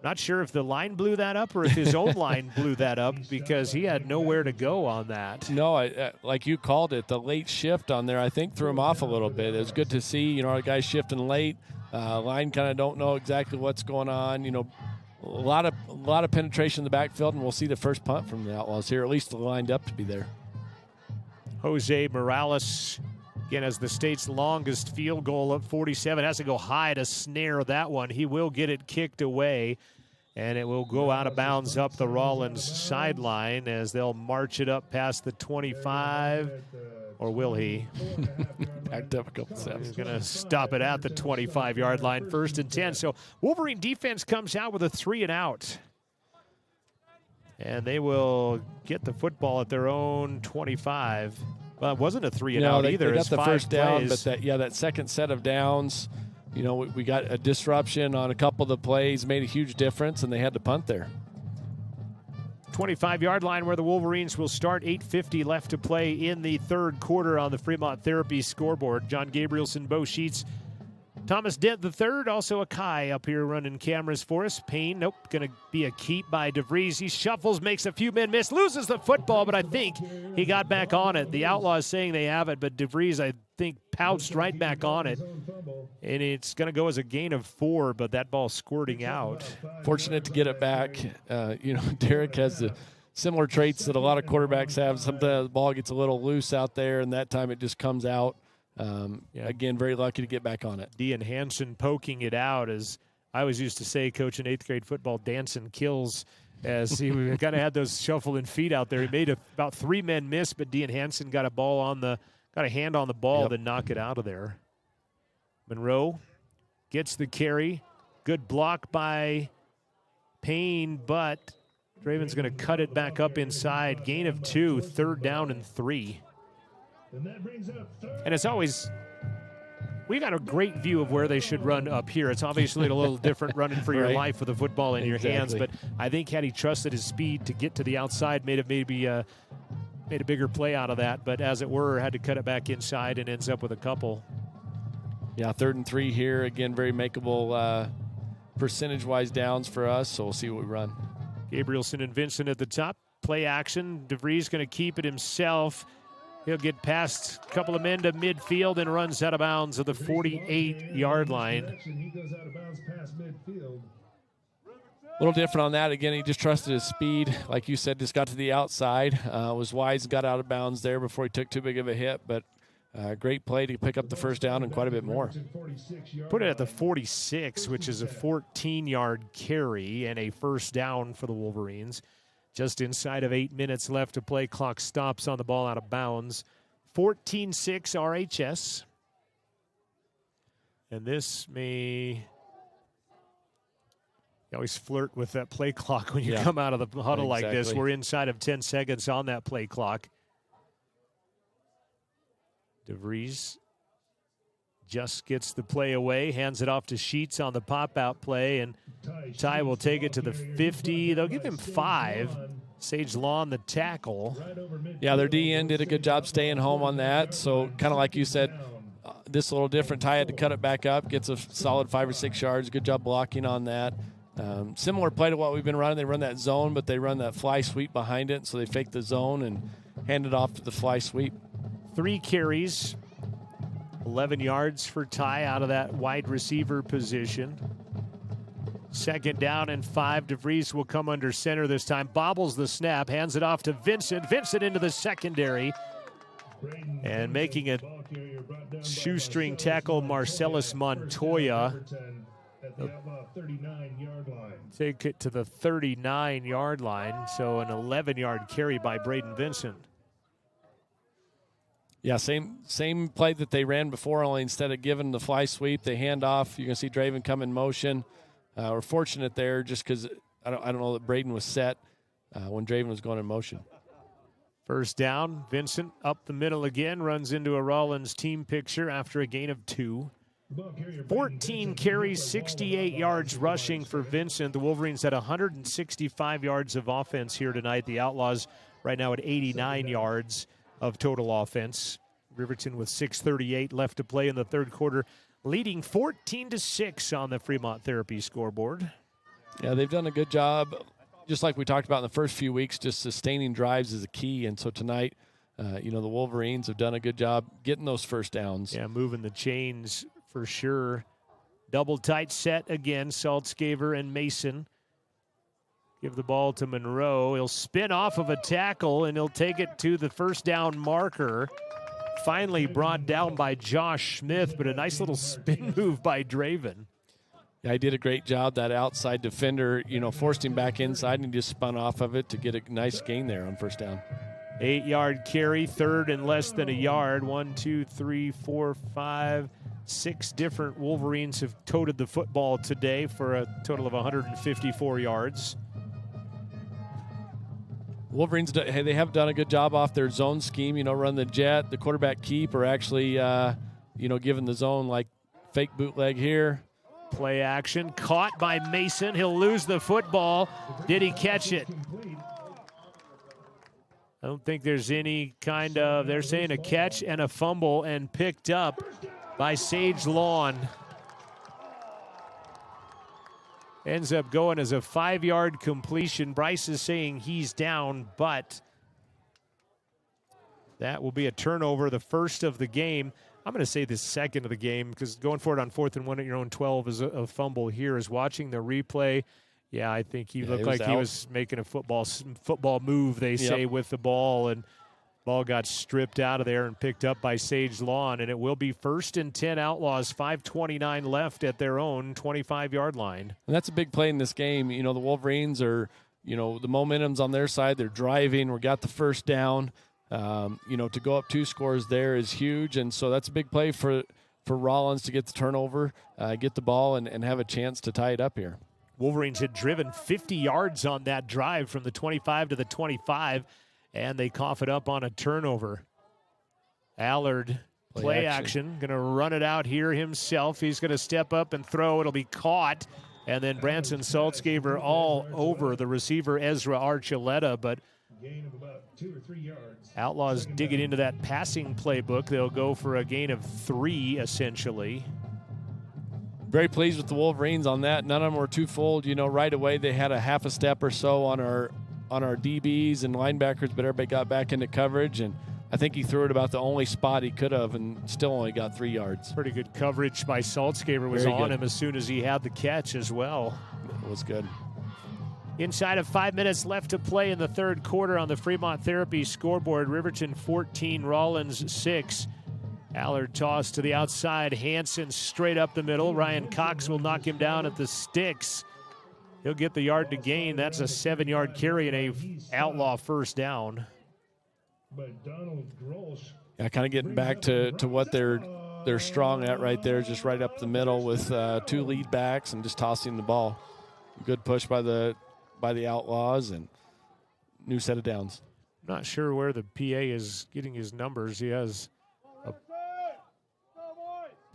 Not sure if the line blew that up or if his own line blew that up because he had nowhere to go on that. No, like you called it, the late shift on there, I think, threw him off a little bit. It was good to see, our guys shifting late. Line kind of don't know exactly what's going on. A lot of penetration in the backfield, and we'll see the first punt from the Outlaws here. At least lined up to be there. Jose Morales, again, has the state's longest field goal at 47. Has to go high to snare that one. He will get it kicked away, and it will go out of bounds up the Rawlins sideline as they'll march it up past the 25. Or will he? Backed up a couple steps. He's going to stop it at the 25-yard line, 1st and 10. So Wolverine defense comes out with a 3-and-out. And they will get the football at their own 25. Well, it wasn't a 3-and-out either. They got the first down, plays. But that second set of downs, we got a disruption on a couple of the plays, made a huge difference, and they had to punt there. 25-yard line where the Wolverines will start. 8:50 left to play in the third quarter on the Fremont Therapy scoreboard. John Gabrielson, Bo Sheets, Thomas Dent III, also a Kai up here running cameras for us. Payne, nope, going to be a keep by DeVries. He shuffles, makes a few men miss, loses the football, but I think he got back on it. The Outlaws saying they have it, but DeVries, I think, pounced right back on it. And it's going to go as a gain of 4, but that ball squirting out. Fortunate to get it back. Derek has the similar traits that a lot of quarterbacks have. Sometimes the ball gets a little loose out there, and that time it just comes out. Again, very lucky to get back on it. Dean Hansen poking it out, as I was used to say, coaching 8th grade football, dancing kills, as he kind of had those shuffling feet out there. He made about 3 men miss, but Dean Hansen got a hand on the ball to knock it out of there. Monroe gets the carry. Good block by Payne, but Draven's going to cut it back up inside. Gain of 2, 3rd down and 3. And as always, we got a great view of where they should run up here. It's obviously a little different running for your life with the football in your hands, but I think had he trusted his speed to get to the outside, made a bigger play out of that, but as it were, had to cut it back inside and ends up with a couple. Yeah, 3rd and 3 here. Again, very makeable percentage-wise downs for us, so we'll see what we run. Gabrielson and Vincent at the top. Play action. DeVries going to keep it himself. He'll get past a couple of men to midfield and runs out of bounds at the 48-yard line. He goes out of bounds past midfield. A little different on that. Again, he just trusted his speed. Like you said, just got to the outside. Was wise, got out of bounds there before he took too big of a hit. But great play to pick up the first down and quite a bit more. Put it at the 46, which is a 14-yard carry and a first down for the Wolverines. Just inside of 8 minutes left to play. Clock stops on the ball out of bounds. 14-6 RHS. And this may... You always flirt with that play clock when you come out of the huddle like this. We're inside of 10 seconds on that play clock. DeVries just gets the play away, hands it off to Sheets on the pop-out play, and Ty will take it to the 50. They'll give him 5. Sage Lawn the tackle. Yeah, their DN did a good job staying home on that. So kind of like you said, this a little different. Ty had to cut it back up, gets a solid 5 or 6 yards. Good job blocking on that. Similar play to what we've been running. They run that zone, but they run that fly sweep behind it. So they fake the zone and hand it off to the fly sweep. 3 carries, 11 yards for Ty out of that wide receiver position. 2nd down and 5. DeVries will come under center this time. Bobbles the snap, hands it off to Vincent. Vincent into the secondary. And making a shoestring tackle, Marcellus Montoya. Take it to the 39-yard line. So an 11-yard carry by Braden Vincent. Yeah, same play that they ran before, only instead of giving the fly sweep, they hand off. You can see Draven come in motion. We're fortunate there just because I don't know that Braden was set when Draven was going in motion. First down, Vincent up the middle again, runs into a Rawlins team picture after a gain of 2. 14 carries, 68 yards rushing for Vincent. The Wolverines had 165 yards of offense here tonight. The Outlaws right now at 89 yards of total offense. Riverton with 6:38 left to play in the third quarter, leading 14-6 on the Fremont Therapy scoreboard. Yeah, they've done a good job, just like we talked about in the first few weeks, just sustaining drives is a key. And so tonight, the Wolverines have done a good job getting those first downs. Yeah, moving the chains for sure. Double tight set again, Saltzgaver and Mason. Give the ball to Monroe. He'll spin off of a tackle, and he'll take it to the first down marker. Finally brought down by Josh Smith, but a nice little spin move by Draven. Yeah, he did a great job. That outside defender, forced him back inside, and he just spun off of it to get a nice gain there on first down. 8-yard carry, 3rd and less than a yard. 1, 2, 3, 4, 5, 6 different Wolverines have toted the football today for a total of 154 yards. Wolverines, they have done a good job off their zone scheme, run the jet, the quarterback keep, or actually, giving the zone like fake bootleg here. Play action, caught by Mason. He'll lose the football. Did he catch it? I don't think there's any kind of, they're saying a catch and a fumble, and picked up by Sage Lawn. Ends up going as a 5-yard completion. Bryce is saying he's down, but that will be a turnover, the first of the game. I'm going to say the second of the game, because going for it on 4th and 1 at your own 12 is a fumble here. Is watching the replay. Yeah, I think he looked like he was making a football move, they say, with the ball, and ball got stripped out of there and picked up by Sage Lawn, and it will be 1st and 10 Outlaws, 5:29 left at their own 25-yard line. And that's a big play in this game. You know, the Wolverines are, you know, the momentum's on their side. They're driving. We got the first down. You know, to go up 2 scores there is huge, and so that's a big play for Rawlins to get the turnover, get the ball, and have a chance to tie it up here. Wolverines had driven 50 yards on that drive from the 25 to the 25, and they cough it up on a turnover. Allard, play action. Going to run it out here himself. He's going to step up and throw. It'll be caught, and then Branson Saltzgaber all over the receiver, Ezra Archuleta, but Gain of about 2 or 3 yards. Outlaws digging into that passing playbook. They'll go for a gain of 3, essentially. Very pleased with the Wolverines on that. None of them were twofold. You know, right away they had a half a step or so on our DBs and linebackers, but everybody got back into coverage, and I think he threw it about the only spot he could have and still only got 3 yards. Pretty good coverage by Saltzgaber. Was on him as soon as he had the catch as well. It was good. Inside of 5 minutes left to play in the third quarter on the Fremont Therapy scoreboard. Riverton 14, Rawlins 6. Allard toss to the outside. Hansen straight up the middle. Ryan Cox will knock him down at the sticks. He'll get the yard to gain. That's a 7-yard carry and a Outlaw first down. Yeah, kind of getting back to what they're strong at right there, just right up the middle with 2 lead backs and just tossing the ball. Good push by the Outlaws and new set of downs. Not sure where the PA is getting his numbers. He has a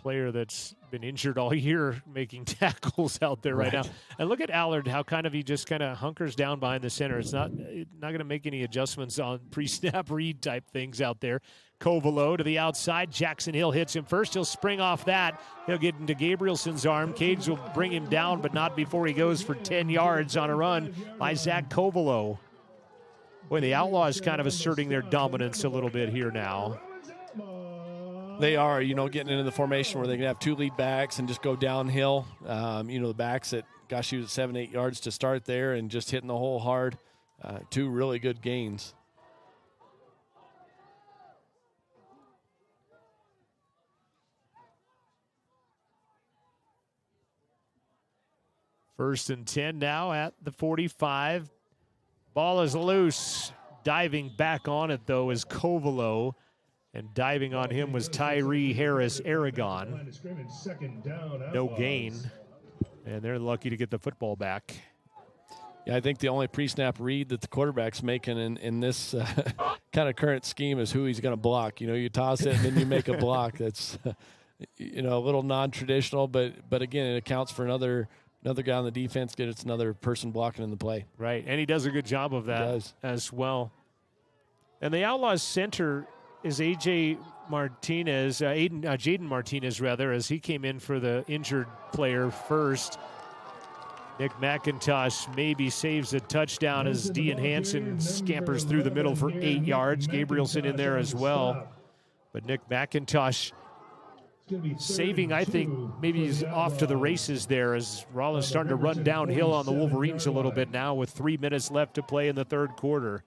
player that's been injured all year making tackles out there right now. And look at Allard, how he just kind of hunkers down behind the center. It's not going to make any adjustments on pre-snap read type things out there. Covelo to the outside. Jackson Hill hits him first. He'll spring off that. He'll get into Gabrielson's arm. Cage will bring him down, but not before he goes for 10 yards on a run by Zach Covelo. Boy, the Outlaws kind of asserting their dominance a little bit here now. They are, getting into the formation where they can have 2 lead backs and just go downhill. The backs that got you at 7-8 yards to start there and just hitting the hole hard. 2 really good gains. First and 10 now at the 45. Ball is loose. Diving back on it, though, is Covelo. And diving on him was Tyree Harris Aragon. No gain. And they're lucky to get the football back. Yeah, I think the only pre-snap read that the quarterback's making in this kind of current scheme is who he's going to block. You toss it and then you make a block. That's, a little non-traditional, but again, it accounts for another guy on the defense, gets another person blocking in the play. Right, and he does a good job of that as well. And the Outlaws center is Jaden Martinez, as he came in for the injured player first. Nick McIntosh maybe saves a touchdown as Dean Hansen scampers through the middle for 8 yards. Gabrielson in there as well. But Nick McIntosh saving, I think, maybe he's off to the races there as Rawlins starting to run downhill on the Wolverines a little bit now with 3 minutes left to play in the third quarter.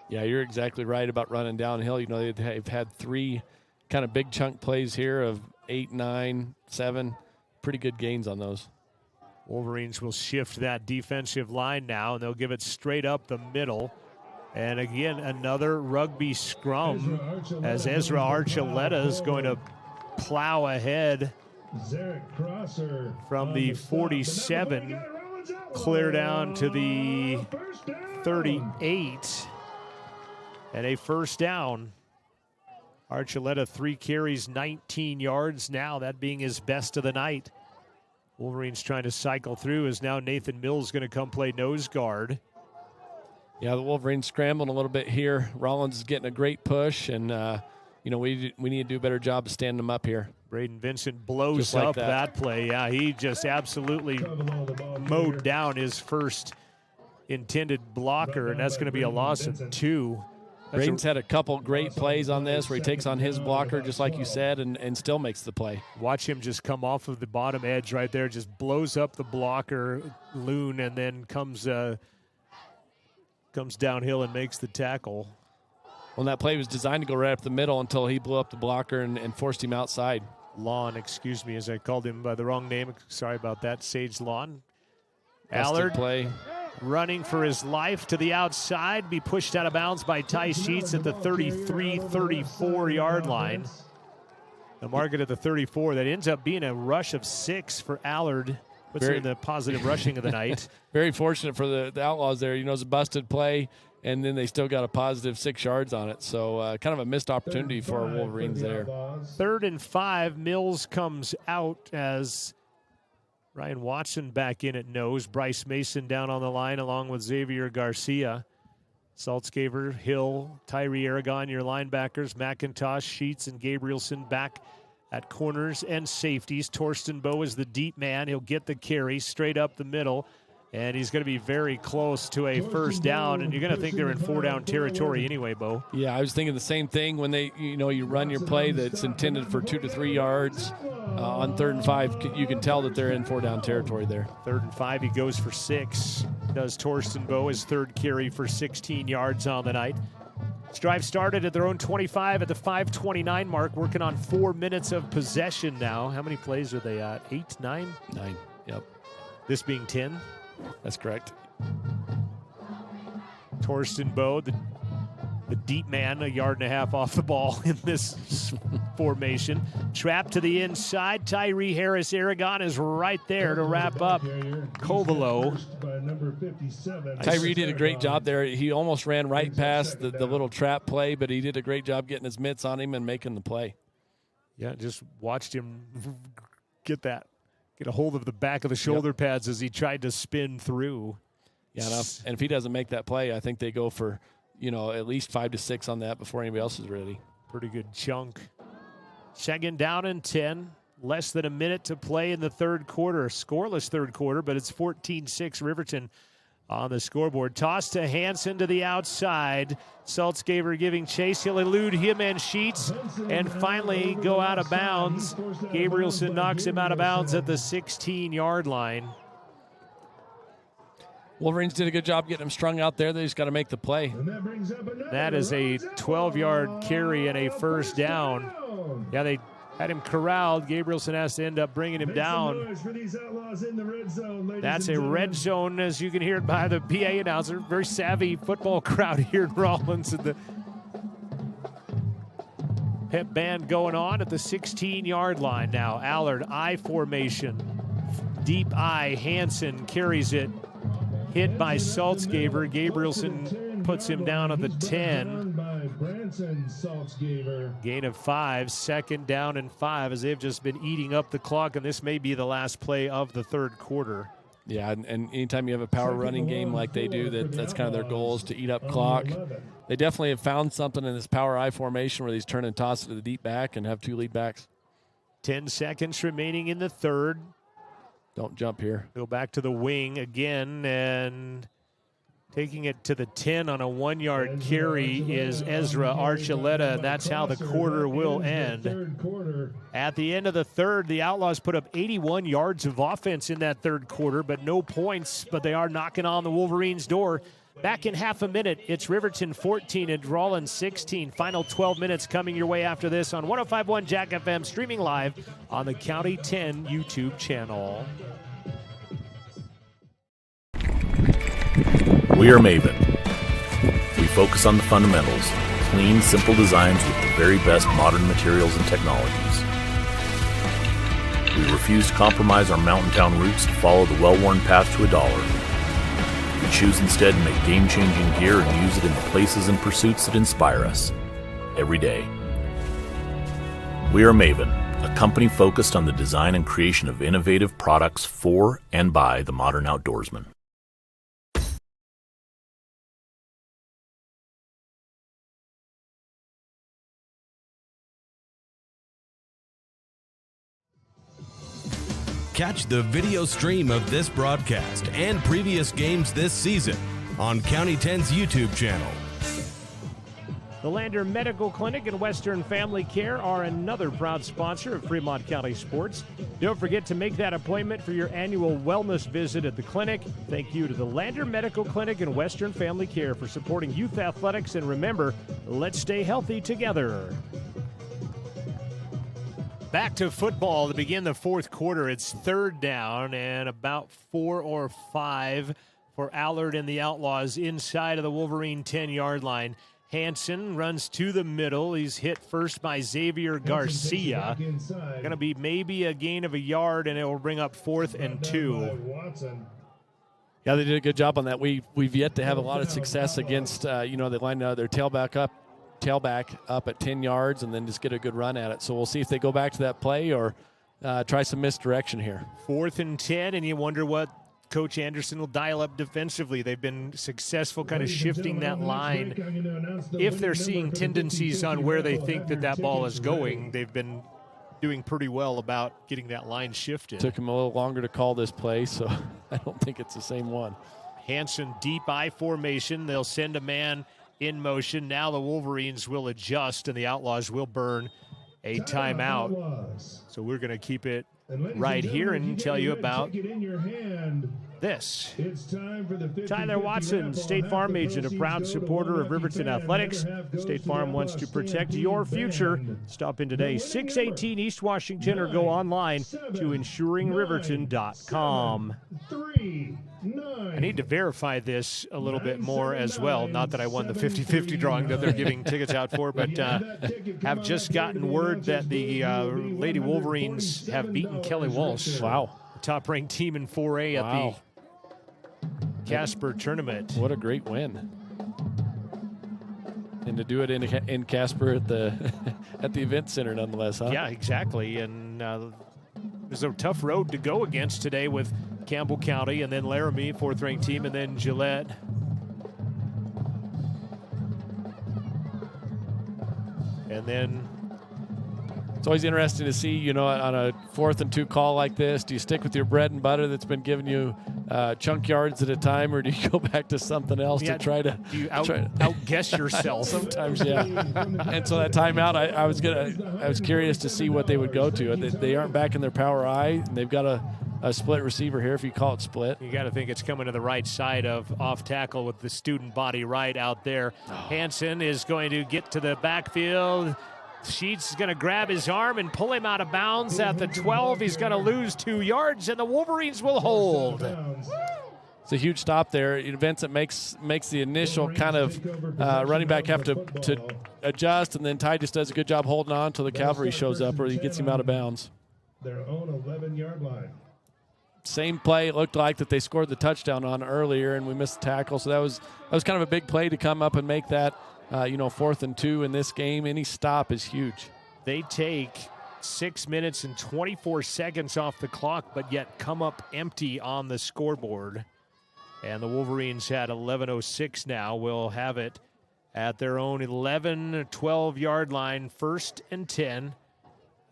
Yeah, you're exactly right about running downhill. They've had 3 kind of big chunk plays here of 8, 9, 7. Pretty good gains on those. Wolverines will shift that defensive line now, and they'll give it straight up the middle. And again, another rugby scrum as Ezra Archuleta is going to plow ahead from the 47, clear down to the 38. And a first down. Archuleta 3 carries, 19 yards now, that being his best of the night. Wolverines trying to cycle through as now Nathan Mills going to come play nose guard. Yeah, the Wolverines scrambling a little bit here. Rawlins is getting a great push, and we need to do a better job of standing them up here. Braden Vincent blows Just like up that play. Yeah, he just absolutely mowed down his first intended blocker, and that's going to be a loss of 2. Braden's had a couple great plays on this where he takes on his blocker, just like you said, and still makes the play. Watch him just come off of the bottom edge right there, just blows up the blocker, Loon, and then comes downhill and makes the tackle. Well, that play was designed to go right up the middle until he blew up the blocker and forced him outside. Lawn, excuse me, as I called him by the wrong name. Sorry about that, Sage Lawn. Busted Allard play. Running for his life to the outside, be pushed out of bounds by Ty Sheets at the 33-34 yard line. The market at the 34. That ends up being a rush of 6 for Allard. Puts him in the positive rushing of the night. Very fortunate for the Outlaws there. It's a busted play, and then they still got a positive 6 yards on it. So kind of a missed opportunity for our Wolverines there. 3rd and 5. Mills comes out as Ryan Watson back in at nose. Bryce Mason down on the line along with Xavier Garcia. Saltzgaver, Hill, Tyree Aragon, your linebackers. McIntosh, Sheets, and Gabrielson back at corners and safeties. Torsten Bowe is the deep man. He'll get the carry straight up the middle, and he's going to be very close to a first down, and you're going to think they're in 4-down territory anyway, Bo. Yeah, I was thinking the same thing when you run your play that's intended for 2 to 3 yards. On 3rd and 5, you can tell that they're in 4-down territory there. 3rd and 5, he goes for 6. Does Torsten Bowe, his 3rd carry for 16 yards on the night. This drive started at their own 25 at the 5:29 mark, working on 4 minutes of possession now. How many plays are they at? 8, 9? 9, yep. This being 10? That's correct. Torsten Bowe, the deep man, 1.5 yards off the ball in this formation. Trapped to the inside. Tyree Harris Aragon is right there to wrap up Covelo. Tyree did a great job there. He almost ran right past the little trap play, but he did a great job getting his mitts on him and making the play. Yeah, just watched him get a hold of the back of the shoulder pads as he tried to spin through. Yeah, and if he doesn't make that play, I think they go for at least 5 to 6 on that before anybody else is ready. Pretty good chunk. 2nd down and 10. Less than a minute to play in the 3rd quarter. Scoreless 3rd quarter, but it's 14-6 Riverton on the scoreboard. Toss to Hansen to the outside. Saltzgaver giving chase. He'll elude him and Sheets and finally go out of bounds. Gabrielson knocks him out of bounds at the 16-yard line. Wolverines did a good job getting him strung out there. They just got to make the play. That is a 12-yard carry and a first down. Yeah, they had him corralled. Gabrielson has to end up bringing him down. That's a red zone, as you can hear it by the PA announcer. Very savvy football crowd here in Rawlins. And the pep band going on at the 16-yard line now. Allard, I formation. Deep I, Hansen carries it. Hit by Saltzgaver. Gabrielson puts him down at the 10. Gain of 5. 2nd down and 5 as they've just been eating up the clock, and this may be the last play of the 3rd quarter. Yeah, and anytime you have a power running game like they do, that's kind of their goal, is to eat up clock. They definitely have found something in this power I formation where these turn and toss it to the deep back and have 2 lead backs. 10 seconds remaining in the 3rd. Don't jump here. Go back to the wing again, and taking it to the 10 on a 1-yard carry is Ezra Archuleta, and that's how the quarter will end. At the end of the 3rd, the Outlaws put up 81 yards of offense in that 3rd quarter, but no points, but they are knocking on the Wolverines' door. Back in half a minute, it's Riverton 14 and Rawlins 16. Final 12 minutes coming your way after this on 105.1 Jack FM, streaming live on the County 10 YouTube channel. We are Maven. We focus on the fundamentals, clean, simple designs with the very best modern materials and technologies. We refuse to compromise our mountain town roots to follow the well-worn path to $1. We choose instead to make game-changing gear and use it in the places and pursuits that inspire us every day. We are Maven, a company focused on the design and creation of innovative products for and by the modern outdoorsman. Catch the video stream of this broadcast and previous games this season on County 10's YouTube channel. The Lander Medical Clinic and Western Family Care are another proud sponsor of Fremont County Sports. Don't forget to make that appointment for your annual wellness visit at the clinic. Thank you to the Lander Medical Clinic and Western Family Care for supporting youth athletics. And remember, let's stay healthy together. Back to football to begin the fourth quarter. It's third down and about 4 or 5 for Allard and the Outlaws inside of the Wolverine 10-yard line. Hansen runs to the middle. He's hit first by Xavier Garcia. Going to be maybe a gain of a yard, and it will bring up 4th and 2. Yeah, they did a good job on that. We've yet to have a lot of success against, they line their tailback up at 10 yards and then just get a good run at it. So we'll see if they go back to that play or try some misdirection here. 4th and 10, and you wonder what Coach Anderson will dial up defensively. They've been successful kind of shifting that line. If they're seeing tendencies on where they think that ball is going, they've been doing pretty well about getting that line shifted. Took him a little longer to call this play, so I don't think it's the same one. Hansen deep I formation. They'll send a man in motion. Now the Wolverines will adjust, and the Outlaws will burn a timeout. So we're going to keep it right here and tell you about this. It's time for the Tyler Watson, State Farm agent, a proud supporter of Riverton Athletics. State Farm wants to protect your future. Stop in today, 618 East Washington, or go online to insuringriverton.com. I need to verify this a little bit more as well. Not that I won the 50-50 drawing that they're giving tickets out for, but have just gotten word that the Lady Wolverines have beaten Kelly Walsh. Wow. Top-ranked team in 4A at the Casper tournament. What a great win. And to do it in Casper at the at the event center nonetheless, huh? Yeah, exactly. And there's a tough road to go against today with Campbell County and then Laramie, 4th-ranked team, and then Gillette. And then it's always interesting to see, on a 4th and 2 call like this, do you stick with your bread and butter that's been giving you chunk yards at a time, or do you go back to something else to try to do you outguess yourself? Sometimes, yeah. And so that timeout, I was curious to see what they would go to. They aren't back in their power I, and they've got a split receiver here, if you call it split. You got to think it's coming to the right side of off tackle with the student body right out there. Hansen is going to get to the backfield. Sheets is going to grab his arm and pull him out of bounds at the 12. He's going to lose 2 yards, and the Wolverines will hold. It's a huge stop there. Vincent makes the initial kind of running back have to adjust, and then Ty just does a good job holding on until the cavalry shows up or he gets him out of bounds. Their own 11-yard line. Same play it looked like that they scored the touchdown on earlier, and we missed the tackle. So that was kind of a big play to come up and make that 4th and 2 in this game. Any stop is huge. They take 6 minutes and 24 seconds off the clock, but yet come up empty on the scoreboard. And the Wolverines at 11:06 now will have it at their own 11, 12-yard line, 1st and 10.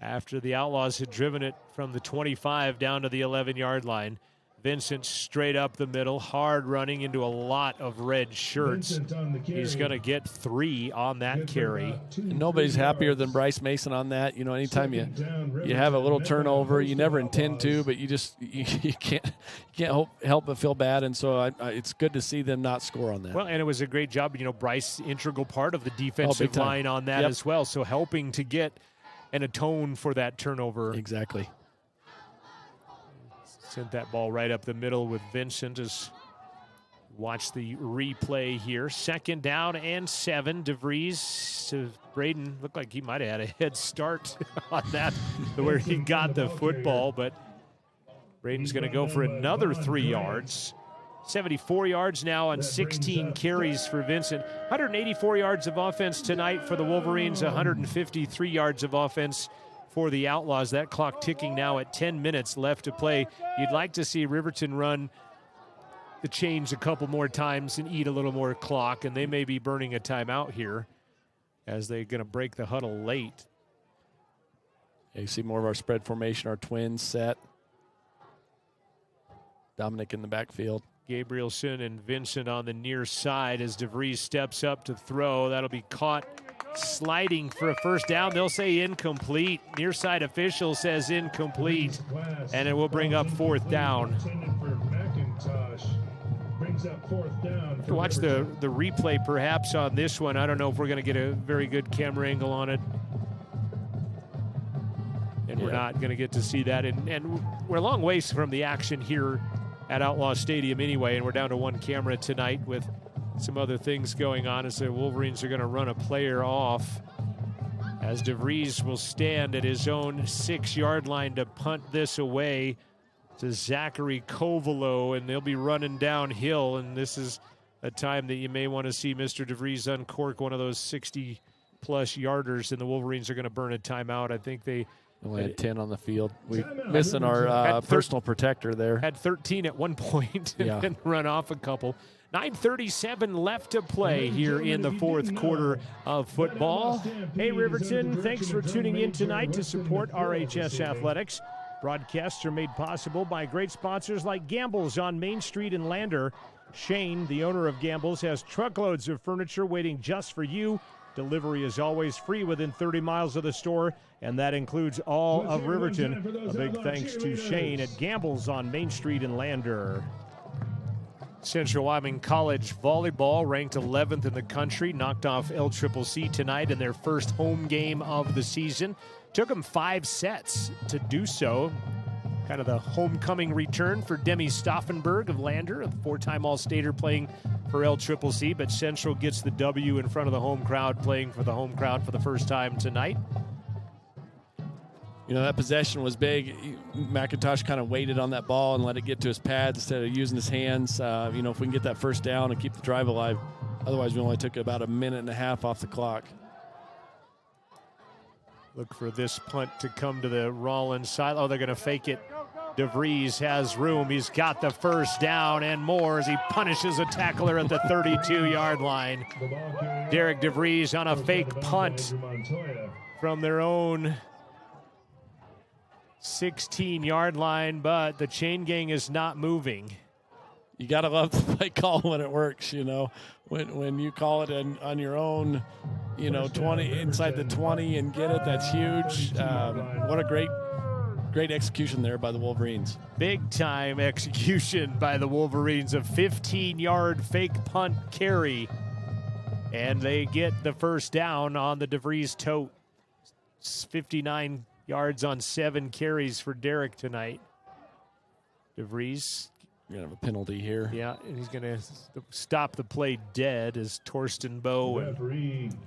After the Outlaws had driven it from the 25 down to the 11-yard line. Vincent straight up the middle, hard running into a lot of red shirts. He's going to get 3 on that carry. And nobody's happier than Bryce Mason on that. Anytime you have a little turnover, you never intend to, but you can't help but feel bad. And so it's good to see them not score on that. Well, and it was a great job. Bryce, integral part of the defensive line on that as well. So helping to get and atone for that turnover. Exactly. Sent that ball right up the middle with Vincent. As watch the replay here. 2nd down and 7. DeVries to Braden. Looked like he might have had a head start on that where he got the football, but Braden's going to go for another 3 yards. 74 yards now on 16 carries for Vincent. 184 yards of offense tonight for the Wolverines, 153 yards of offense for the Outlaws. That clock ticking now at 10 minutes left to play. You'd like to see Riverton run the chains a couple more times and eat a little more clock, and they may be burning a timeout here as they're going to break the huddle late. You see more of our spread formation, our twins set. Dominic in the backfield. Gabrielson and Vincent on the near side as DeVries steps up to throw. That'll be caught sliding for a first down. They'll say incomplete. Near side official says incomplete, and it will bring up fourth down. Watch the replay perhaps on this one. I don't know if we're going to get a very good camera angle on it. And we're not going to get to see that. And we're a long ways from the action here at Outlaw Stadium anyway, and we're down to one camera tonight with some other things going on as the Wolverines are going to run a player off as DeVries will stand at his own 6-yard line to punt this away to Zachary Kovalo, and they'll be running downhill, and this is a time that you may want to see Mr. DeVries uncork one of those 60-plus yarders, and the Wolverines are going to burn a timeout. I think they only had 10 on the field. We're missing our personal protector there. Had 13 at one point and run off a couple. 9:37 left to play here in the fourth quarter of football. Hey, Riverton, thanks for tuning in tonight to support RHS Athletics. Broadcasts are made possible by great sponsors like Gamble's on Main Street in Lander. Shane, the owner of Gamble's, has truckloads of furniture waiting just for you. Delivery is always free within 30 miles of the store, and that includes all of Riverton. A big thanks to Shane at Gamble's on Main Street in Lander. Central Wyoming College volleyball ranked 11th in the country, knocked off LCCC tonight in their first home game of the season. Took them 5 sets to do so. Kind of the homecoming return for Demi Stauffenberg of Lander, a 4-time All-Stater playing for LCCC, but Central gets the W in front of the home crowd, playing for the home crowd for the first time tonight. You know, that possession was big. McIntosh kind of waited on that ball and let it get to his pads instead of using his hands. If we can get that first down and keep the drive alive. Otherwise, we only took about a minute and a half off the clock. Look for this punt to come to the Rawlins side. Oh, they're going to fake it. DeVries has room. He's got the first down and more as he punishes a tackler at the 32-yard line. Derek DeVries on a fake punt from their own 16-yard line, but the chain gang is not moving. You got to love the play call when it works, When you call it on your own, 20 inside the 20 and get it, that's huge. What a great execution there by the Wolverines. Big time execution by the Wolverines. A 15-yard fake punt carry, and they get the first down on the DeVries tote. 59 yards on 7 carries for Derek tonight. DeVries. You're going to have a penalty here. Yeah, and he's going to stop the play dead as Torsten Bowe.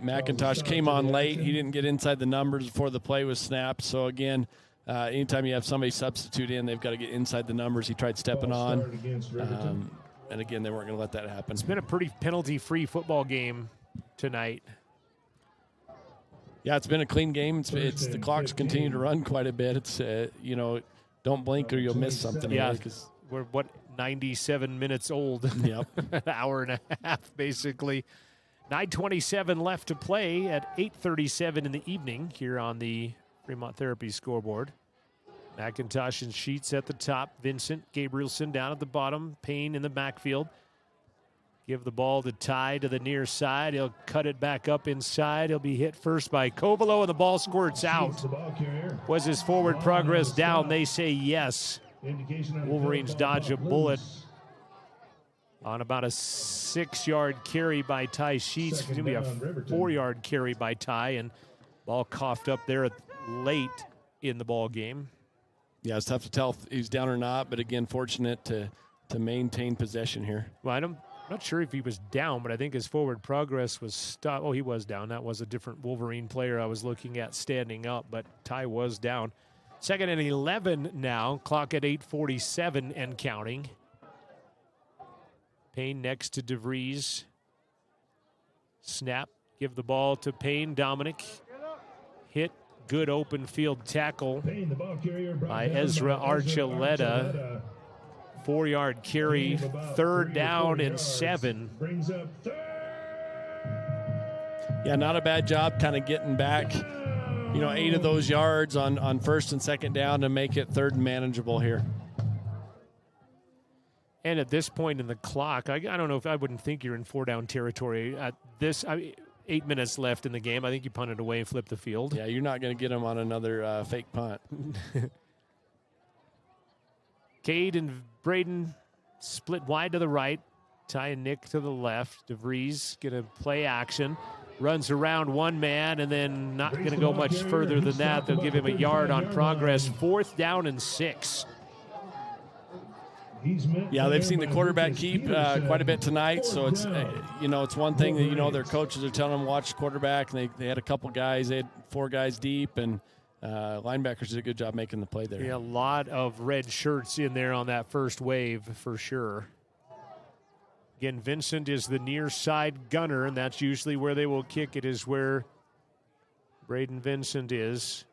McIntosh came on late. He didn't get inside the numbers before the play was snapped. So, again, anytime you have somebody substitute in, they've got to get inside the numbers. He tried stepping on. And, again, they weren't going to let that happen. It's been a pretty penalty-free football game tonight. Yeah, it's been a clean game. It's the clocks continue to run quite a bit. It's, don't blink or you'll miss something. Yeah, because we're, 97 minutes old. Yep. An hour and a half, basically. 9:27 left to play at 8:37 in the evening here on the Fremont Therapy scoreboard. McIntosh and Sheets at the top. Vincent Gabrielson down at the bottom. Payne in the backfield. Give the ball to Ty to the near side. He'll cut it back up inside. He'll be hit first by Kovalo, and the ball squirts out. Was his forward progress down? They say yes. Wolverines dodge a bullet on about a 6-yard carry by Ty Sheets. It's going to be a 4-yard carry by Ty, and ball coughed up there late in the ball game. Yeah, it's tough to tell if he's down or not, but again, fortunate to maintain possession here. Well, I'm not sure if he was down, but I think his forward progress was stopped. Oh, he was down. That was a different Wolverine player I was looking at standing up, but Ty was down. 2nd and 11 now. Clock at 8:47 and counting. Payne next to DeVries. Snap. Give the ball to Payne. Dominic. Hit. Good open field tackle by Ezra Archuleta. 4-yard carry. 3rd down and 7. Yeah, not a bad job kind of getting back 8 of those yards on 1st and 2nd down to make it 3rd and manageable here. And at this point in the clock, I don't know if I wouldn't think you're in 4-down territory. At this, 8 minutes left in the game. I think you punt it away and flip the field. Yeah, you're not going to get them on another fake punt. Cade and Braden split wide to the right. Ty and Nick to the left. DeVries going to play action. Runs around one man and then not going to go much further than that. They'll give him a yard on progress. 4th down and 6. Yeah, they've seen the quarterback keep quite a bit tonight, so it's it's one thing that their coaches are telling them watch the quarterback. And they had a couple guys, they had 4 guys deep, and linebackers did a good job making the play there. Yeah, a lot of red shirts in there on that first wave for sure. Again, Vincent is the near side gunner, and that's usually where they will kick it, is where Braden Vincent is.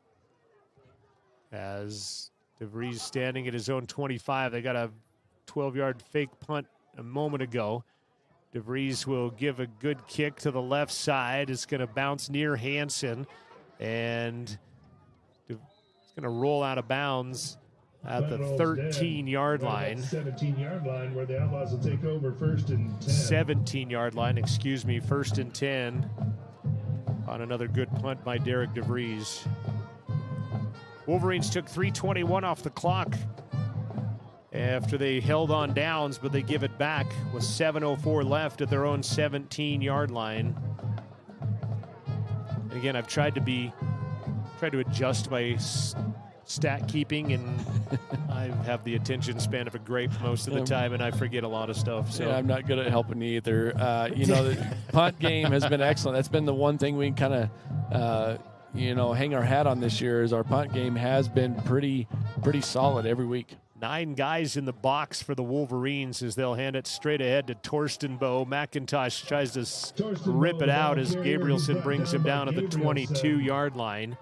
As DeVries standing at his own 25, they got a 12-yard fake punt a moment ago. DeVries will give a good kick to the left side. It's going to bounce near Hansen, and it's going to roll out of bounds at the 13-yard line. 17-yard line where the Outlaws will take over 1st and 10. 17-yard line, 1st and 10 on another good punt by Derek DeVries. Wolverines took 3:21 off the clock after they held on downs, but they give it back with 7:04 left at their own 17-yard line. And again, I've tried to adjust my stat keeping, and I have the attention span of a grape most of the time, and I forget a lot of stuff. So yeah, I'm not good at helping either. The punt game has been excellent. That's been the one thing we kind of hang our hat on this year, is our punt game has been pretty solid every week. 9 guys in the box for the Wolverines as they'll hand it straight ahead to Torstenbow. McIntosh tries to rip it out as Gabrielson brings him down at the 22-yard line.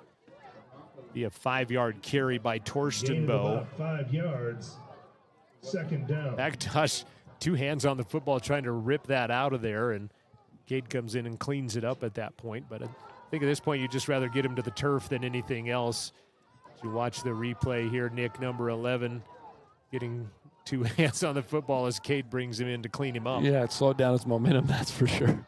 Be a 5-yard carry by Torstenbow. 5 yards. 2nd down. McIntosh, 2 hands on the football trying to rip that out of there, and Cade comes in and cleans it up at that point. But I think at this point you'd just rather get him to the turf than anything else. As you watch the replay here, Nick, number 11, getting 2 hands on the football as Cade brings him in to clean him up. Yeah, it slowed down his momentum, that's for sure.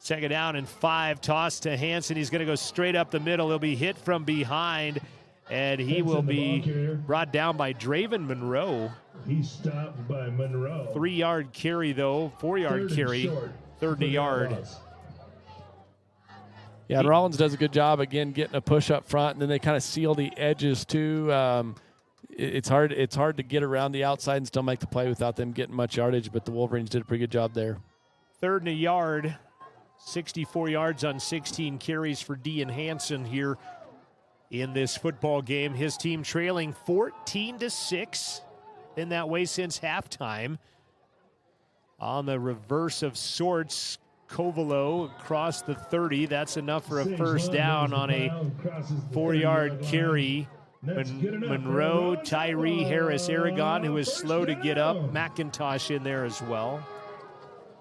2nd down and 5, toss to Hansen. He's going to go straight up the middle. He'll be hit from behind, and he will be brought down by Draven Monroe. He's stopped by Monroe. 3-yard carry, though, 4-yard carry, 3rd and a yard. Yeah, and Rawlins does a good job, again, getting a push up front, and then they kind of seal the edges, too. It's hard to get around the outside and still make the play without them getting much yardage, but the Wolverines did a pretty good job there. 3rd and a yard, 64 yards on 16 carries for Dean Hansen here in this football game. His team trailing 14-6, been that way since halftime. On the reverse of sorts, Covelo across the 30. That's enough for a 1st down on a 4-yard carry. Monroe, Tyree, Harris, Aragon, who is slow to get up. McIntosh in there as well.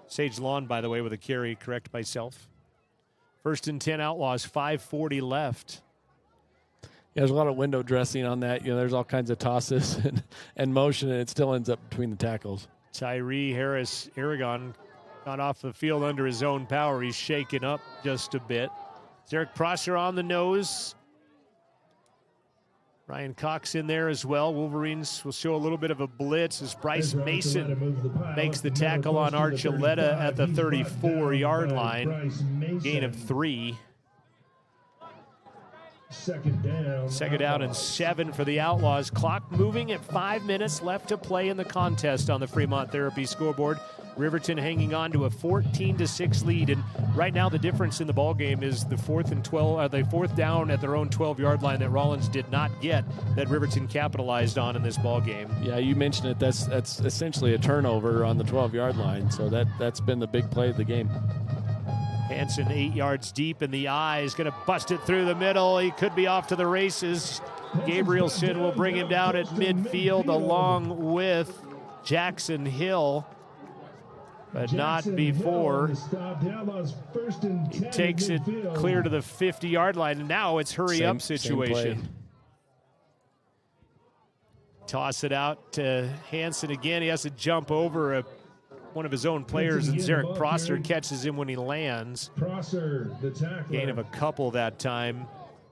Sage Lawn, by the way, with a carry, correct myself. 1st and 10 Outlaws, 5:40 left. Yeah, there's a lot of window dressing on that. There's all kinds of tosses and motion, and it still ends up between the tackles. Tyree, Harris, Aragon got off the field under his own power. He's shaken up just a bit. Derek Prosser on the nose. Ryan Cox in there as well. Wolverines will show a little bit of a blitz as Bryce Mason makes the tackle on Archuleta at the 34-yard line. Gain of 3. 2nd down and 7 for the Outlaws. Clock moving at 5 minutes left to play in the contest on the Fremont Therapy scoreboard. Riverton hanging on to a 14-6 lead, and right now the difference in the ball game is the 4th down at their own 12-yard line that Rawlins did not get, that Riverton capitalized on in this ball game. Yeah, you mentioned it. That's essentially a turnover on the 12-yard line, so that's been the big play of the game. Hansen 8 yards deep in the eye, is going to bust it through the middle. He could be off to the races. Gabrielson will bring him down at midfield along with Jackson Hill, but not before he takes it clear to the 50-yard line. And now it's hurry-up situation. Toss it out to Hansen again. He has to jump over one of his own players, and Zarek Prosser catches him when he lands. Prosser, the tackler. Gain of a couple that time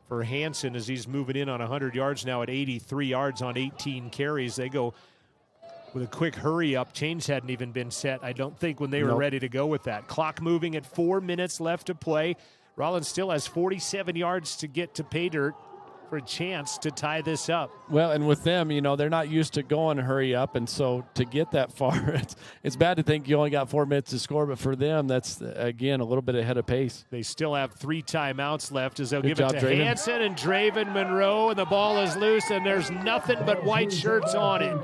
for Hansen as he's moving in on 100 yards now at 83 yards on 18 carries. They go with a quick hurry up. Chains hadn't even been set, I don't think, when they were ready to go with that. Clock moving at 4 minutes left to play. Rawlins still has 47 yards to get to pay dirt for a chance to tie this up. Well, and with them, they're not used to going hurry up, and so to get that far, it's bad to think you only got 4 minutes to score, but for them, that's, again, a little bit ahead of pace. They still have 3 timeouts left as they'll give it to Draven. Hansen and Draven Monroe, and the ball is loose, and there's nothing but white shirts on it.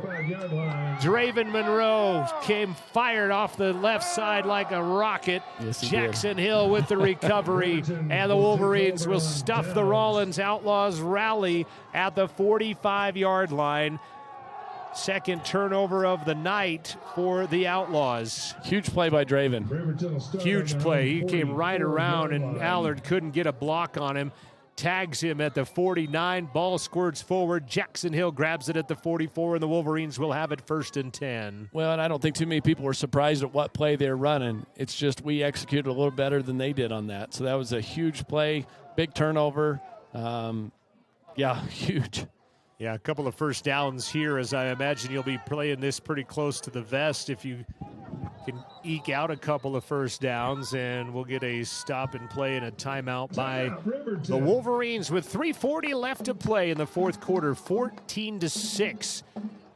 Draven Monroe came fired off the left side like a rocket. Yes, Jackson Hill with the recovery, and the Wolverines will stuff the Rawlins Outlaws rally at the 45-yard line. Second turnover of the night for the Outlaws. Huge play by Draven. Huge play. He came right around, and Allard couldn't get a block on him. Tags him at the 49. Ball squirts forward. Jackson Hill grabs it at the 44, and the Wolverines will have it 1st and 10. Well, and I don't think too many people were surprised at what play they're running. It's just we executed a little better than they did on that. So that was a huge play, big turnover. Huge. Yeah, a couple of first downs here, as I imagine you'll be playing this pretty close to the vest if you can eke out a couple of first downs, and we'll get a stop and play and a timeout by the Wolverines with 3:40 left to play in the fourth quarter, 14-6.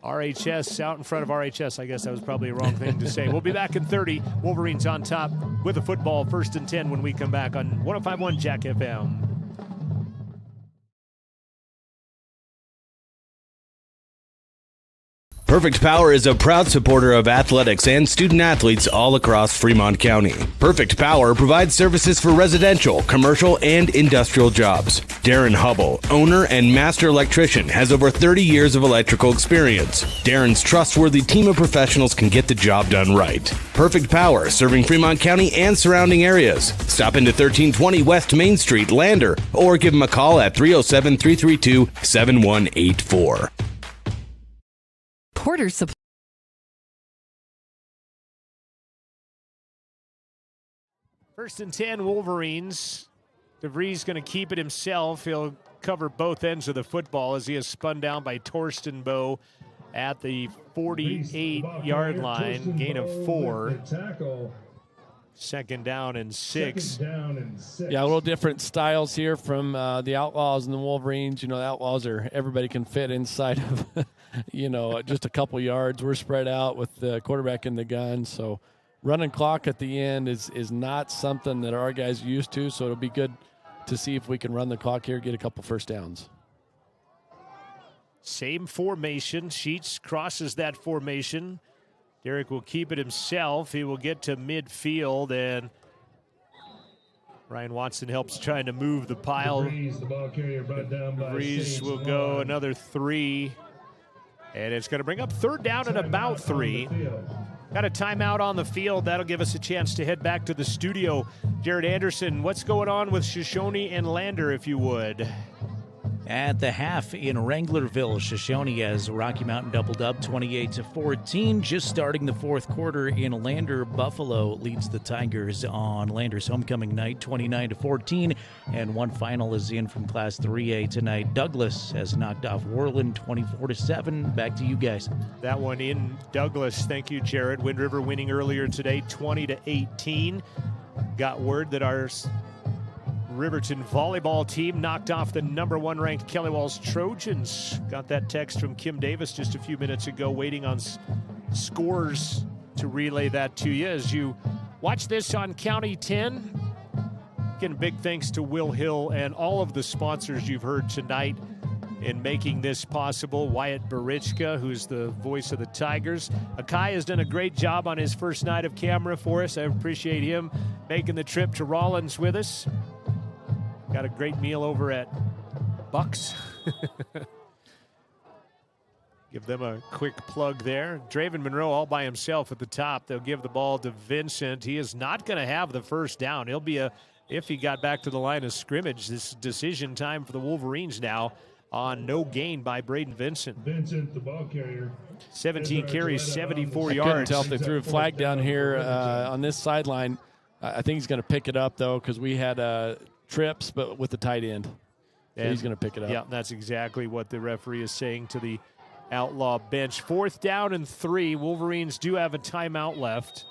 RHS out in front of RHS. I guess that was probably a wrong thing to say. We'll be back in 30. Wolverines on top with the football, 1st and 10 when we come back on 105.1 Jack FM. Perfect Power is a proud supporter of athletics and student athletes all across Fremont County. Perfect Power provides services for residential, commercial, and industrial jobs. Darren Hubble, owner and master electrician, has over 30 years of electrical experience. Darren's trustworthy team of professionals can get the job done right. Perfect Power, serving Fremont County and surrounding areas. Stop into 1320 West Main Street, Lander, or give them a call at 307-332-7184. Porter's Supply. First and 10, Wolverines. DeVries going to keep it himself. He'll cover both ends of the football as he is spun down by Torstenbow at the 48-yard line. Gain of 4. Second down and 6. Yeah, a little different styles here from the Outlaws and the Wolverines. The Outlaws everybody can fit inside of, just a couple yards. We're spread out with the quarterback in the gun. So running clock at the end is not something that our guys are used to. So it'll be good to see if we can run the clock here, get a couple first downs. Same formation. Sheets crosses that formation. Derek will keep it himself. He will get to midfield, and Ryan Watson helps trying to move the pile. DeVries will go another 3, and it's going to bring up 3rd down and about 3. Got a timeout on the field. That'll give us a chance to head back to the studio. Jared Anderson, what's going on with Shoshone and Lander, if you would? At the half in Wranglerville, Shoshone has Rocky Mountain doubled up 28-14. Just starting the fourth quarter in Lander, Buffalo leads the Tigers on Lander's homecoming night 29-14. And one final is in from Class 3A tonight. Douglas has knocked off Worland 24-7. Back to you guys. That one in Douglas. Thank you, Jared. Wind River winning earlier today 20-18. Got word that our Riverton volleyball team knocked off the number 1 ranked Kelly Walls Trojans. Got that text from Kim Davis just a few minutes ago, waiting on scores to relay that to you as you watch this on County 10. Again, big thanks to Will Hill and all of the sponsors you've heard tonight in making this possible. Wyatt Barichka, who's the voice of the Tigers. Akai has done a great job on his first night of camera for us. I appreciate him making the trip to Rawlins with us. Got a great meal over at Bucks. Give them a quick plug there. Draven Monroe all by himself at the top. They'll give the ball to Vincent. He is not going to have the first down. He'll be if he got back to the line of scrimmage. This is decision time for the Wolverines now. on no gain by Braden Vincent. Vincent, the ball carrier. 17 carries, 74 I yards. couldn't tell if they threw a flag down here on this sideline. I think he's going to pick it up, though, because we had trips, but with the tight end. So he's going to pick it up. Yeah, that's exactly what the referee is saying to the Outlaw bench. 4th down and 3. Wolverines do have a timeout left.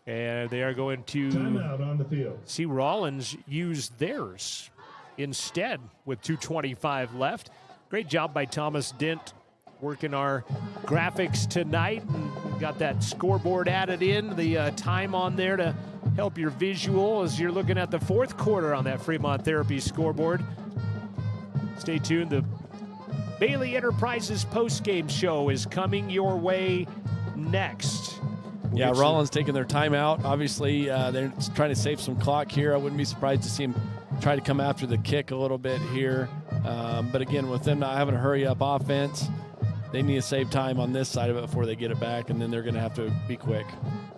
And they are going to timeout on the field. See Rawlins use theirs instead with 2:25 left. Great job by Thomas Dent working our graphics tonight. And we've got that scoreboard added in, the time on there to help your visual as you're looking at the 4th quarter on that Fremont Therapy scoreboard. Stay tuned. The Bailey Enterprises postgame show is coming your way next. Yeah, Rawlins taking their timeout. Obviously, they're trying to save some clock here. I wouldn't be surprised to see him try to come after the kick a little bit here. But again, with them not having a hurry-up offense, they need to save time on this side of it before they get it back, and then they're going to have to be quick.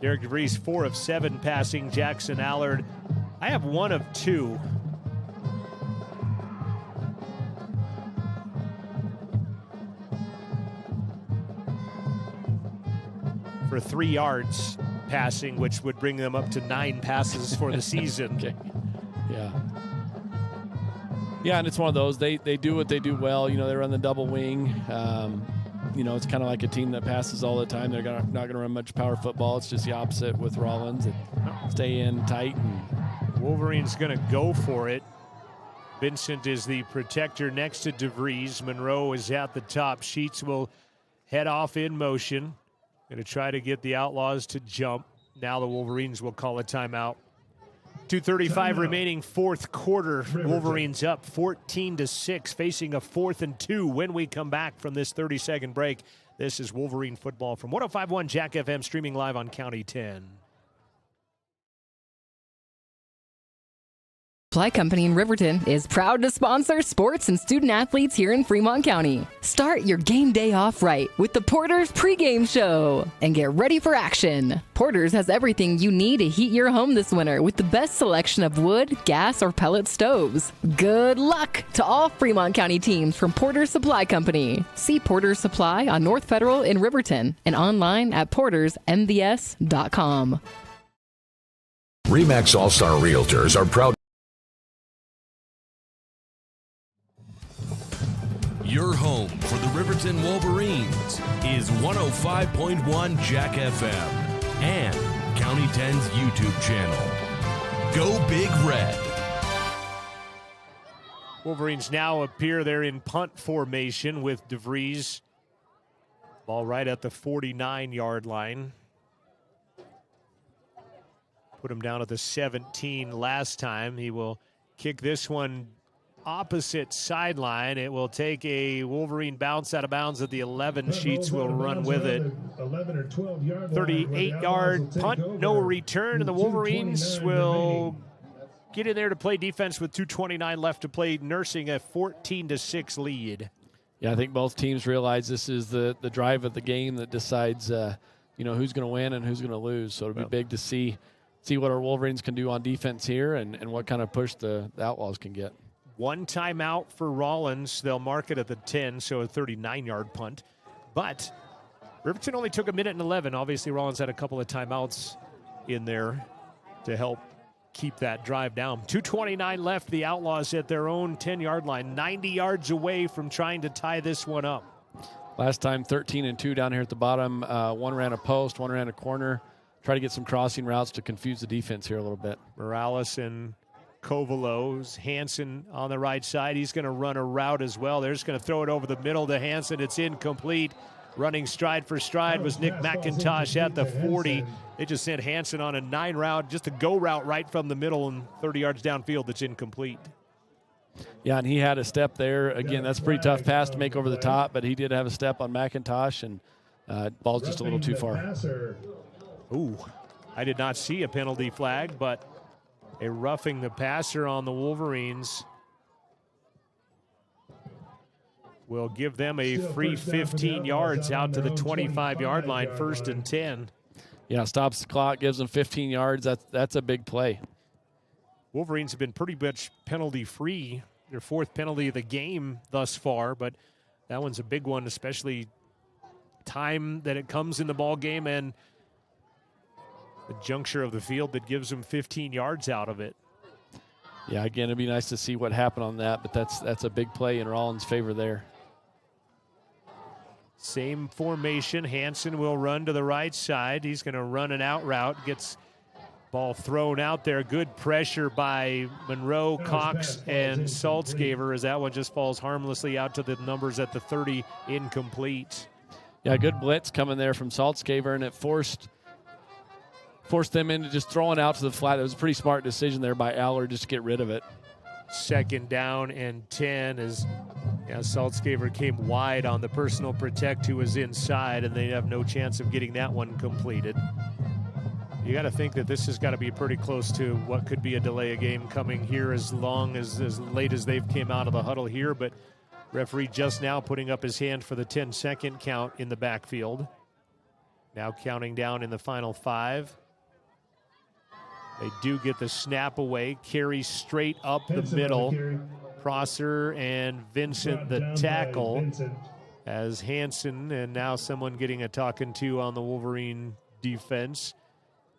Derek DeVries, 4 of 7 passing. Jackson Allard, I have 1 of 2. For 3 yards passing, which would bring them up to 9 passes for the season. Okay. Yeah, and it's one of those, they do what they do well. You know, they run the double wing. You know, it's kind of like a team that passes all the time. They're not going to run much power football. It's just the opposite with Rawlins. They stay in tight. And Wolverine's going to go for it. Vincent is the protector next to DeVries. Monroe is at the top. Sheets will head off in motion. Going to try to get the Outlaws to jump. Now the Wolverines will call a timeout. 2:35 remaining, 4th quarter. Wolverines up 14-6, facing a 4th and 2 when we come back from this 30-second break. This is Wolverine football from 105.1 Jack FM, streaming live on County 10. Supply Company in Riverton is proud to sponsor sports and student athletes here in Fremont County. Start your game day off right with the Porter's Pregame Show and get ready for action. Porter's has everything you need to heat your home this winter with the best selection of wood, gas, or pellet stoves. Good luck to all Fremont County teams from Porter's Supply Company. See Porter's Supply on North Federal in Riverton and online at portersmvs.com. RE/MAX All-Star Realtors are proud. Your home for the Riverton Wolverines is 105.1 Jack FM and County 10's YouTube channel. Go Big Red. Wolverines now appear there in punt formation with DeVries. Ball right at the 49-yard line. Put him down at the 17 last time. He will kick this one opposite sideline. It will take a Wolverine bounce out of bounds at the 11. Sheets will run with it. 11 or 12 yard 38-yard punt, no return, and the Wolverines will get in there to play defense with 2:29 left to play, nursing a 14-6 lead. Yeah, I think both teams realize this is the drive of the game that decides who's going to win and who's going to lose. So it'll be big to see what our Wolverines can do on defense here and what kind of push the Outlaws can get. 1 timeout for Rawlins. They'll mark it at the 10, so a 39-yard punt. But Riverton only took 1:11. Obviously, Rawlins had a couple of timeouts in there to help keep that drive down. 2:29 left. The Outlaws at their own 10-yard line, 90 yards away from trying to tie this one up. Last time, 13-2 down here at the bottom. One ran a post, one ran a corner. Try to get some crossing routes to confuse the defense here a little bit. Morales and Kovalos, Hansen on the right side. He's going to run a route as well. They're just going to throw it over the middle to Hansen. It's incomplete. Running stride for stride was Nick McIntosh at the 40. They just sent Hansen on a 9 route, just a go route right from the middle and 30 yards downfield that's incomplete. Yeah, and he had a step there. Again, that's a pretty tough pass to make over the top, but he did have a step on McIntosh, and ball's just a little too far. Ooh, I did not see a penalty flag, but a roughing the passer on the Wolverines will give them a free 15 yards out to the 25-yard line, 1st and 10. Yeah, stops the clock, gives them 15 yards. That's a big play. Wolverines have been pretty much penalty-free their fourth penalty of the game thus far, but that one's a big one, especially time that it comes in the ball game and the juncture of the field that gives them 15 yards out of it. Yeah, again, it'd be nice to see what happened on that, but that's a big play in Rawlins' favor there. Same formation. Hansen will run to the right side. He's going to run an out route. Gets ball thrown out there. Good pressure by Monroe, Cox, and Saltzgaver as that one just falls harmlessly out to the numbers at the 30, incomplete. Yeah, good blitz coming there from Saltzgaver, and it forced them into just throwing out to the flat. It was a pretty smart decision there by Allard just to get rid of it. Second down and 10 as Saltzgaver came wide on the personal protect who was inside, and they have no chance of getting that one completed. You got to think that this has got to be pretty close to what could be a delay of game coming here as late as they've came out of the huddle here, but referee just now putting up his hand for the 10-second count in the backfield. Now counting down in the final 5. They do get the snap away, carry straight up the middle. Prosser and Vincent the tackle as Hansen, and now someone getting a talking to on the Wolverine defense.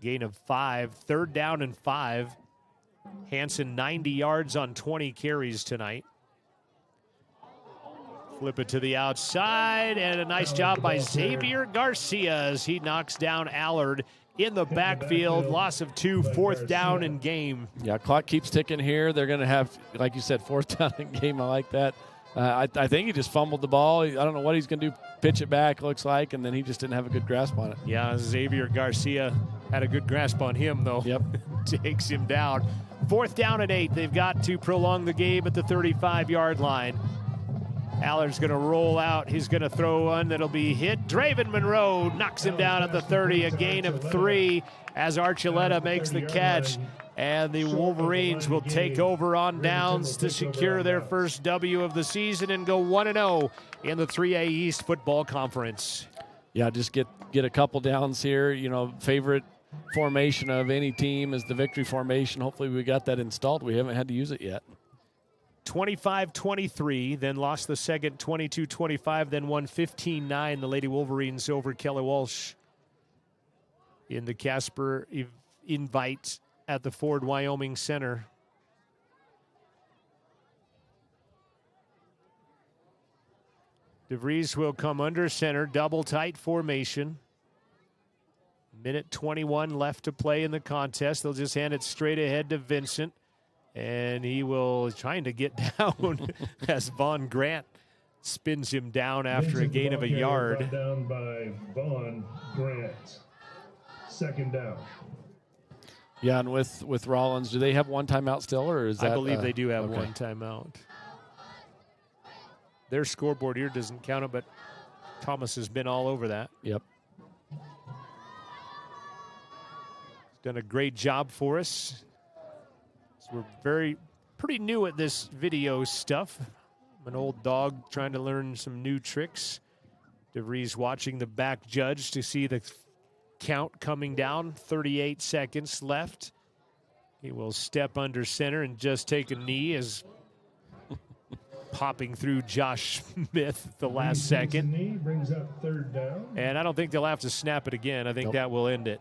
Gain of 5, 3rd down and 5. Hansen 90 yards on 20 carries tonight. Flip it to the outside, and a nice job by Xavier Garcia as he knocks down Allard in the backfield. Loss of 2, 4th down in game. Yeah, clock keeps ticking here. They're going to have, like you said, 4th down in game. I like that. I think he just fumbled the ball. I don't know what he's going to do. Pitch it back, looks like, and then he just didn't have a good grasp on it. Yeah, Xavier Garcia had a good grasp on him, though. Yep. Takes him down. 4th down and 8. They've got to prolong the game at the 35-yard line. Allard's going to roll out. He's going to throw one that'll be hit. Draven Monroe knocks him down at the 30, a gain of 3 as Archuleta makes the catch. And the Wolverines will take over on downs to secure their first W of the season and go 1-0 in the 3A East Football Conference. Yeah, just get a couple downs here. You know, favorite formation of any team is the victory formation. Hopefully we got that installed. We haven't had to use it yet. 25-23, then lost the second 22-25, then won 15-9. The Lady Wolverines over Kelly Walsh in the Casper Invite at the Ford Wyoming Center. DeVries will come under center, double tight formation. Minute 21 left to play in the contest. They'll just hand it straight ahead to Vincent. And he will trying to get down as Vaughn Grant spins him down after a gain of a yard. Down by Vaughn Grant. 2nd down. Yeah, and with Rawlins, do they have one timeout still, or is that? I believe they do have one timeout. Their scoreboard here doesn't count it, but Thomas has been all over that. Yep. He's done a great job for us. We're pretty new at this video stuff. I'm an old dog trying to learn some new tricks. DeVries watching the back judge to see the count coming down. 38 seconds left. He will step under center and just take a knee as popping through Josh Smith at the last second. Knee brings up 3rd down. And I don't think they'll have to snap it again. I think that will end it.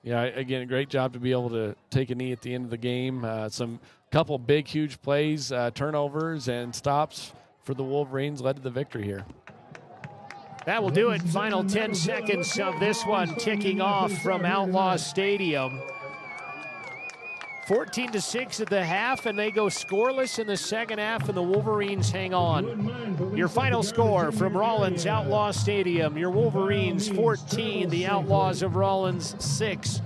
Yeah, again, great job to be able to take a knee at the end of the game. Some couple big, huge plays, turnovers, and stops for the Wolverines led to the victory here. That will do it. Final 10 seconds of this one ticking off from Outlaw Stadium. 14-6 at the half, and they go scoreless in the second half, and the Wolverines hang on. Your final score from Rawlins Outlaw Stadium, your Wolverines 14, the Outlaws of Rawlins 6.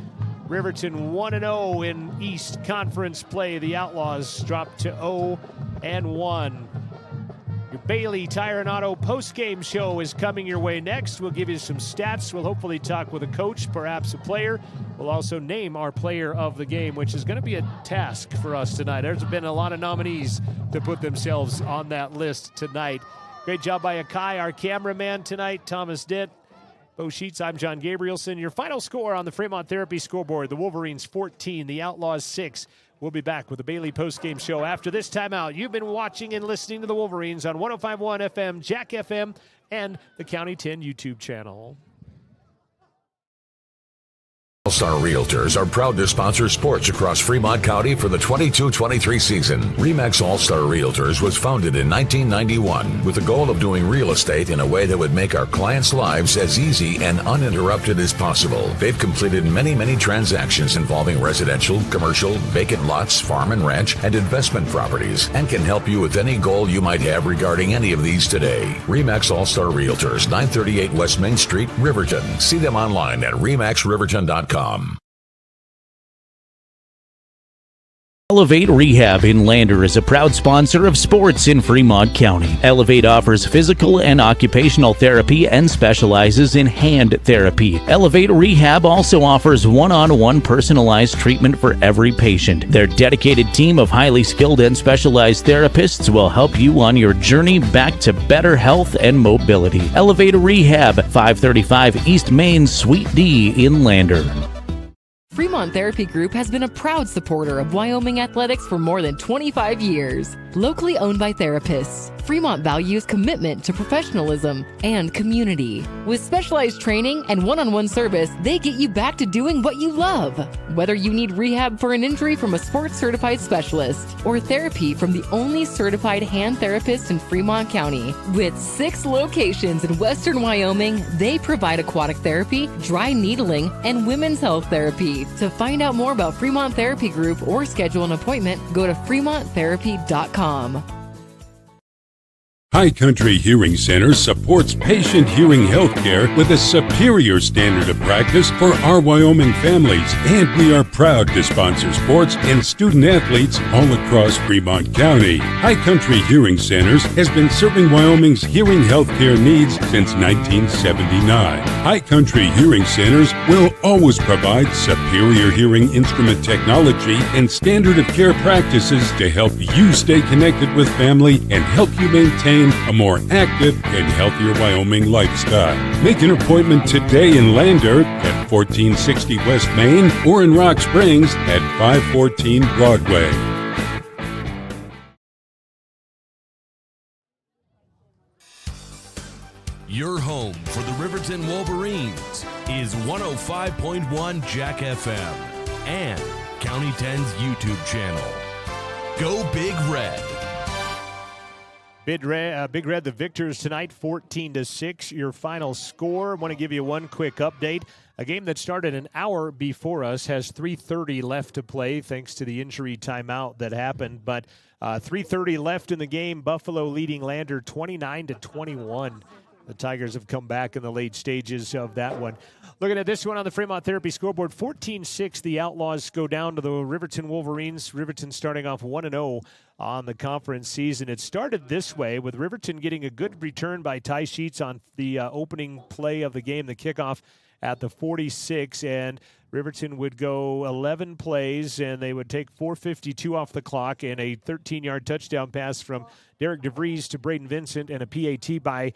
Riverton 1-0 in East Conference play. The Outlaws drop to 0-1. Your Bailey Tire and Auto postgame show is coming your way next. We'll give you some stats. We'll hopefully talk with a coach, perhaps a player. We'll also name our player of the game, which is going to be a task for us tonight. There's been a lot of nominees to put themselves on that list tonight. Great job by Akai, our cameraman tonight, Thomas Dent. Bo Sheets, I'm John Gabrielson. Your final score on the Fremont Therapy scoreboard, the Wolverines 14, the Outlaws 6. We'll be back with the Bailey postgame show after this timeout. You've been watching and listening to the Wolverines on 105.1 FM, Jack FM, and the County 10 YouTube channel. All-Star Realtors are proud to sponsor sports across Fremont County for the 22-23 season. RE/MAX All-Star Realtors was founded in 1991 with the goal of doing real estate in a way that would make our clients' lives as easy and uninterrupted as possible. They've completed many transactions involving residential, commercial, vacant lots, farm and ranch, and investment properties, and can help you with any goal you might have regarding any of these today. RE/MAX All-Star Realtors, 938 West Main Street, Riverton. See them online at remaxriverton.com. Elevate Rehab in Lander is a proud sponsor of sports in Fremont County. Elevate offers physical and occupational therapy and specializes in hand therapy. Elevate Rehab also offers one-on-one personalized treatment for every patient. Their dedicated team of highly skilled and specialized therapists will help you on your journey back to better health and mobility. Elevate Rehab, 535 East Main, Suite D in Lander. Fremont Therapy Group has been a proud supporter of Wyoming athletics for more than 25 years. Locally owned by therapists, Fremont values commitment to professionalism and community. With specialized training and one-on-one service, they get you back to doing what you love. Whether you need rehab for an injury from a sports-certified specialist or therapy from the only certified hand therapist in Fremont County. With 6 locations in western Wyoming, they provide aquatic therapy, dry needling, and women's health therapy. To find out more about Fremont Therapy Group or schedule an appointment, go to fremonttherapy.com. High Country Hearing Center supports patient hearing health care with a superior standard of practice for our Wyoming families, and we are proud to sponsor sports and student athletes all across Fremont County. High Country Hearing Centers has been serving Wyoming's hearing health care needs since 1979. High Country Hearing Centers will always provide superior hearing instrument technology and standard of care practices to help you stay connected with family and help you maintain a more active and healthier Wyoming lifestyle. Make an appointment today in Lander at 1460 West Main or in Rock Springs at 514 Broadway. Your home for the Riverton Wolverines is 105.1 Jack FM and County 10's YouTube channel. Go Big Red. Big Red, the victors tonight, 14-6. Your final score. Want to give you one quick update. A game that started an hour before us has 3:30 left to play, thanks to the injury timeout that happened. But 3:30 left in the game. Buffalo leading Lander 29-21. The Tigers have come back in the late stages of that one. Looking at this one on the Fremont Therapy scoreboard, 14-6. The Outlaws go down to the Riverton Wolverines. Riverton starting off 1-0 on the conference season. It started this way with Riverton getting a good return by Ty Sheets on the opening play of the game, the kickoff at the 46, and Riverton would go 11 plays, and they would take 4:52 off the clock, and a 13-yard touchdown pass from Derek DeVries to Braden Vincent, and a PAT by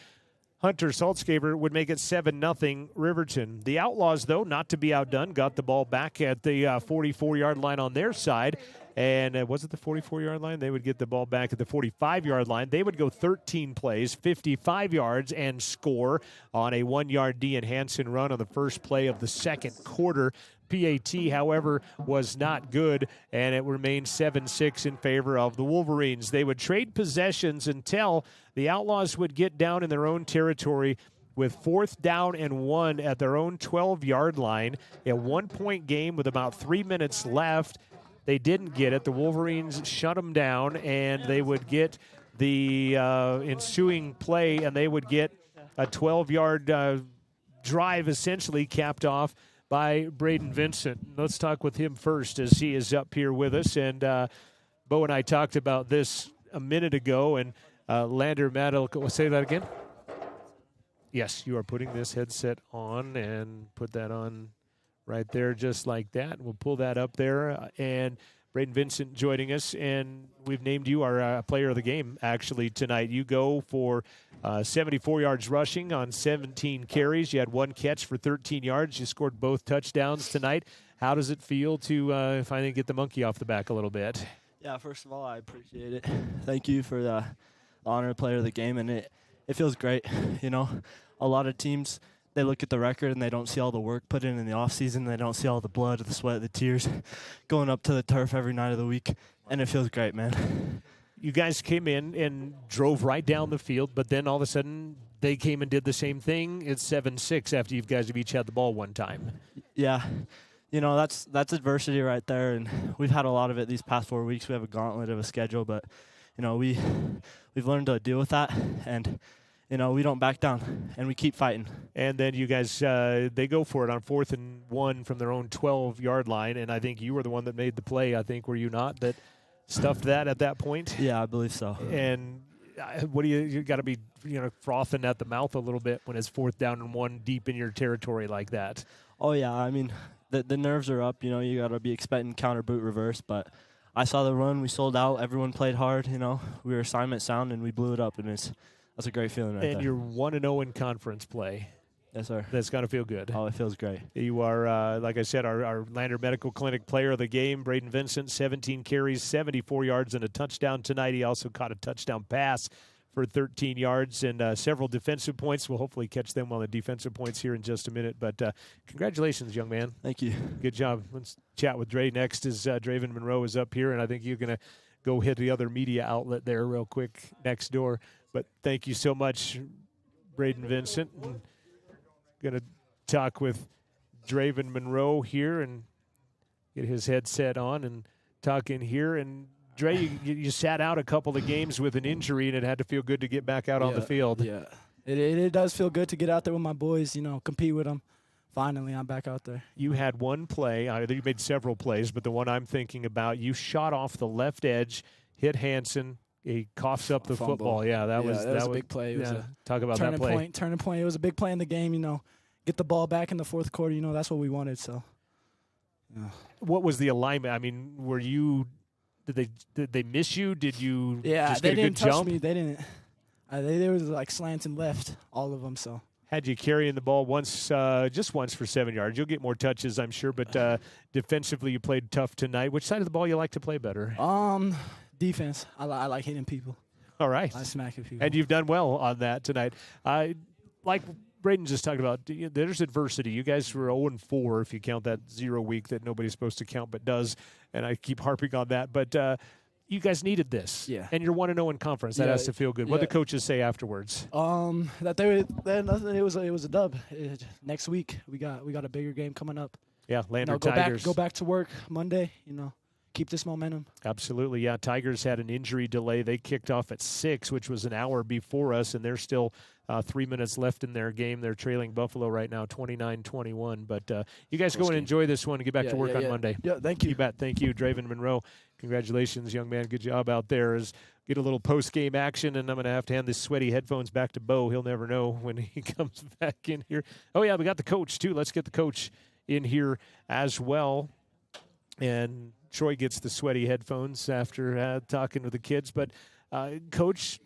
Hunter Saltzgaber would make it 7-0 Riverton. The Outlaws, though, not to be outdone, got the ball back at the 44-yard line on their side. And was it the 44-yard line? They would get the ball back at the 45-yard line. They would go 13 plays, 55 yards, and score on a 1-yard Dean Hansen run on the first play of the second quarter. PAT, however, was not good, and it remained 7-6 in favor of the Wolverines. They would trade possessions until the Outlaws would get down in their own territory with 4th down and 1 at their own 12-yard line. A 1-point game with about 3 minutes left. They didn't get it. The Wolverines shut them down, and they would get the ensuing play, and they would get a 12-yard drive essentially capped off by Braden Vincent. Let's talk with him first as he is up here with us. And Bo and I talked about this a minute ago, and Lander Maddle, say that again? Yes, you are putting this headset on, and put that on right there just like that. We'll pull that up there. And Braden Vincent joining us, and we've named you our player of the game, actually, tonight. You go for 74 yards rushing on 17 carries. You had 1 catch for 13 yards. You scored both touchdowns tonight. How does it feel to finally get the monkey off the back a little bit? Yeah, first of all, I appreciate it. Thank you for the honor of player of the game, and it feels great. You know, a lot of teams, they look at the record and they don't see all the work put in the offseason. They don't see all the blood, the sweat, the tears going up to the turf every night of the week, and it feels great, man. You guys came in and drove right down the field, but then all of a sudden they came and did the same thing. It's 7-6 after you guys have each had the ball one time. Yeah. You know, that's adversity right there, and we've had a lot of it these past 4 weeks. We have a gauntlet of a schedule, but, you know, we've learned to deal with that, and, you know, we don't back down, and we keep fighting. And then you guys, they go for it on 4th and 1 from their own 12-yard line, and I think you were the one that made the play, I think, were you not, that stuffed that at that point? Yeah, I believe so. And what do you got to be, you know, frothing at the mouth a little bit when it's 4th down and 1 deep in your territory like that? Oh, yeah, I mean, the nerves are up. You know, you got to be expecting counter boot reverse, but I saw the run. We sold out. Everyone played hard. You know, we were assignment sound, and we blew it up, and that's a great feeling right there. And you're 1-0 in conference play. Yes, sir. That's got to feel good. Oh, it feels great. You are, like I said, our Lander Medical Clinic player of the game, Braden Vincent, 17 carries, 74 yards, and a touchdown tonight. He also caught a touchdown pass for 13 yards and several defensive points. We'll hopefully catch them on the defensive points here in just a minute. But congratulations, young man. Thank you. Good job. Let's chat with Dre next as Draven Monroe is up here, and I think you're going to go hit the other media outlet there real quick next door. But thank you so much, Braden Vincent. And going to talk with Draven Monroe here and get his headset on and talk in here. And Dre, you sat out a couple of games with an injury, and it had to feel good to get back out on the field. Yeah, it does feel good to get out there with my boys, you know, compete with them. Finally, I'm back out there. You had one play. You made several plays, but the one I'm thinking about, you shot off the left edge, hit Hansen. He coughs up the Fumble. football. Yeah, that was a big play. It was a talk about that play. Turning point. It was a big play in the game, you know. Get the ball back in the fourth quarter, you know, that's what we wanted. So, yeah. What was the alignment? I mean, were you – did they miss you? Did you just get a good jump? They didn't touch me. They didn't. They were like slanting left, all of them, so. Had you carrying the ball just once for 7 yards. You'll get more touches, I'm sure, but defensively you played tough tonight. Which side of the ball you like to play better? Defense. I like hitting people. All right. I smack at people. And you've done well on that tonight. Like Braden just talked about, there's adversity. You guys were 0-4 if you count that 0 week that nobody's supposed to count but does, and I keep harping on that. But you guys needed this. Yeah. And you're 1-0 in conference. That has to feel good. What did the coaches say afterwards? That it was a dub. Next week we got a bigger game coming up. Yeah, Lander Tigers. Go back to work Monday, you know. Keep this momentum. Absolutely, yeah. Tigers had an injury delay. They kicked off at 6, which was an hour before us, and they're still 3 minutes left in their game. They're trailing Buffalo right now, 29-21. But you guys go and enjoy this one and get back to work on Monday. Yeah, thank you. You bet. Thank you, Draven Monroe. Congratulations, young man. Good job out there. Get a little post-game action, and I'm going to have to hand this sweaty headphones back to Bo. He'll never know when he comes back in here. Oh, yeah, we got the coach, too. Let's get the coach in here as well. And Troy gets the sweaty headphones after talking with the kids. But, Coach,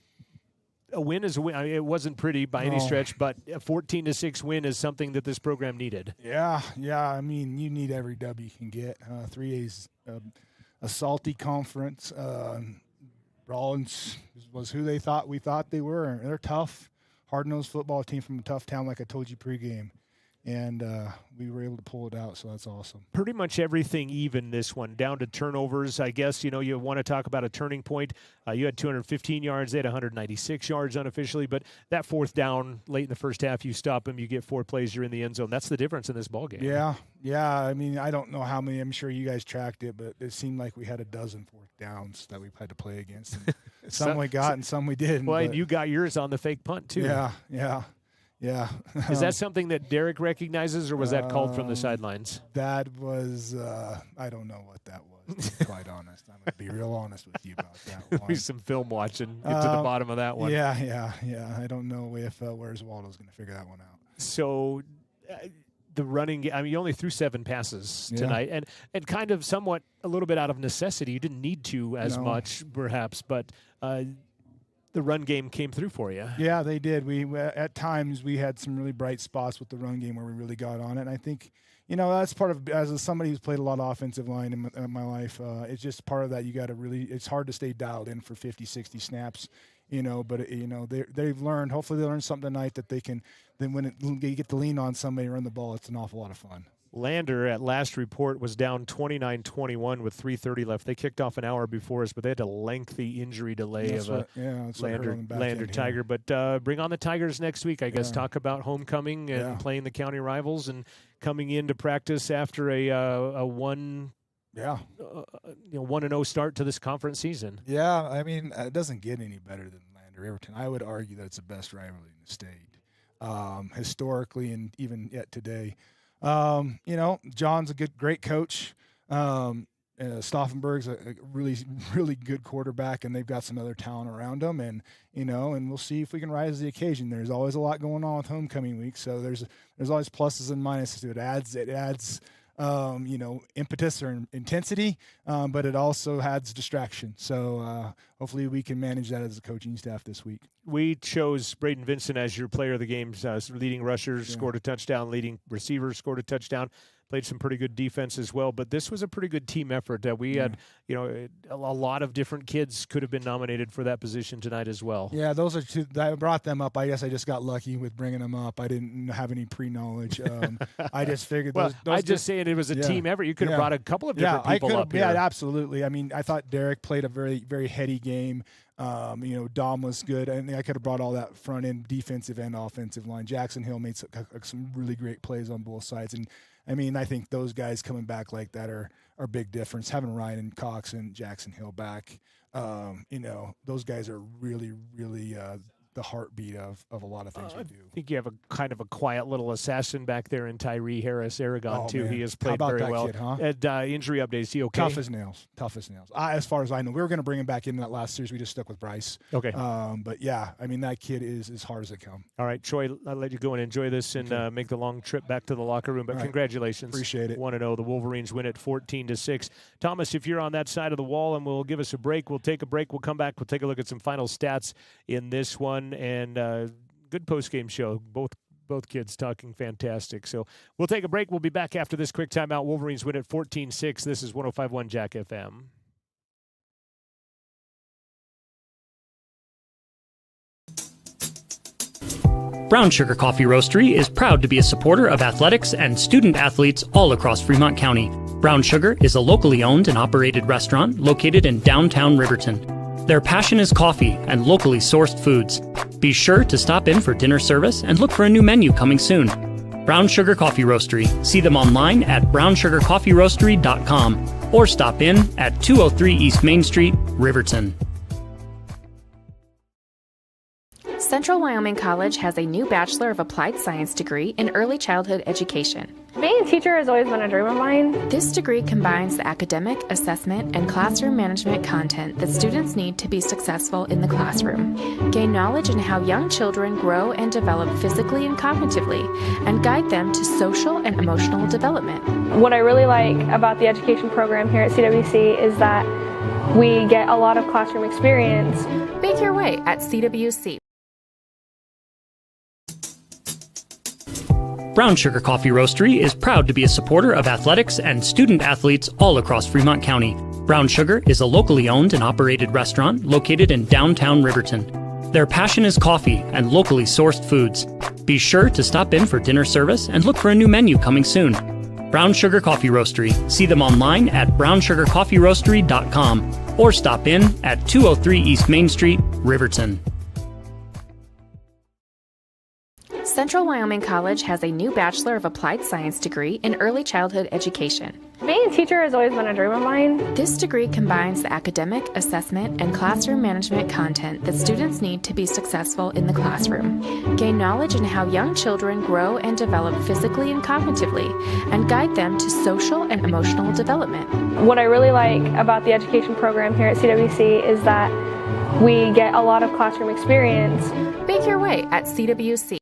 a win is a win. I mean, it wasn't pretty by any stretch, but a 14-6 win is something that this program needed. Yeah. I mean, you need every W you can get. 3A's a salty conference. Rawlins was who we thought they were. They're tough, hard-nosed football team from a tough town, like I told you pregame. And we were able to pull it out, so that's awesome. Pretty much everything even this one, down to turnovers. I guess, you want to talk about a turning point. You had 215 yards. They had 196 yards unofficially. But that 4th down late in the first half, you stop them, you get 4 plays, you're in the end zone. That's the difference in this ballgame. Yeah. I mean, I don't know how many. I'm sure you guys tracked it, but it seemed like we had a dozen 4th downs that we had to play against. Some we got and some we didn't. Well, and you got yours on the fake punt, too. Yeah. Is that something that Derek recognizes, or was that called from the sidelines? That was, I don't know what that was, to be quite honest. I'm going to be real honest with you about that one. Be some film watching, get to the bottom of that one. Yeah. I don't know if Where's Waldo's going to figure that one out. So the running game. I mean, you only threw 7 passes tonight, and kind of somewhat a little bit out of necessity. You didn't need to as much, perhaps, but the run game came through for you. Yeah, they did. We at times we had some really bright spots with the run game where we really got on it. And I think, that's part of, as somebody who's played a lot of offensive line in my life, it's just part of that. You got to really, it's hard to stay dialed in for 50, 60 snaps, but they've learned, hopefully they learned something tonight that they can, then when you get to lean on somebody and run the ball, it's an awful lot of fun. Lander, at last report, was down 29-21 with 3:30 left. They kicked off an hour before us, but they had a lengthy injury delay Lander Tiger. But bring on the Tigers next week, I guess. Talk about homecoming and playing the county rivals and coming into practice after a 1-0 start to this conference season. Yeah, I mean, it doesn't get any better than Lander Riverton. I would argue that it's the best rivalry in the state, historically and even yet today. John's a great coach. Stauffenberg's a really, really good quarterback, and they've got some other talent around them. And we'll see if we can rise to the occasion. There's always a lot going on with homecoming week, so there's always pluses and minuses to it. It adds impetus or intensity, but it also adds distraction. So hopefully we can manage that as a coaching staff this week. We chose Braden Vincent as your player of the game, leading rusher, scored a touchdown, leading receiver, scored a touchdown, played some pretty good defense as well. But this was a pretty good team effort. We had, a lot of different kids could have been nominated for that position tonight as well. Yeah, those are two. I brought them up. I guess I just got lucky with bringing them up. I didn't have any pre-knowledge. I just figured those I just saying it was a team effort. You could have brought a couple of different people up here. Yeah, absolutely. I mean, I thought Derek played a very, very heady game. Dom was good. I think I could have brought all that front end defensive and offensive line. Jackson Hill made some really great plays on both sides. And I mean, I think those guys coming back like that are big difference. Having Ryan and Cox and Jackson Hill back, those guys are really, really the heartbeat of a lot of things we do. I think you have a kind of a quiet little assassin back there in Tyree Harris Aragon too. Man. He has played very well. Kid, huh? At injury updates, he okay? Tough as nails. As far as I know, we were going to bring him back in that last series. We just stuck with Bryce. Okay. But yeah, I mean that kid is as hard as they come. All right, Troy, I'll let you go and enjoy this and make the long trip back to the locker room. But congratulations, appreciate it. 1-0. The Wolverines win it 14-6. Thomas, if you're on that side of the wall, and we'll give us a break. We'll take a break. We'll come back. We'll take a look at some final stats in this one and. Good post-game show. Both kids talking fantastic. So we'll take a break. We'll be back after this quick timeout. Wolverines win at 14-6. This is 105.1 Jack FM. Brown Sugar Coffee Roastery is proud to be a supporter of athletics and student athletes all across Fremont County. Brown Sugar is a locally owned and operated restaurant located in downtown Riverton. Their passion is coffee and locally sourced foods. Be sure to stop in for dinner service and look for a new menu coming soon. Brown Sugar Coffee Roastery. See them online at brownsugarcoffeeroastery.com or stop in at 203 East Main Street, Riverton. Central Wyoming College has a new Bachelor of Applied Science degree in Early Childhood Education. Being a teacher has always been a dream of mine. This degree combines the academic, assessment, and classroom management content that students need to be successful in the classroom. Gain knowledge in how young children grow and develop physically and cognitively, and guide them to social and emotional development. What I really like about the education program here at CWC is that we get a lot of classroom experience. Make your way at CWC. Brown Sugar Coffee Roastery is proud to be a supporter of athletics and student athletes all across Fremont County. Brown Sugar is a locally owned and operated restaurant located in downtown Riverton. Their passion is coffee and locally sourced foods. Be sure to stop in for dinner service and look for a new menu coming soon. Brown Sugar Coffee Roastery. See them online at brownsugarcoffeeroastery.com or stop in at 203 East Main Street, Riverton. Central Wyoming College has a new Bachelor of Applied Science degree in Early Childhood Education. Being a teacher has always been a dream of mine. This degree combines the academic, assessment, and classroom management content that students need to be successful in the classroom. Gain knowledge in how young children grow and develop physically and cognitively, and guide them to social and emotional development. What I really like about the education program here at CWC is that we get a lot of classroom experience. Make your way at CWC.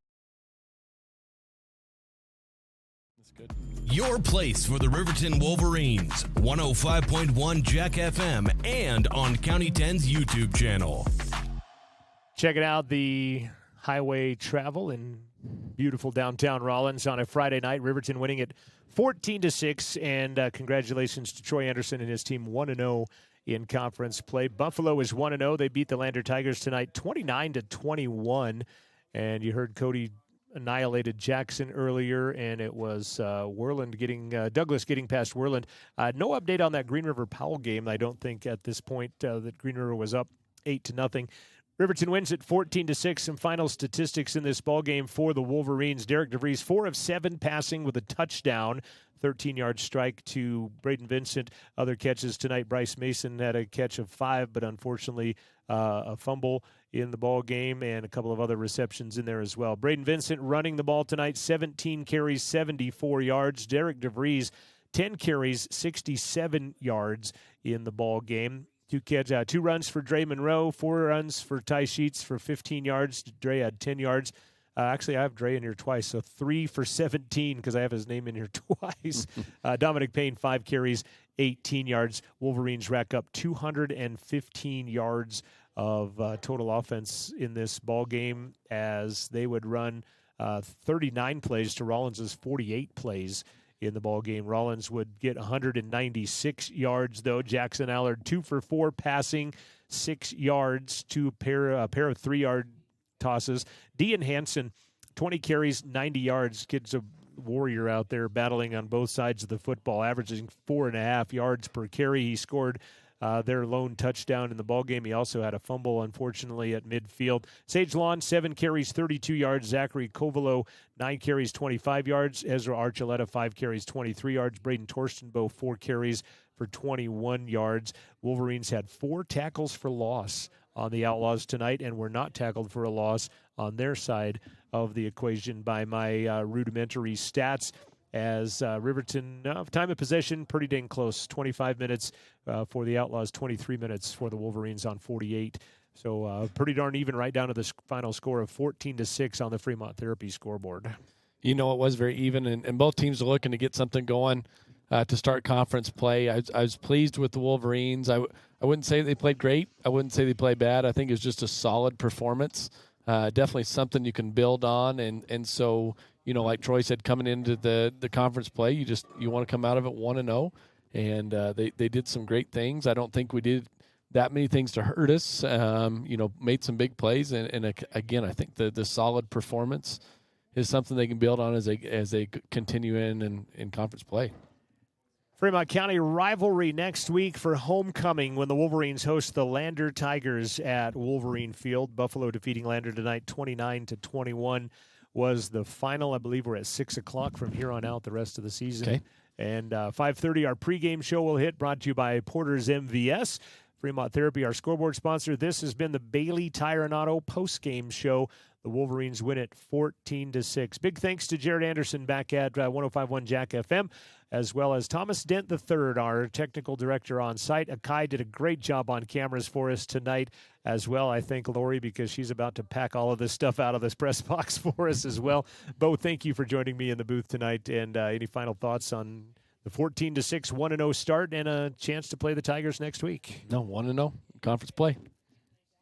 your place for the Riverton Wolverines. 105.1 Jack FM and on County 10's YouTube channel. Checking out the highway travel in beautiful downtown Rawlins on a Friday night. Riverton winning it 14-6, and congratulations to Troy Anderson and his team, 1-0 in conference play. Buffalo is 1-0. They beat the Lander Tigers tonight 29-21, and you heard Cody annihilated Jackson earlier, and it was Douglas getting past Worland. No update on that Green River Powell game. I don't think at this point that Green River was up 8-0. Riverton wins at 14-6. Some final statistics in this ball game for the Wolverines. Derek DeVries, 4 of 7 passing with a touchdown, 13-yard strike to Braden Vincent. Other catches tonight, Bryce Mason had a catch of 5, but unfortunately a fumble in the ball game and a couple of other receptions in there as well. Braden Vincent running the ball tonight, 17 carries, 74 yards. Derek DeVries, 10 carries, 67 yards in the ball game. 2 runs for Dre Monroe, 4 runs for Ty Sheets for 15 yards. Dre had 10 yards. Actually, I have Dre in here twice, so 3 for 17 because I have his name in here twice. Dominic Payne, 5 carries, 18 yards. Wolverines rack up 215 yards of total offense in this ball game as they would run 39 plays to Rawlins' 48 plays in the ball game. Rawlins would get 196 yards, though. Jackson Allard, 2 for 4 passing, 6 yards, a pair of 3-yard tosses. Dean Hansen, 20 carries, 90 yards. Kid's a warrior out there battling on both sides of the football, averaging 4.5 yards per carry. He scored their lone touchdown in the ballgame. He also had a fumble, unfortunately, at midfield. Sage Lawn, 7 carries, 32 yards. Zachary Covelo, 9 carries, 25 yards. Ezra Archuleta, 5 carries, 23 yards. Braden Torstenbow, 4 carries for 21 yards. Wolverines had 4 tackles for loss on the Outlaws tonight and were not tackled for a loss on their side of the equation by my rudimentary stats. As Riverton, time of possession, pretty dang close. 25 minutes for the Outlaws, 23 minutes for the Wolverines on 48. So pretty darn even right down to the final score of 14-6 on the Fremont Therapy scoreboard. You know, it was very even, and both teams are looking to get something going to start conference play. I was pleased with the Wolverines. I wouldn't say they played great. I wouldn't say they played bad. I think it was just a solid performance. Definitely something you can build on, and so, you know, like Troy said, coming into the conference play, you want to come out of it 1-0, and they did some great things. I don't think we did that many things to hurt us. Made some big plays, and again, I think the solid performance is something they can build on as they continue in conference play. Fremont County rivalry next week for homecoming when the Wolverines host the Lander Tigers at Wolverine Field. Buffalo defeating Lander tonight 29-21 was the final. I believe we're at 6 o'clock from here on out the rest of the season. Okay. And 5:30, our pregame show will hit, brought to you by Porter's MVS. Fremont Therapy, our scoreboard sponsor. This has been the Bailey Tire and Auto postgame show. The Wolverines win it 14-6. Big thanks to Jared Anderson back at 105.1 Jack FM, as well as Thomas Dent III, our technical director on site. Akai did a great job on cameras for us tonight as well. I thank Lori because she's about to pack all of this stuff out of this press box for us as well. Bo, thank you for joining me in the booth tonight. And any final thoughts on the 14-6 1-0 start and a chance to play the Tigers next week? No, 1-0 conference play.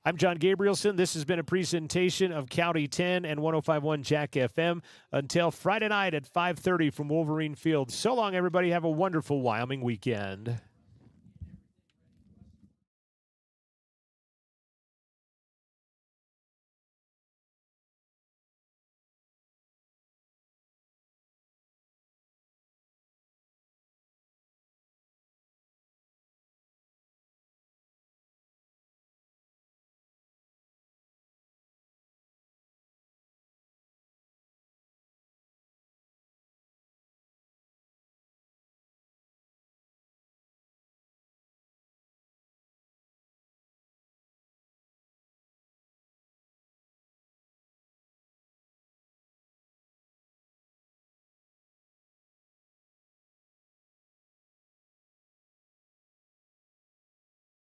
I'm John Gabrielson. This has been a presentation of County 10 and 105.1 Jack FM. Until Friday night at 5:30 from Wolverine Field. So long, everybody. Have a wonderful Wyoming weekend.